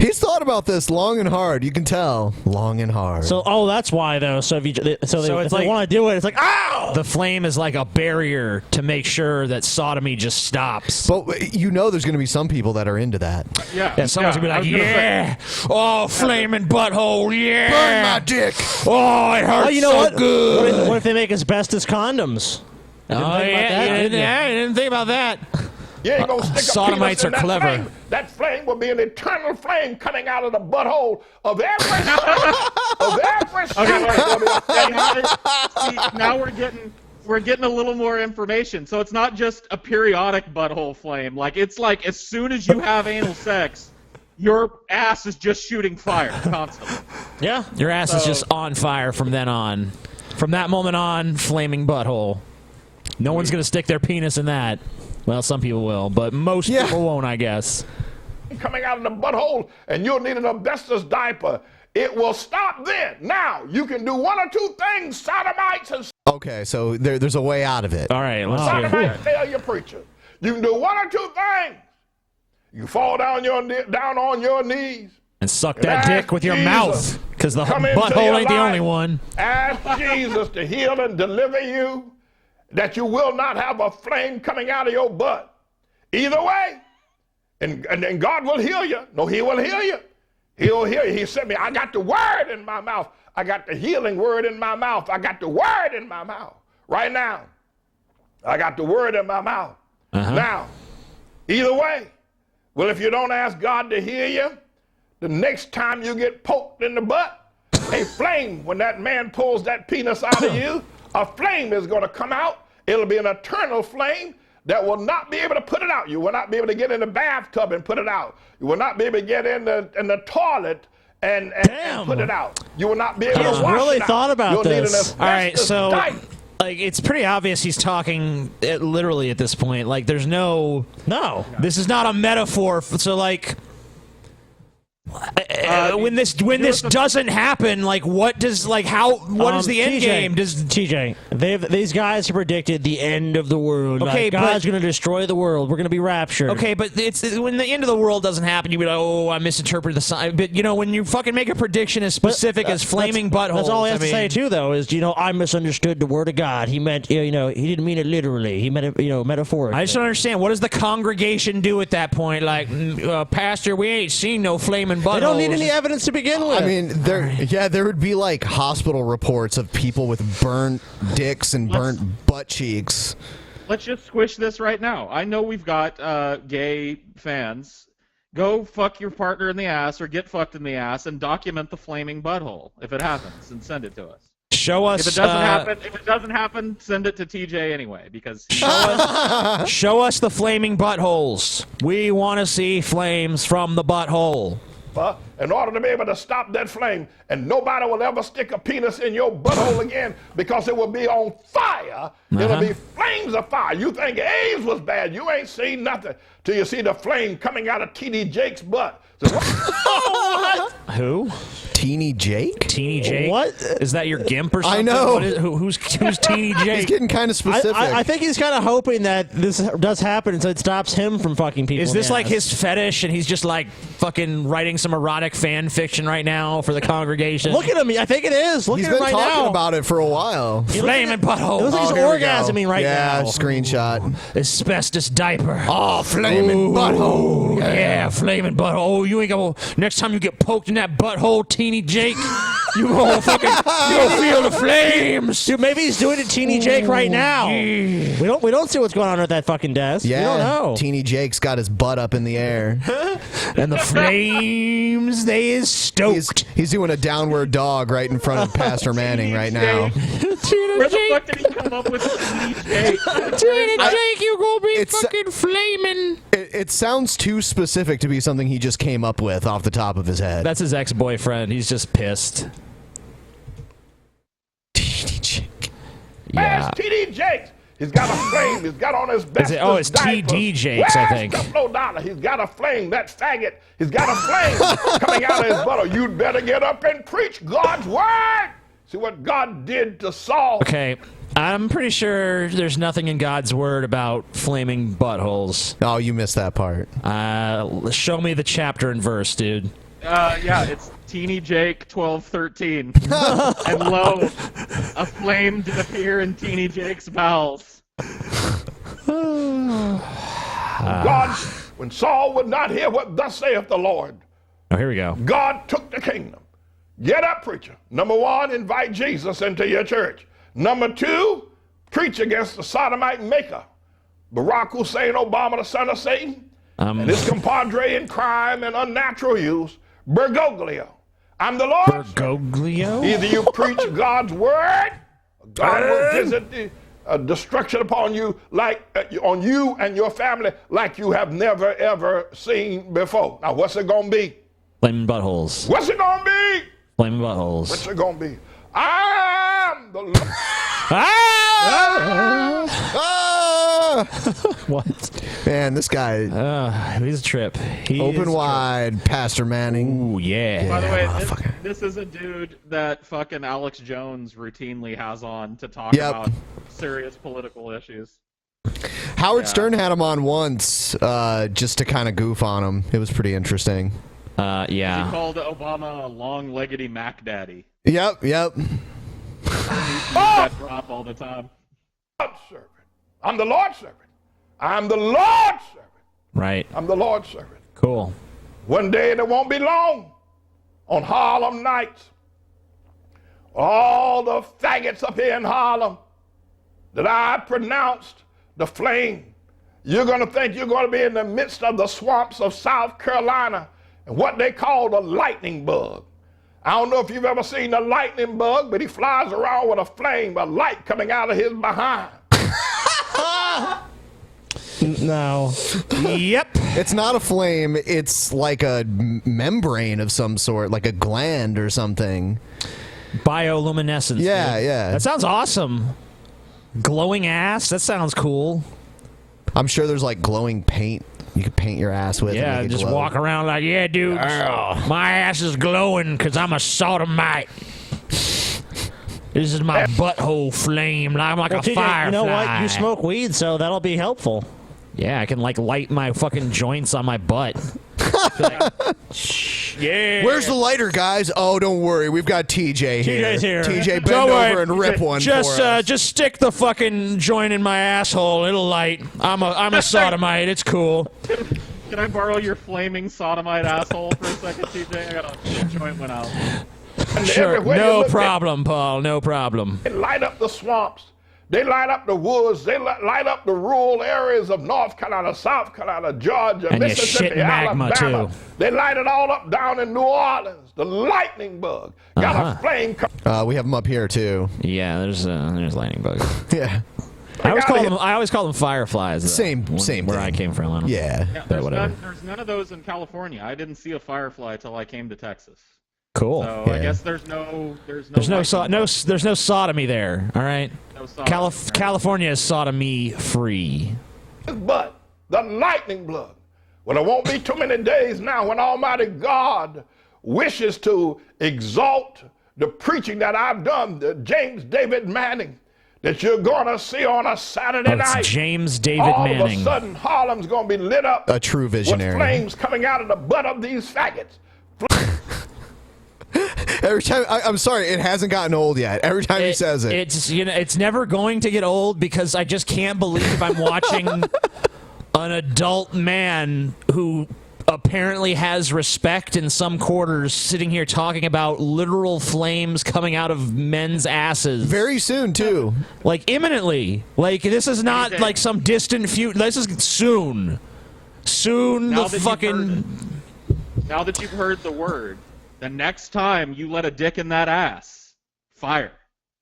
J: He's thought about this long and hard. You can tell, long and hard.
F: So, that's why though. So if they want to do it, it's like, ow!
I: The flame is like a barrier to make sure that sodomy just stops.
J: But there's going to be some people that are into that.
I: Yeah, someone's gonna be like, yeah, oh, flaming butthole, yeah,
J: burn my dick.
I: Oh, it hurts
F: you know
I: so
F: what?
I: good.
F: What if they make asbestos condoms?
I: Oh, yeah, you didn't think about that.
O: You ain't gonna stick a
I: Sodomites
O: penis in
I: are
O: that
I: clever.
O: flame. That flame will be an eternal flame coming out of the butthole of every
H: See, now we're getting a little more information. So it's not just a periodic butthole flame. Like it's like as soon as you have anal sex, your ass is just shooting fire constantly.
I: Yeah, your ass is just on fire from then on. From that moment on, flaming butthole. No one's gonna stick their penis in that. Well, some people will, but most people won't, I guess.
O: coming out of the butthole, and you'll need an asbestos diaper. It will stop then. Now, you can do one or two things, sodomites and
J: Okay, so there's a way out of it.
I: All right, let's
O: sodomites tell your preacher. You can do one or two things. You fall down on your knees.
I: And suck that dick with your
O: Jesus
I: mouth, because the
O: come into
I: butthole
O: your
I: ain't the
O: life.
I: only one.
O: Ask Jesus to heal and deliver you, that you will not have a flame coming out of your butt. Either way, and God will heal you. No, he will heal you. He'll heal you. He said me, I got the word in my mouth. I got the healing word in my mouth. I got the word in my mouth. Right now, I got the word in my mouth. Now, either way, well, if you don't ask God to heal you, the next time you get poked in the butt, a flame, when that man pulls that penis out of you, a flame is going to come out. It'll be an eternal flame that will not be able to put it out. You will not be able to get in the bathtub and put it out. You will not be able to get in the toilet and put it out. You will not be able to wash
F: really
O: it out.
F: thought about
O: You'll need an
F: this.
I: All right,
O: asbestos
I: so
O: diaper.
I: like it's pretty obvious he's talking literally at this point. Like there's no. This is not a metaphor. So like. When this doesn't happen, like what is the end game? Does
F: TJ? These guys have predicted the end of the world.
I: Okay,
F: like, God's going to destroy the world. We're going to be raptured.
I: Okay, but it's when the end of the world doesn't happen, you be like, oh, I misinterpreted the sign. But you know, when you fucking make a prediction as specific as flaming buttholes,
F: That's all he has
I: I
F: to say
I: mean-
F: too, though. Is I misunderstood the word of God. He meant he didn't mean it literally. He meant it metaphorically.
I: I just don't understand. What does the congregation do at that point? Like, Pastor, we ain't seen no flaming buttholes.
F: They don't need any evidence to begin with.
J: I mean, there would be like hospital reports of people with burnt dicks and burnt butt cheeks.
H: Let's just squish this right now. I know we've got gay fans. Go fuck your partner in the ass or get fucked in the ass and document the flaming butthole if it happens and send it to us.
I: Show us.
H: If it doesn't happen, send it to TJ anyway because
I: Show us the flaming buttholes. We want to see flames from the butthole.
O: In order to be able to stop that flame, and nobody will ever stick a penis in your butthole again because it will be on fire. It'll be flames of fire. You think AIDS was bad. You ain't seen nothing till you see the flame coming out of T.D. Jake's butt. So,
I: Who?
J: Teeny Jake?
I: Teeny Jake?
F: What?
I: Is that your gimp or something?
J: I know.
I: What is, who's Teeny Jake?
J: He's getting kind of specific.
F: I think he's kind of hoping that this does happen so it stops him from fucking people.
I: Is this
F: in the
I: like
F: ass.
I: his fetish and he's just like fucking writing some erotic fan fiction right now for the congregation?
F: Look at him. I think it is. Look
J: He's
F: at him
J: been
F: right
J: talking
F: now.
J: about it for a while.
I: Flaming butthole.
F: It looks like he's
J: here we go.
F: orgasming right
J: yeah,
F: now.
J: screenshot.
I: Asbestos diaper.
J: Oh, flaming butthole.
I: Yeah, flaming butthole. Oh, you ain't gonna. Next time you get poked in that butthole, Teeny Jake, you gonna fucking you'll feel the flames.
F: Dude, maybe he's doing it, Teeny Jake, right now.
I: Yeah.
F: We don't see what's going on at that fucking desk.
J: Yeah,
F: we don't know.
J: Teeny Jake's got his butt up in the air.
I: And the flames, they is stoked.
J: He's doing a downward dog right in front of Pastor Manning right now.
H: Where the fuck did he come up with Teeny Jake?
I: Teeny Jake, you gonna be fucking flaming.
J: It sounds too specific to be something he just came up with off the top of his head.
I: That's his ex-boyfriend. He's just pissed.
J: Teeny Jake.
I: Yeah.
O: Where's TD Jakes? He's got a flame. He's got on his best.
I: Oh, it's TD Jakes, I think.
O: Where's $2? He's got a flame. That faggot. He's got a flame coming out of his butter. You'd better get up and preach God's word. See what God did to Saul.
I: Okay. I'm pretty sure there's nothing in God's word about flaming buttholes.
J: Oh, you missed that part.
I: Show me the chapter and verse, dude.
H: Yeah, it's Teeny Jake 12:13. And lo, a flame did appear in Teeny Jake's bowels.
O: God, when Saul would not hear what thus saith the Lord,
I: Oh, here we go.
O: God took the kingdom. Get up, preacher. Number one, invite Jesus into your church. Number two, preach against the Sodomite maker, Barack Hussein Obama, the son of Satan, and his compadre in crime and unnatural use, Bergoglio. I'm the Lord.
I: Bergoglio?
O: Either you preach God's word, God will visit the destruction upon you, like on you and your family, like you have never ever seen before. Now, what's it gonna be?
I: Flaming buttholes.
O: What's it gonna be?
I: Flaming buttholes.
O: What's it gonna be? I'm the Lord.
I: What?
J: Man, this guy.
I: He's a trip.
J: Open wide, Pastor Manning.
I: Ooh, yeah.
H: By the way, this is a dude that fucking Alex Jones routinely has on to talk about serious political issues.
J: Howard Stern had him on once just to kind of goof on him. It was pretty interesting.
H: He called Obama a long-leggedy Mac Daddy.
J: Yep.
H: That drop all the time.
O: Servant. I'm the Lord's servant. I'm the Lord's servant.
I: Right.
O: I'm the Lord's servant.
I: Cool.
O: One day that won't be long, on Harlem nights, all the faggots up here in Harlem that I pronounced the flame, you're going to think you're going to be in the midst of the swamps of South Carolina and what they call the lightning bug. I don't know if you've ever seen a lightning bug, but he flies around with a flame, a light coming out of his behind.
F: No.
I: Yep.
J: It's not a flame. It's like a membrane of some sort, like a gland or something.
I: Bioluminescence.
J: Yeah,
I: dude.
J: yeah.
I: That sounds awesome. Glowing ass. That sounds cool.
J: I'm sure there's like glowing paint you could paint your ass with.
I: Yeah,
J: and make it
I: just
J: glow.
I: walk around like, yeah, dude, my ass is glowing because I'm a sodomite. This is my butthole flame. I'm like a
F: TJ,
I: firefly.
F: you know what? You smoke weed, so that'll be helpful.
I: Yeah, I can like light my fucking joints on my butt. Yeah.
J: Where's the lighter, guys? Oh, don't worry. We've got TJ here.
I: TJ's here.
J: TJ, bend
I: Don't worry.
J: over and rip one
I: Just,
J: for us.
I: just stick the fucking joint in my asshole. It'll light. I'm a sodomite. It's cool.
H: Can I borrow your flaming sodomite asshole for a second, TJ? I got a joint went out.
I: Sure.
O: Everywhere you
I: No
O: look
I: problem, Paul. No problem.
O: They light up the swamps. They light up the woods. They light up the rural areas of North Carolina, South Carolina, Georgia,
I: And you
O: Mississippi,
I: shit magma,
O: Alabama.
I: too.
O: They light it all up down in New Orleans. The lightning bug got a flame.
J: We have them up here too.
I: Yeah, there's lightning bugs.
J: Yeah.
I: I always call them fireflies. Though,
J: Same
I: where
J: thing.
I: I came from. I don't know.
J: Yeah.
I: But whatever.
H: There's none of those in California. I didn't see a firefly till I came to Texas.
I: Cool.
H: So I guess there's no
I: sodomy there. All right.
H: No sodomy.
I: California is sodomy free.
O: But the lightning bug. Well, it won't be too many days now when Almighty God wishes to exalt the preaching that I've done, the James David Manning, that you're going to see on a Saturday night.
I: James David
O: Manning. All of
I: Manning.
O: a sudden, Harlem's going to be lit up.
J: A true visionary.
O: With flames coming out of the butt of these faggots.
J: Every time, I'm sorry, it hasn't gotten old yet. Every time he says it.
I: It's never going to get old because I just can't believe I'm watching an adult man who apparently has respect in some quarters sitting here talking about literal flames coming out of men's asses.
J: Very soon, too.
I: Like, imminently. Like, this is not like some distant future. This is soon. Soon
H: Now
I: the
H: that
I: fucking...
H: Now that you've heard the word, the next time you let a dick in that ass, fire.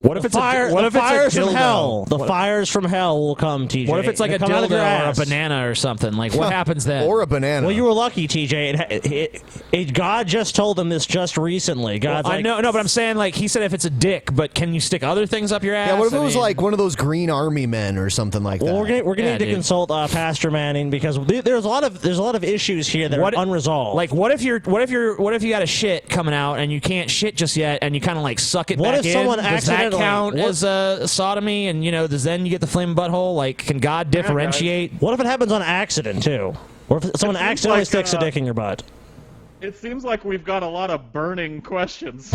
I: What if it's
F: fire?
I: what
F: The
I: if it's
F: fires
I: a
F: from
I: dildo?
F: hell. The
I: What-
F: fires from hell will come, TJ.
I: What if it's like
F: They
I: a
F: come out of your
I: dildo or a
F: ass.
I: banana or something? Like, what happens then?
J: Or a banana.
F: Well, you were lucky, TJ. God just told him this just recently. God's
I: I
F: like,
I: know, no, but I'm saying, like, he said if it's a dick, but can you stick other things up your ass?
J: Yeah, what if it
I: I
J: was
I: mean-
J: like one of those green army men or something like that?
F: Well, we're gonna need to consult Pastor Manning because there's a lot of issues here that are unresolved.
I: Like, what if you got a shit coming out and you can't shit just yet, and you kind of like suck it
F: What
I: back
F: if
I: in?
F: someone
I: Does that
F: accidentally-
I: count
F: what-
I: as a sodomy? And does then you get the flaming butthole? Like, can God differentiate?
F: What if it happens on accident too? Or if someone
H: seems
F: accidentally
H: like,
F: sticks a dick in your butt?
H: It seems like we've got a lot of burning questions.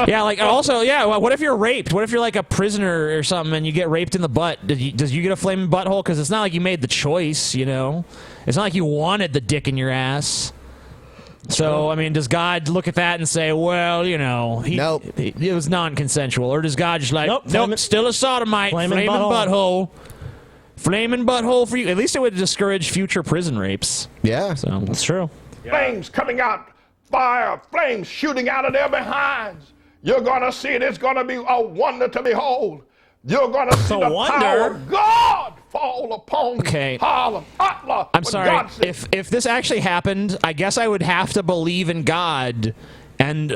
I: Yeah, like also, yeah. Well, what if you're raped? What if you're like a prisoner or something and you get raped in the butt? Does you get a flaming butthole? Because it's not like you made the choice, It's not like you wanted the dick in your ass. So, I mean, does God look at that and say, well, it was non-consensual? Or does God just like, nope, still a sodomite, flaming butthole. Flaming butthole for you. At least it would discourage future prison rapes.
J: Yeah.
I: So
F: that's true.
O: Flames coming out, fire, flames shooting out of their behinds. You're going to see it. It's going to be a wonder to behold. You're going to see the power of God fall upon Harlem. Allah,
I: I'm
O: for
I: sorry.
O: God's sake.
I: If this actually happened, I guess I would have to believe in God and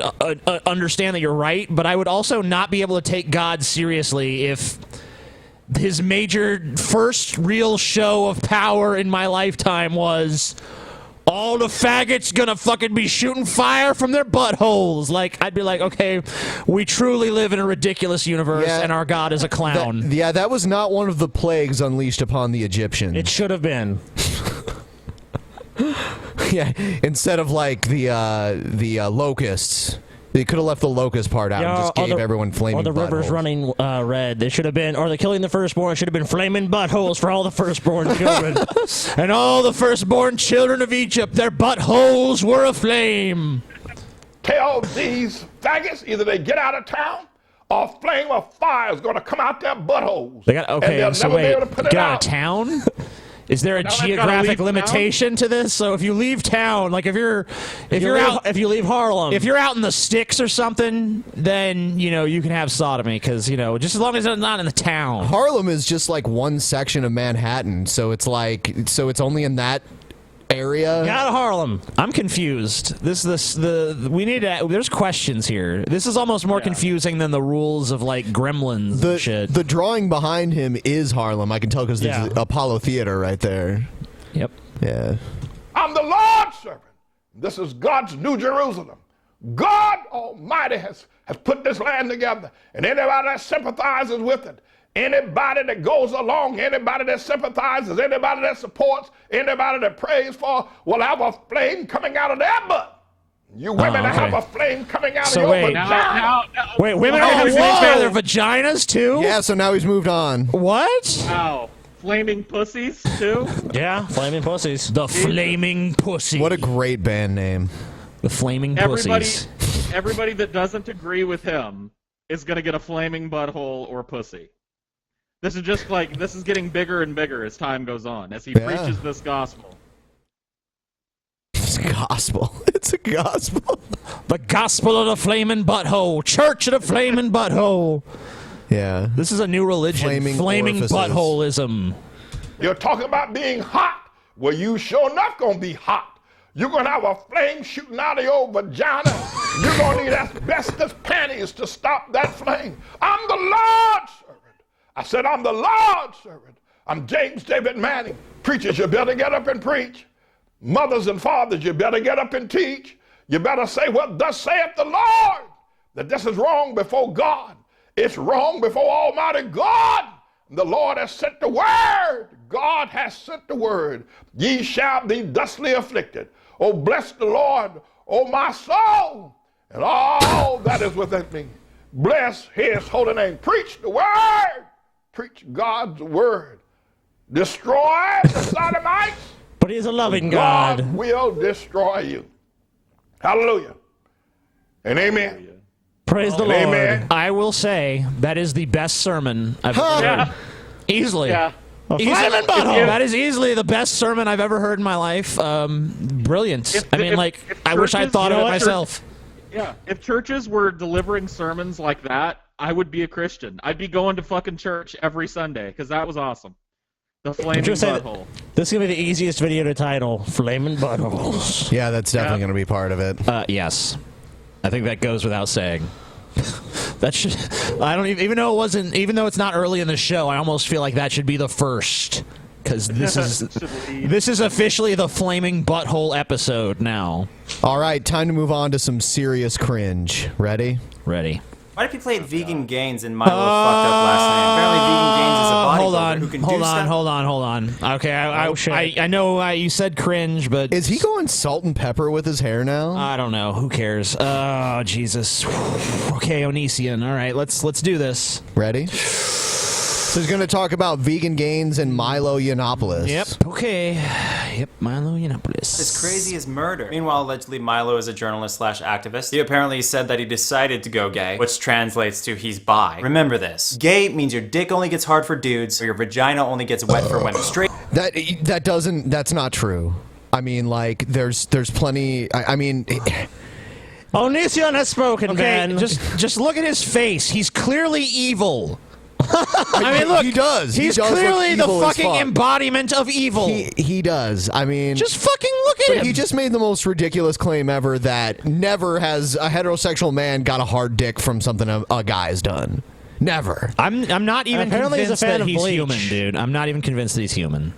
I: understand that you're right, but I would also not be able to take God seriously if his major first real show of power in my lifetime was all the faggots gonna fucking be shooting fire from their buttholes. Like, I'd be like, okay, we truly live in a ridiculous universe, and our God is a clown.
J: That was not one of the plagues unleashed upon the Egyptians.
F: It should have been.
J: Yeah, instead of like the locusts. They could have left the locust part out and just gave everyone flaming
F: Or the rivers
J: buttholes.
F: running red. They should have been, or the killing the firstborn should have been flaming buttholes for all the firstborn children.
I: And all the firstborn children of Egypt, their buttholes were aflame.
O: Tell these faggots either they get out of town or a flame of fire is going to come out their buttholes.
I: They got
O: and they'll
I: so
O: never be
I: wait,
O: able to put it
I: get out
O: out.
I: of town? Is there a
O: Now they've gotta
I: geographic
O: leave
I: limitation to this? So if you leave town, like if you
F: leave Harlem,
I: if you're out in the sticks or something, then you can have sodomy because just as long as it's not in the town.
J: Harlem is just like one section of Manhattan, so it's only in that area.
F: Get out of Harlem.
I: I'm confused. We need to. There's questions here. This is almost more confusing than the rules of like Gremlins and shit.
J: The drawing behind him is Harlem. I can tell because there's Apollo Theater right there.
I: Yep.
J: Yeah.
O: I'm the Lord's servant. This is God's New Jerusalem. God Almighty has put this land together, and anybody that sympathizes with it, anybody that goes along, anybody that sympathizes, anybody that supports, anybody that prays for will have a flame coming out of their butt. You women that have a flame coming out of your vagina.
I: Wait, women are having flames out of their vaginas too?
J: Yeah, so now he's moved on.
I: What?
H: Wow. Flaming pussies, too?
F: Yeah, flaming pussies.
I: The Flaming Pussy.
J: What a great band name.
I: The Flaming Pussies.
H: Everybody that doesn't agree with him is going to get a flaming butthole or pussy. This is getting bigger and bigger as time goes on, as he preaches this gospel.
J: It's a gospel. It's a gospel.
I: The gospel of the flaming butthole. Church of the flaming butthole.
J: Yeah.
I: This is a new religion. Flaming buttholeism.
O: You're talking about being hot. Well, you sure enough going to be hot. You're going to have a flame shooting out of your vagina. You're going to need asbestos panties to stop that flame. I'm the Lord's servant. I said, I'm the Lord's servant. I'm James David Manning. Preachers, you better get up and preach. Mothers and fathers, you better get up and teach. You better say what thus saith the Lord, that this is wrong before God. It's wrong before Almighty God. The Lord has sent the word. God has sent the word. Ye shall be thusly afflicted. Oh, bless the Lord, oh my soul, and all that is within me. Bless his holy name. Preach the word. Preach God's word. Destroy the Sodomites.
F: But he's a loving God.
O: God will destroy you. Hallelujah. And amen.
I: Praise the
O: And
I: Lord.
O: amen.
I: I will say that is the best sermon I've ever heard. Easily.
H: Yeah.
I: Easily. That is easily the best sermon I've ever heard in my life. Brilliant. I wish I'd thought of it myself.
H: Yeah, if churches were delivering sermons like that, I would be a Christian. I'd be going to fucking church every Sunday, because that was awesome. The flaming butthole.
F: This is going to be the easiest video to title, Flaming Buttholes.
J: Yeah, that's definitely going to be part of it.
I: Yes. I think that goes without saying. That should. I don't even though it wasn't. Even though it's not early in the show, I almost feel like that should be the first, because this is officially the flaming butthole episode now.
J: All right, time to move on to some serious cringe. Ready?
I: Ready.
A: Why did you play Vegan Gains in Milo's fucked up last name? Apparently Vegan Gains is a bodybuilder who can do stuff.
I: Hold on. Okay, I know you said cringe, but
J: is he going salt and pepper with his hair now?
I: I don't know. Who cares? Oh, Jesus. Okay, Onision. All right, let's do this.
J: Ready? So he's going to talk about Vegan Gains and Milo Yiannopoulos.
I: Yep. Okay. Yep. Milo Yiannopoulos.
A: As crazy as murder. Meanwhile, allegedly Milo is a journalist / activist. He apparently said that he decided to go gay, which translates to he's bi. Remember this. Gay means your dick only gets hard for dudes, or your vagina only gets wet for women. Straight.
J: That's not true. I mean, like, there's plenty. I mean.
F: Onision has spoken, man.
I: Just look at his face. He's clearly evil. I mean, look,
J: he does.
I: He's clearly the fucking embodiment of evil.
J: He does. I mean,
I: just fucking look at him.
J: He just made the most ridiculous claim ever that never has a heterosexual man got a hard dick from something a guy's done. Never.
I: I'm not even
F: apparently
I: convinced
F: he's a fan
I: that
F: of
I: he's
F: Bleach.
I: human, dude. I'm not even convinced that he's human.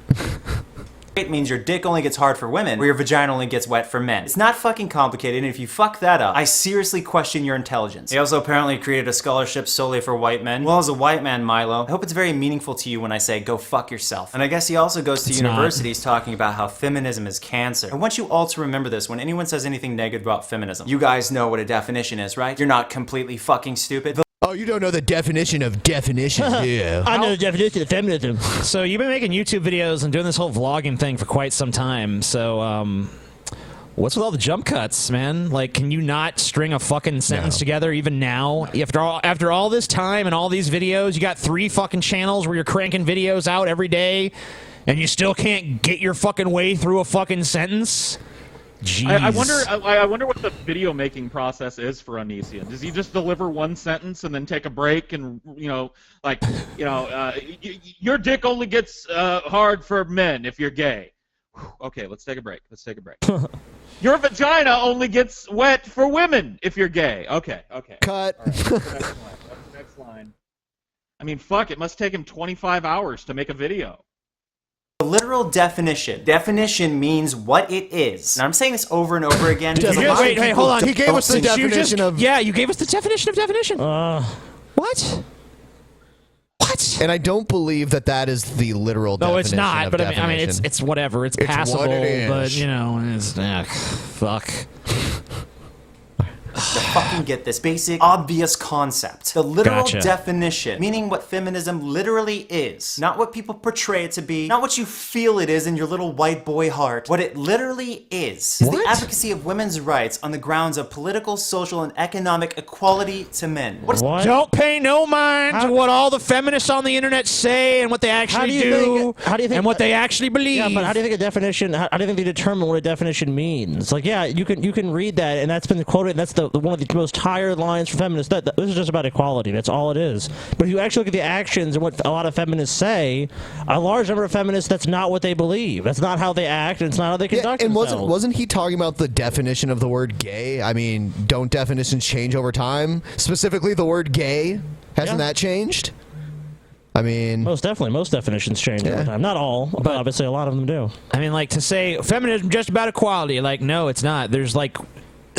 A: It means your dick only gets hard for women, or your vagina only gets wet for men. It's not fucking complicated, and if you fuck that up, I seriously question your intelligence. He also apparently created a scholarship solely for white men. Well, as a white man, Milo, I hope it's very meaningful to you when I say go fuck yourself. And I guess he also goes to universities talking about how feminism is cancer. I want you all to remember this when anyone says anything negative about feminism. You guys know what a definition is, right? You're not completely fucking stupid.
J: Oh, you don't know the definition of definition, do you?
F: I know the definition of feminism.
I: So you've been making YouTube videos and doing this whole vlogging thing for quite some time. So, what's with all the jump cuts, man? Like, can you not string a fucking sentence together even now? After all this time and all these videos, you got 3 fucking channels where you're cranking videos out every day, and you still can't get your fucking way through a fucking sentence? Jeez.
H: I wonder what the video making process is for Onision. Does he just deliver one sentence and then take a break and your dick only gets hard for men if you're gay. Okay, let's take a break. Your vagina only gets wet for women if you're gay. Okay.
J: Cut.
H: All right, what's the next line? I mean, fuck, it must take him 25 hours to make a video.
A: The literal definition. Definition means what it is. And I'm saying this over and over again.
I: Wait, hold on.
J: He gave us the definition of...
I: Yeah, you gave us the definition of definition. What?
J: And I don't believe that is the literal definition.
I: No, it's not. But
J: definition.
I: I mean, it's whatever. It's passable.
J: What it is.
I: But it's fuck.
A: To fucking get this basic, obvious concept. The literal definition, meaning what feminism literally is. Not what people portray it to be, not what you feel it is in your little white boy heart. What it literally is the advocacy of women's rights on the grounds of political, social, and economic equality to men.
I: What? Don't pay no mind to what all the feminists on the internet say and what they actually do and what they actually believe.
F: Yeah, but how do you think a definition? How do you think they determine what a definition means? Like, yeah, you can read that, and that's been quoted. And that's one of the most higher lines for feminists. This is just about equality. That's all it is. But if you actually look at the actions and what a lot of feminists say, a large number of feminists, that's not what they believe. That's not how they act, and it's not how they conduct themselves.
J: And wasn't he talking about the definition of the word gay? I mean, don't definitions change over time? Specifically, the word gay, hasn't that changed? I mean...
F: Most definitely. Most definitions change over time. Not all, but obviously a lot of them do.
I: I mean, like, to say feminism just about equality, like, no, it's not. There's, like...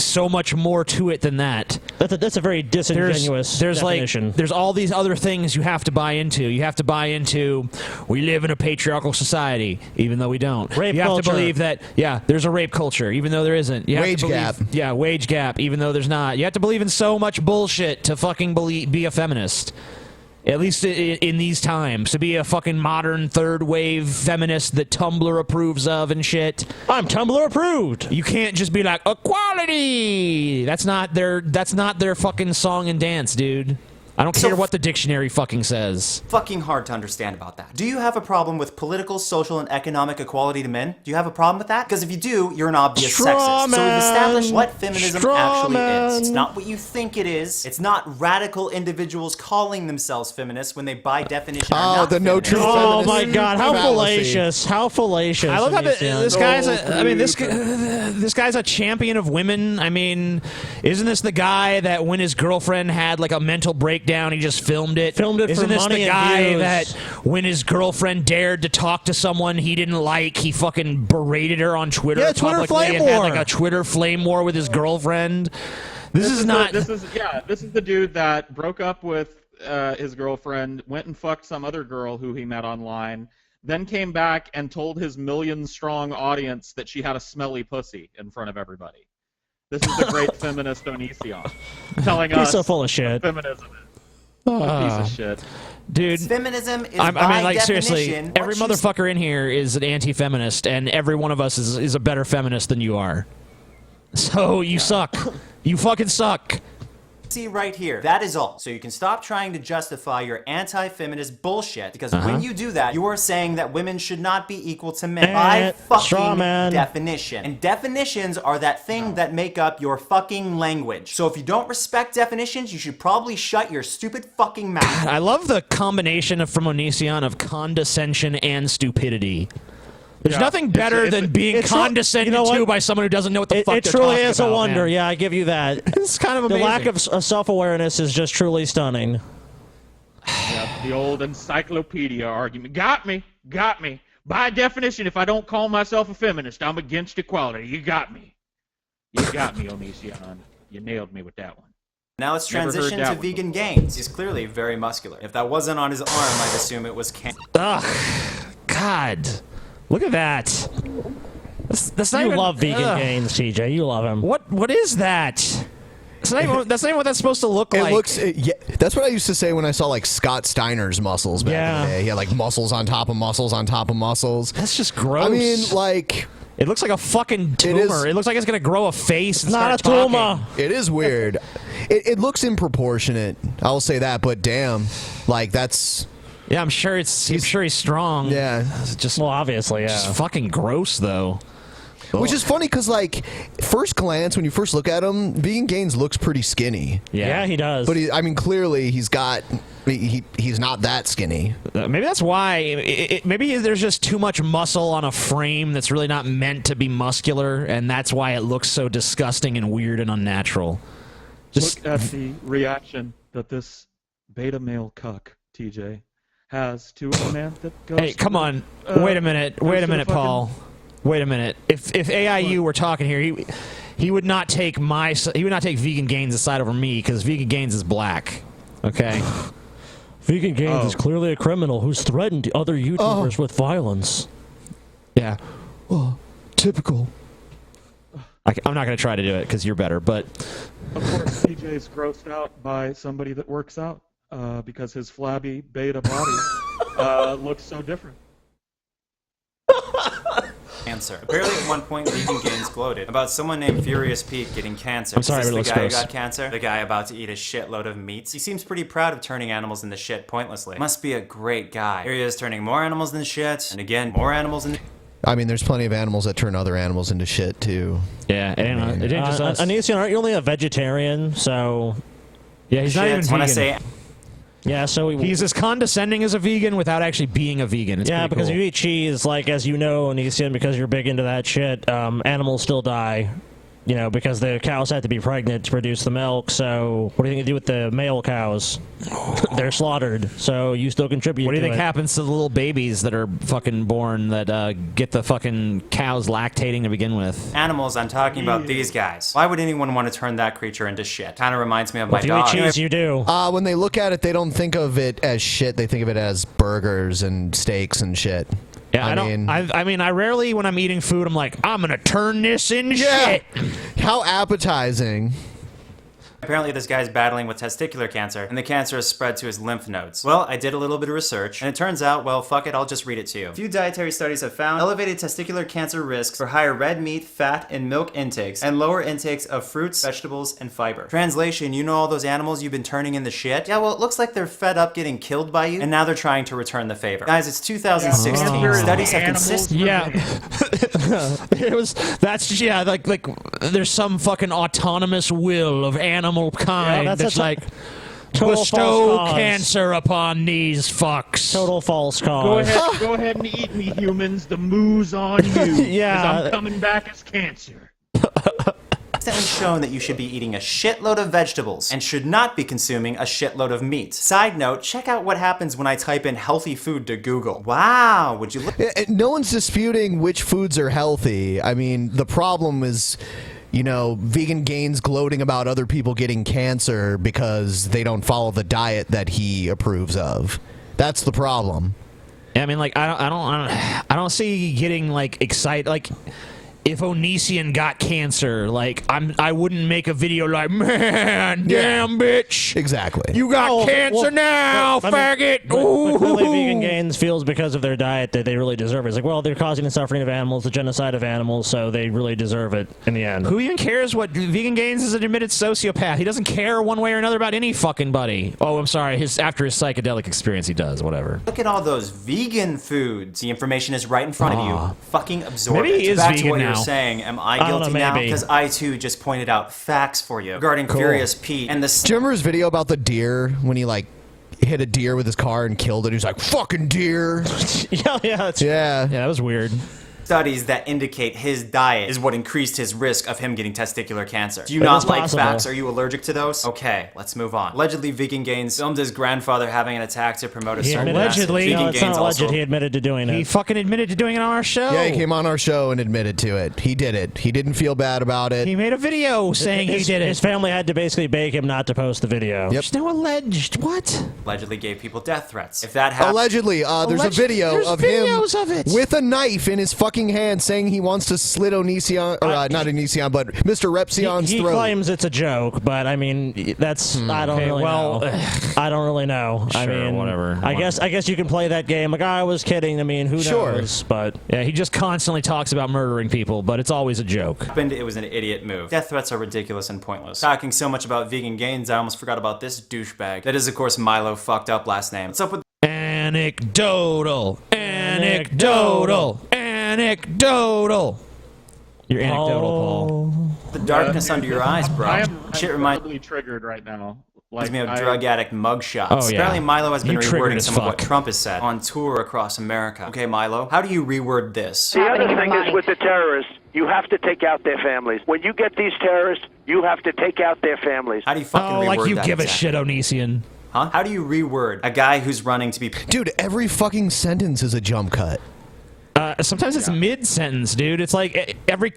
I: so much more to it than that.
F: That's a very disingenuous definition.
I: There's all these other things you have to buy into. You have to buy into, we live in a patriarchal society, even though we don't.
F: Rape
I: you have
F: culture.
I: to believe that, there's a rape culture, even though there isn't. You have
J: Wage
I: to believe,
J: gap.
I: Yeah, wage gap, even though there's not. You have to believe in so much bullshit to fucking be a feminist. At least in these times, to be a fucking modern third wave feminist that Tumblr approves of and shit.
F: I'm Tumblr approved.
I: You can't just be like equality. That's not their fucking song and dance, dude. I don't care what the dictionary fucking says.
A: Fucking hard to understand about that. Do you have a problem with political, social, and economic equality to men? Do you have a problem with that? Because if you do, you're an obvious sexist. So we've established what feminism actually is. It's not what you think it is. It's not radical individuals calling themselves feminists when they by definition are not
J: the no
A: feminists.
J: true
F: Oh my God! How fallacious! How fallacious!
I: I love how this guy's.
F: This
I: guy's a champion of women. I mean, isn't this the guy that when his girlfriend had like a mental breakdown, he just filmed it? Isn't
F: for
I: this
F: money
I: the
F: and
I: guy
F: views.
I: that when his girlfriend dared to talk to someone he didn't like, he fucking berated her on Twitter
F: Twitter
I: publicly
F: flame
I: and had
F: war.
I: like a Twitter flame war with his girlfriend? This is
H: the dude that broke up with his girlfriend, went and fucked some other girl who he met online, then came back and told his million-strong audience that she had a smelly pussy in front of everybody. This is the great feminist Onision telling us
F: He's so full of shit.
H: feminism is. A piece of shit.
I: Dude,
A: feminism is
I: I mean, like,
A: definition,
I: seriously, every motherfucker in here is an anti-feminist, and every one of us is a better feminist than you are. So you suck. You fucking suck.
A: See right here. That is all. So you can stop trying to justify your anti-feminist bullshit, because when you do that, you are saying that women should not be equal to men by fucking definition. And definitions are that thing that make up your fucking language. So if you don't respect definitions, you should probably shut your stupid fucking mouth.
I: I love the combination from Onision of condescension and stupidity. There's nothing better than being condescended to by someone who doesn't know what the fuck they're talking about.
F: It truly is a wonder.
I: Man.
F: Yeah, I give you that.
I: It's kind of amazing.
F: The lack of self-awareness is just truly stunning.
H: Yeah, the old encyclopedia argument. Got me. By definition, if I don't call myself a feminist, I'm against equality. You got me. Onision. You nailed me with that one.
A: Now let's transition to Vegan Gains. He's clearly very muscular. If that wasn't on his arm, I'd assume it was cancer.
I: Ugh. God. Look at that. That's not
F: you
I: even,
F: love Vegan Gains, TJ. You love him.
I: What is that? That's not even what that's supposed to look like.
J: It looks. That's what I used to say when I saw like Scott Steiner's muscles back in the day. He had like muscles on top of muscles on top of muscles.
I: That's just gross.
J: I mean, like.
I: It looks like a fucking tumor. It looks like it's gonna grow a face and
F: not
I: start
F: a tumor.
J: It is weird. It looks improportionate. I'll say that, but damn, like that's.
I: Yeah, I'm sure he's strong.
J: Yeah,
I: just
F: obviously, yeah.
I: Just fucking gross though.
J: Which is funny because, like, first glance when you first look at him, Vegan Gains looks pretty skinny.
F: Yeah, he does.
J: But I mean, clearly he's not that skinny.
I: Maybe that's why. Maybe there's just too much muscle on a frame that's really not meant to be muscular, and that's why it looks so disgusting and weird and unnatural.
H: Look at the reaction that this beta male cuck, TJ, has to a man that goes.
I: Hey, come on! Wait a minute, Paul. Wait a minute. If AIU were talking here, he would not take Vegan Gains' side over me because Vegan Gains is black. Okay.
F: Vegan Gains is clearly a criminal who's threatened other YouTubers with violence.
I: Yeah. Typical. I'm not going to try to do it because you're better, but.
H: Of course, TJ's grossed out by somebody that works out because his flabby beta body looks so different.
A: Cancer. Apparently, at one point, Vegan Gains gloated about someone named Furious Pete getting cancer.
I: I'm sorry,
A: Is
I: but it
A: this
I: looks
A: the guy
I: gross.
A: who got cancer? The guy about to eat a shitload of meats? He seems pretty proud of turning animals into shit pointlessly. Must be a great guy. Here he is turning more animals into shit, and again, more animals into...
J: I mean, there's plenty of animals that turn other animals into shit, too.
I: Yeah, it ain't just us.
F: Onision, aren't you only a vegetarian? So...
I: Yeah, he's not even vegan.
A: When I say...
F: Yeah, so
I: he's as condescending as a vegan without actually being a vegan. It's
F: yeah,
I: pretty
F: because
I: cool.
F: you eat cheese, like, as you know, Onision, because you're big into that shit, animals still die. You know, because the cows have to be pregnant to produce the milk. So what do you think they do with the male cows? They're slaughtered. So you still contribute.
I: What do you
F: to
I: think
F: it.
I: happens to the little babies that are fucking born that get the fucking cows lactating to begin with?
A: Animals, I'm talking about these guys. Why would anyone want to turn that creature into shit? Kind of reminds me of
F: Well,
A: my
F: if you eat
A: dog.
F: cheese, you do.
J: When they look at it, they don't think of it as shit. They think of it as burgers and steaks and shit.
I: Yeah, I mean, I rarely, when I'm eating food, I'm like, I'm gonna turn this into shit.
J: How appetizing.
A: Apparently this guy's battling with testicular cancer, and the cancer has spread to his lymph nodes. Well, I did a little bit of research, and it turns out, well, fuck it, I'll just read it to you. A few dietary studies have found elevated testicular cancer risks for higher red meat, fat, and milk intakes, and lower intakes of fruits, vegetables, and fiber. Translation, you know all those animals you've been turning into shit? Yeah, well, it looks like they're fed up getting killed by you, and now they're trying to return the favor. Guys, it's 2016. Studies have consistently...
I: like there's some fucking autonomous will of animal kind that's like
F: total
I: bestow
F: false cause.
I: cancer upon these fucks.
F: Total false cause.
N: Go ahead and eat me, humans. The moo's on you.
F: Yeah.
N: 'Cause I'm coming back as cancer.
A: It's shown that you should be eating a shitload of vegetables and should not be consuming a shitload of meat. Side note, check out what happens when I type in healthy food to Google. Wow, would you look?
J: No one's disputing which foods are healthy. I mean, the problem is, you know, vegan Gaines gloating about other people getting cancer because they don't follow the diet that he approves of. That's the problem.
I: Yeah, I mean, like I don't see getting like excited like. If Onision got cancer, like I wouldn't make a video like, man, damn bitch,
J: exactly.
I: You got cancer now, faggot.
F: Clearly, vegan Gaines feels because of their diet that they really deserve it. It's like, well, they're causing the suffering of animals, the genocide of animals, so they really deserve it in the end.
I: Who even cares what vegan Gaines is? An admitted sociopath. He doesn't care one way or another about any fucking buddy. Oh, I'm sorry. After his psychedelic experience, he does. Whatever.
A: Look at all those vegan foods. The information is right in front of you. Fucking absorb
I: Maybe
A: it.
I: he is
A: Back to
I: vegan
A: what
I: now.
A: you're saying. Am I
F: I don't
A: guilty
F: know,
A: now?
F: maybe.
A: Because I too just pointed out facts for you regarding
J: Cool.
A: Furious Pete and the.
J: Do you remember his video about the deer when he like hit a deer with his car and killed it? He's like, "Fucking deer!"
F: yeah,
I: that was weird.
A: Studies that indicate his diet is what increased his risk of him getting testicular cancer. Do you
F: But
A: not
F: it's
A: like
F: possible.
A: facts? Are you allergic to those? Okay, let's move on. Allegedly, vegan Gaines filmed his grandfather having an attack to promote a certain
I: allegedly.
A: message.
F: No,
A: Vegan
F: it's not
A: Gaines
F: alleged.
A: also
F: He admitted to doing it.
I: He fucking admitted to doing it on our show.
J: Yeah, he came on our show and admitted to it. He did it. He didn't feel bad about it.
I: He made a video saying he did it.
F: His family had to basically beg him not to post the video.
J: Yep.
I: There's no alleged. What?
A: allegedly gave people death threats. If that happens,
J: Allegedly, there's a video
I: there's
J: of him
I: videos of it.
J: with a knife in his fucking hand saying he wants to slit Onision, or not Onision, but Mr. Repsion's
F: He
J: throat.
F: claims it's a joke, but I mean, that's I don't
I: Okay,
F: really
I: well,
F: know. I don't really know. I
I: Sure,
F: mean,
I: whatever.
F: I guess you can play that game. Like, I was kidding. I mean, who knows? But
I: yeah, he just constantly talks about murdering people, but it's always a joke.
A: it was an idiot move. Death threats are ridiculous and pointless. Talking so much about vegan Gaines, I almost forgot about this douchebag. That is, of course, Milo fucked up last name. What's up with
I: Anecdotal. You're anecdotal, Paul.
A: the darkness under your eyes, bro?
H: I'm
A: Shit reminds
H: incredibly triggered right now.
A: me of drug addict mugshots.
I: Oh, yeah.
A: Apparently Milo has been
I: You triggered
A: rewording
I: as
A: some of what
I: fuck.
A: Trump has said on tour across America. Okay, Milo, how do you reword this?
P: The other thing is with the terrorists, you have to take out their families. When you get these terrorists, you have to take out their families.
A: How do you fucking
I: Oh,
A: reword
I: like you
A: that
I: give a
A: exactly?
I: shit, Onision.
A: Huh? How do you reword a guy who's running to be...
J: Dude, every fucking sentence is a jump cut.
I: Sometimes it's mid-sentence, dude. It's like every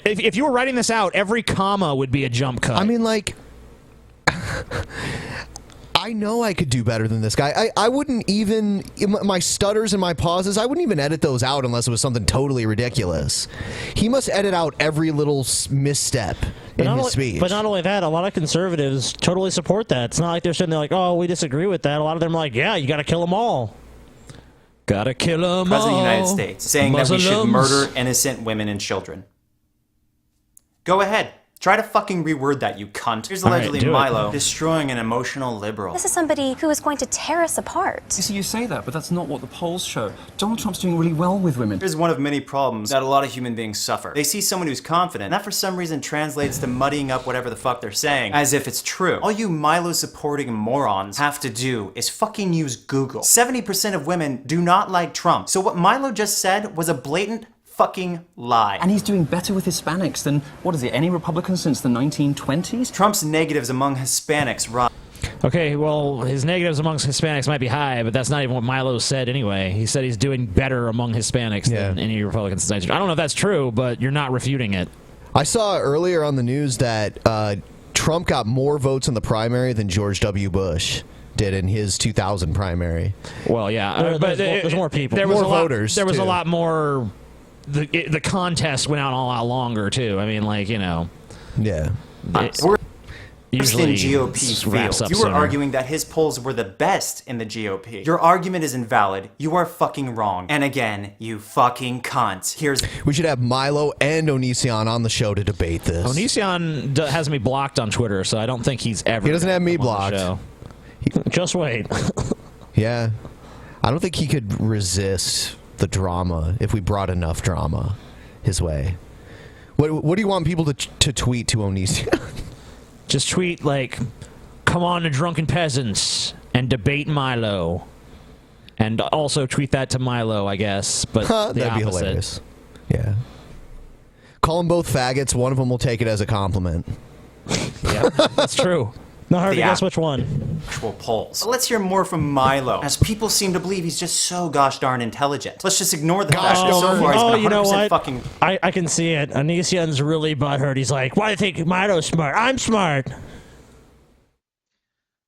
I: if you were writing this out, every comma would be a jump cut.
J: I mean, like, I know I could do better than this guy. I wouldn't even, my stutters and my pauses, I wouldn't even edit those out unless it was something totally ridiculous. He must edit out every little misstep in his speech.
F: But not only that, a lot of conservatives totally support that. It's not like they're sitting there like, oh, we disagree with that. A lot of them are like, yeah, you got to kill them all.
I: Gotta kill them all.
A: President of the United States saying that we should
I: Muslims.
A: murder innocent women and children. Go ahead. Try to fucking reword that, you cunt. Here's
I: All right,
A: allegedly
I: do it.
A: Milo destroying an emotional liberal.
Q: This is somebody who is going to tear us apart.
R: You see, you say that, but that's not what the polls show. Donald Trump's doing really well with women.
A: Here's one of many problems that a lot of human beings suffer. They see someone who's confident, and that for some reason translates to muddying up whatever the fuck they're saying, as if it's true. All you Milo-supporting morons have to do is fucking use Google. 70% of women do not like Trump. So what Milo just said was a blatant fucking lie.
R: And he's doing better with Hispanics than, what is it, any Republican since the 1920s?
A: Trump's negatives among Hispanics rise.
I: Okay, well, his negatives amongst Hispanics might be high, but that's not even what Milo said anyway. He said he's doing better among Hispanics than any Republicans since 1920. I don't know if that's true, but you're not refuting it.
J: I saw earlier on the news that Trump got more votes in the primary than George W. Bush did in his 2000 primary.
I: Well, yeah, but
F: there's more people.
I: There was
J: more
I: a lot,
J: voters.
I: There was
J: too.
I: a lot more. The contest went out a lot longer too. I mean, like, you know.
J: Yeah.
A: We're
I: usually
A: in GOP
I: wraps up
A: field. You were
I: sooner.
A: arguing that his polls were the best in the GOP. Your argument is invalid. You are fucking wrong. And again, you fucking cunt.
J: We should have Milo and Onision on the show to debate this.
I: Onision has me blocked on Twitter, so I don't think he's ever.
J: He doesn't have me
I: come on the
J: blocked.
I: show.
F: Just wait.
J: Yeah. I don't think he could resist the drama if we brought enough drama his way. What do you want people to tweet to Onision?
I: Just tweet, like, come on to Drunken Peasants and debate Milo. And also tweet that to Milo, I guess. But the
J: That'd be
I: opposite.
J: hilarious. Yeah. Call them both faggots. One of them will take it as a compliment.
I: Yeah, that's true.
F: Not hard to
A: The
F: guess which one.
A: actual polls. Let's hear more from Milo, as people seem to believe he's just so gosh darn intelligent. Let's just ignore the fact that so far he's been 100%
F: you know what?
A: fucking...
F: I can see it. Onision's really butthurt. He's like, why do you think Milo's smart? I'm smart.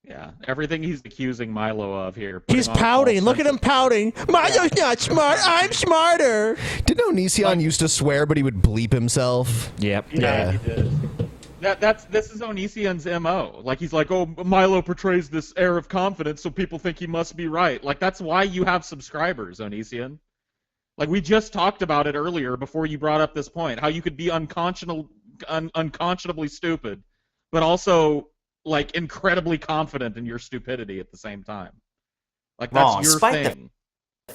H: Yeah, everything he's accusing Milo of here.
F: He's pouting. Look at him pouting. Milo's not smart. I'm smarter.
J: Didn't Onision used to swear, but he would bleep himself?
I: Yep.
H: Yeah, he did. This is Onision's MO. Like, he's like, oh, Milo portrays this air of confidence so people think he must be right. Like, that's why you have subscribers, Onision. Like, we just talked about it earlier before you brought up this point, how you could be unconscionably stupid, but also, like, incredibly confident in your stupidity at the same time. Like, that's
A: Wrong.
H: your
A: Despite
H: thing.
A: the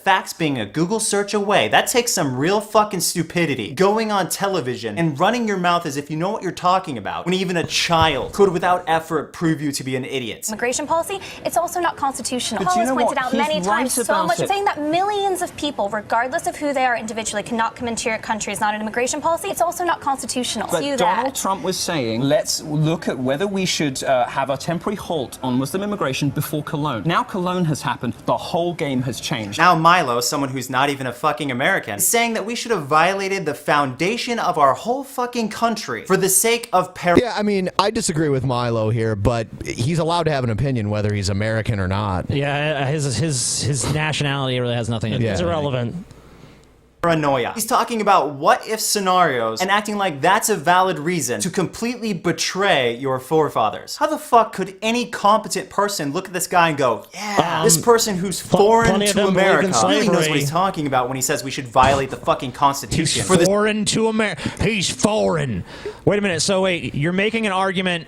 A: facts being a Google search away, that takes some real fucking stupidity. Going on television and running your mouth as if you know what you're talking about, when even a child could without effort prove you to be an idiot.
Q: Immigration policy, it's also not constitutional.
R: But
Q: Paul
R: you
Q: has
R: know
Q: pointed
R: what?
Q: out
R: He's
Q: many
R: right
Q: times so
R: about
Q: much,
R: it.
Q: saying that millions of people, regardless of who they are individually, cannot come into your country is not an immigration policy. It's also not constitutional.
R: But
Q: Do
R: Donald
Q: that.
R: Trump was saying, let's look at whether we should have a temporary halt on Muslim immigration before Cologne. Now Cologne has happened, the whole game has changed.
A: Now Milo, someone who's not even a fucking American, is saying that we should have violated the foundation of our whole fucking country for the sake of
J: Yeah, I mean, I disagree with Milo here, but he's allowed to have an opinion whether he's American or not.
I: Yeah, his nationality really has nothing to do with it.
F: It's irrelevant.
A: paranoia. He's talking about what-if scenarios and acting like that's a valid reason to completely betray your forefathers. How the fuck could any competent person look at this guy and go, yeah, this person who's foreign
F: plenty of
A: to
F: them believe in
A: America really knows what
F: slavery.
A: he's talking about when he says we should violate the fucking Constitution.
I: He's foreign to America. He's foreign. Wait a minute. So wait, you're making an argument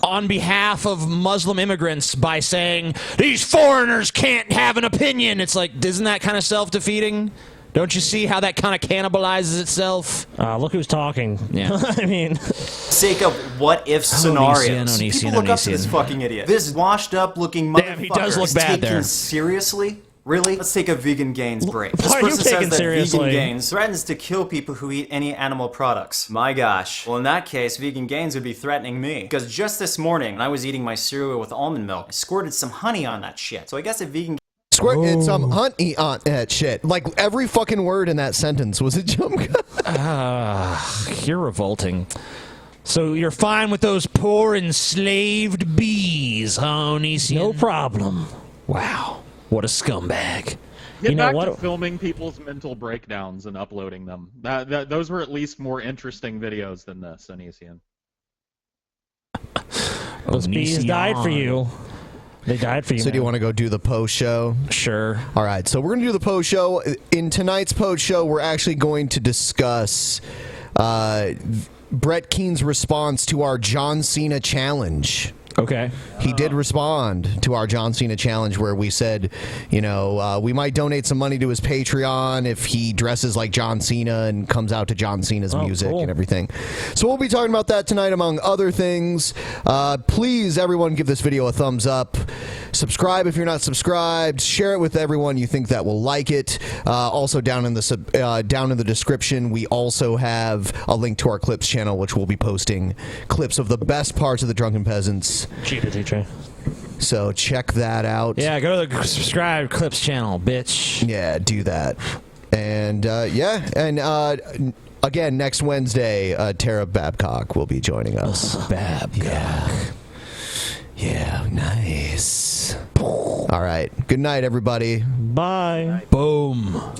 I: on behalf of Muslim immigrants by saying these foreigners can't have an opinion. It's like, isn't that kind of self-defeating? Don't you see how that kind of cannibalizes itself?
F: Look who's talking.
I: Yeah.
F: I mean,
A: sake of what-if scenarios.
I: Onision,
A: People look up to this
I: Onision.
A: fucking idiot. This washed-up-looking motherfucker
I: Damn, he does look
A: is
I: bad
A: taken
I: there.
A: seriously? Really? Let's take a vegan gains break. This
F: Why are you
A: person
F: taking
A: says that
F: seriously?
A: vegan gains threatens to kill people who eat any animal products. My gosh. Well, in that case, vegan gains would be threatening me. Because just this morning, when I was eating my cereal with almond milk, I squirted some honey on that shit. So I guess if vegan
J: It's honey on that shit. Like every fucking word in that sentence was a jump cut.
I: You're revolting. So you're fine with those poor enslaved bees, huh, Onision?
F: no problem.
I: Wow. What a scumbag.
H: Get
F: know
H: back
F: what?
H: to filming people's mental breakdowns and uploading them. Those were at least more interesting videos than this, Onision.
F: Those bees died for you. They died for you.
J: So do you want to go do the post show?
I: Sure.
J: All right. So we're going to do the post show. In tonight's post show, we're actually going to discuss Brett Keene's response to our John Cena challenge.
E: Okay.
J: He did respond to our John Cena challenge where we said, you know, we might donate some money to his Patreon if he dresses like John Cena and comes out to John Cena's music and everything. So we'll be talking about that tonight, among other things. Please, everyone, give this video a thumbs up. Subscribe if you're not subscribed. Share it with everyone you think that will like it. Also, down in the description, we also have a link to our Clips channel, which we'll be posting clips of the best parts of the Drunken Peasants.
E: Cheap it, Trey.
J: So check that out.
E: Yeah, go to the subscribe Clips channel, bitch.
J: Yeah, do that. And again, next Wednesday, Tara Babcock will be joining us.
E: Babcock.
J: Yeah, nice. All right. Good night, everybody.
E: Bye. Boom.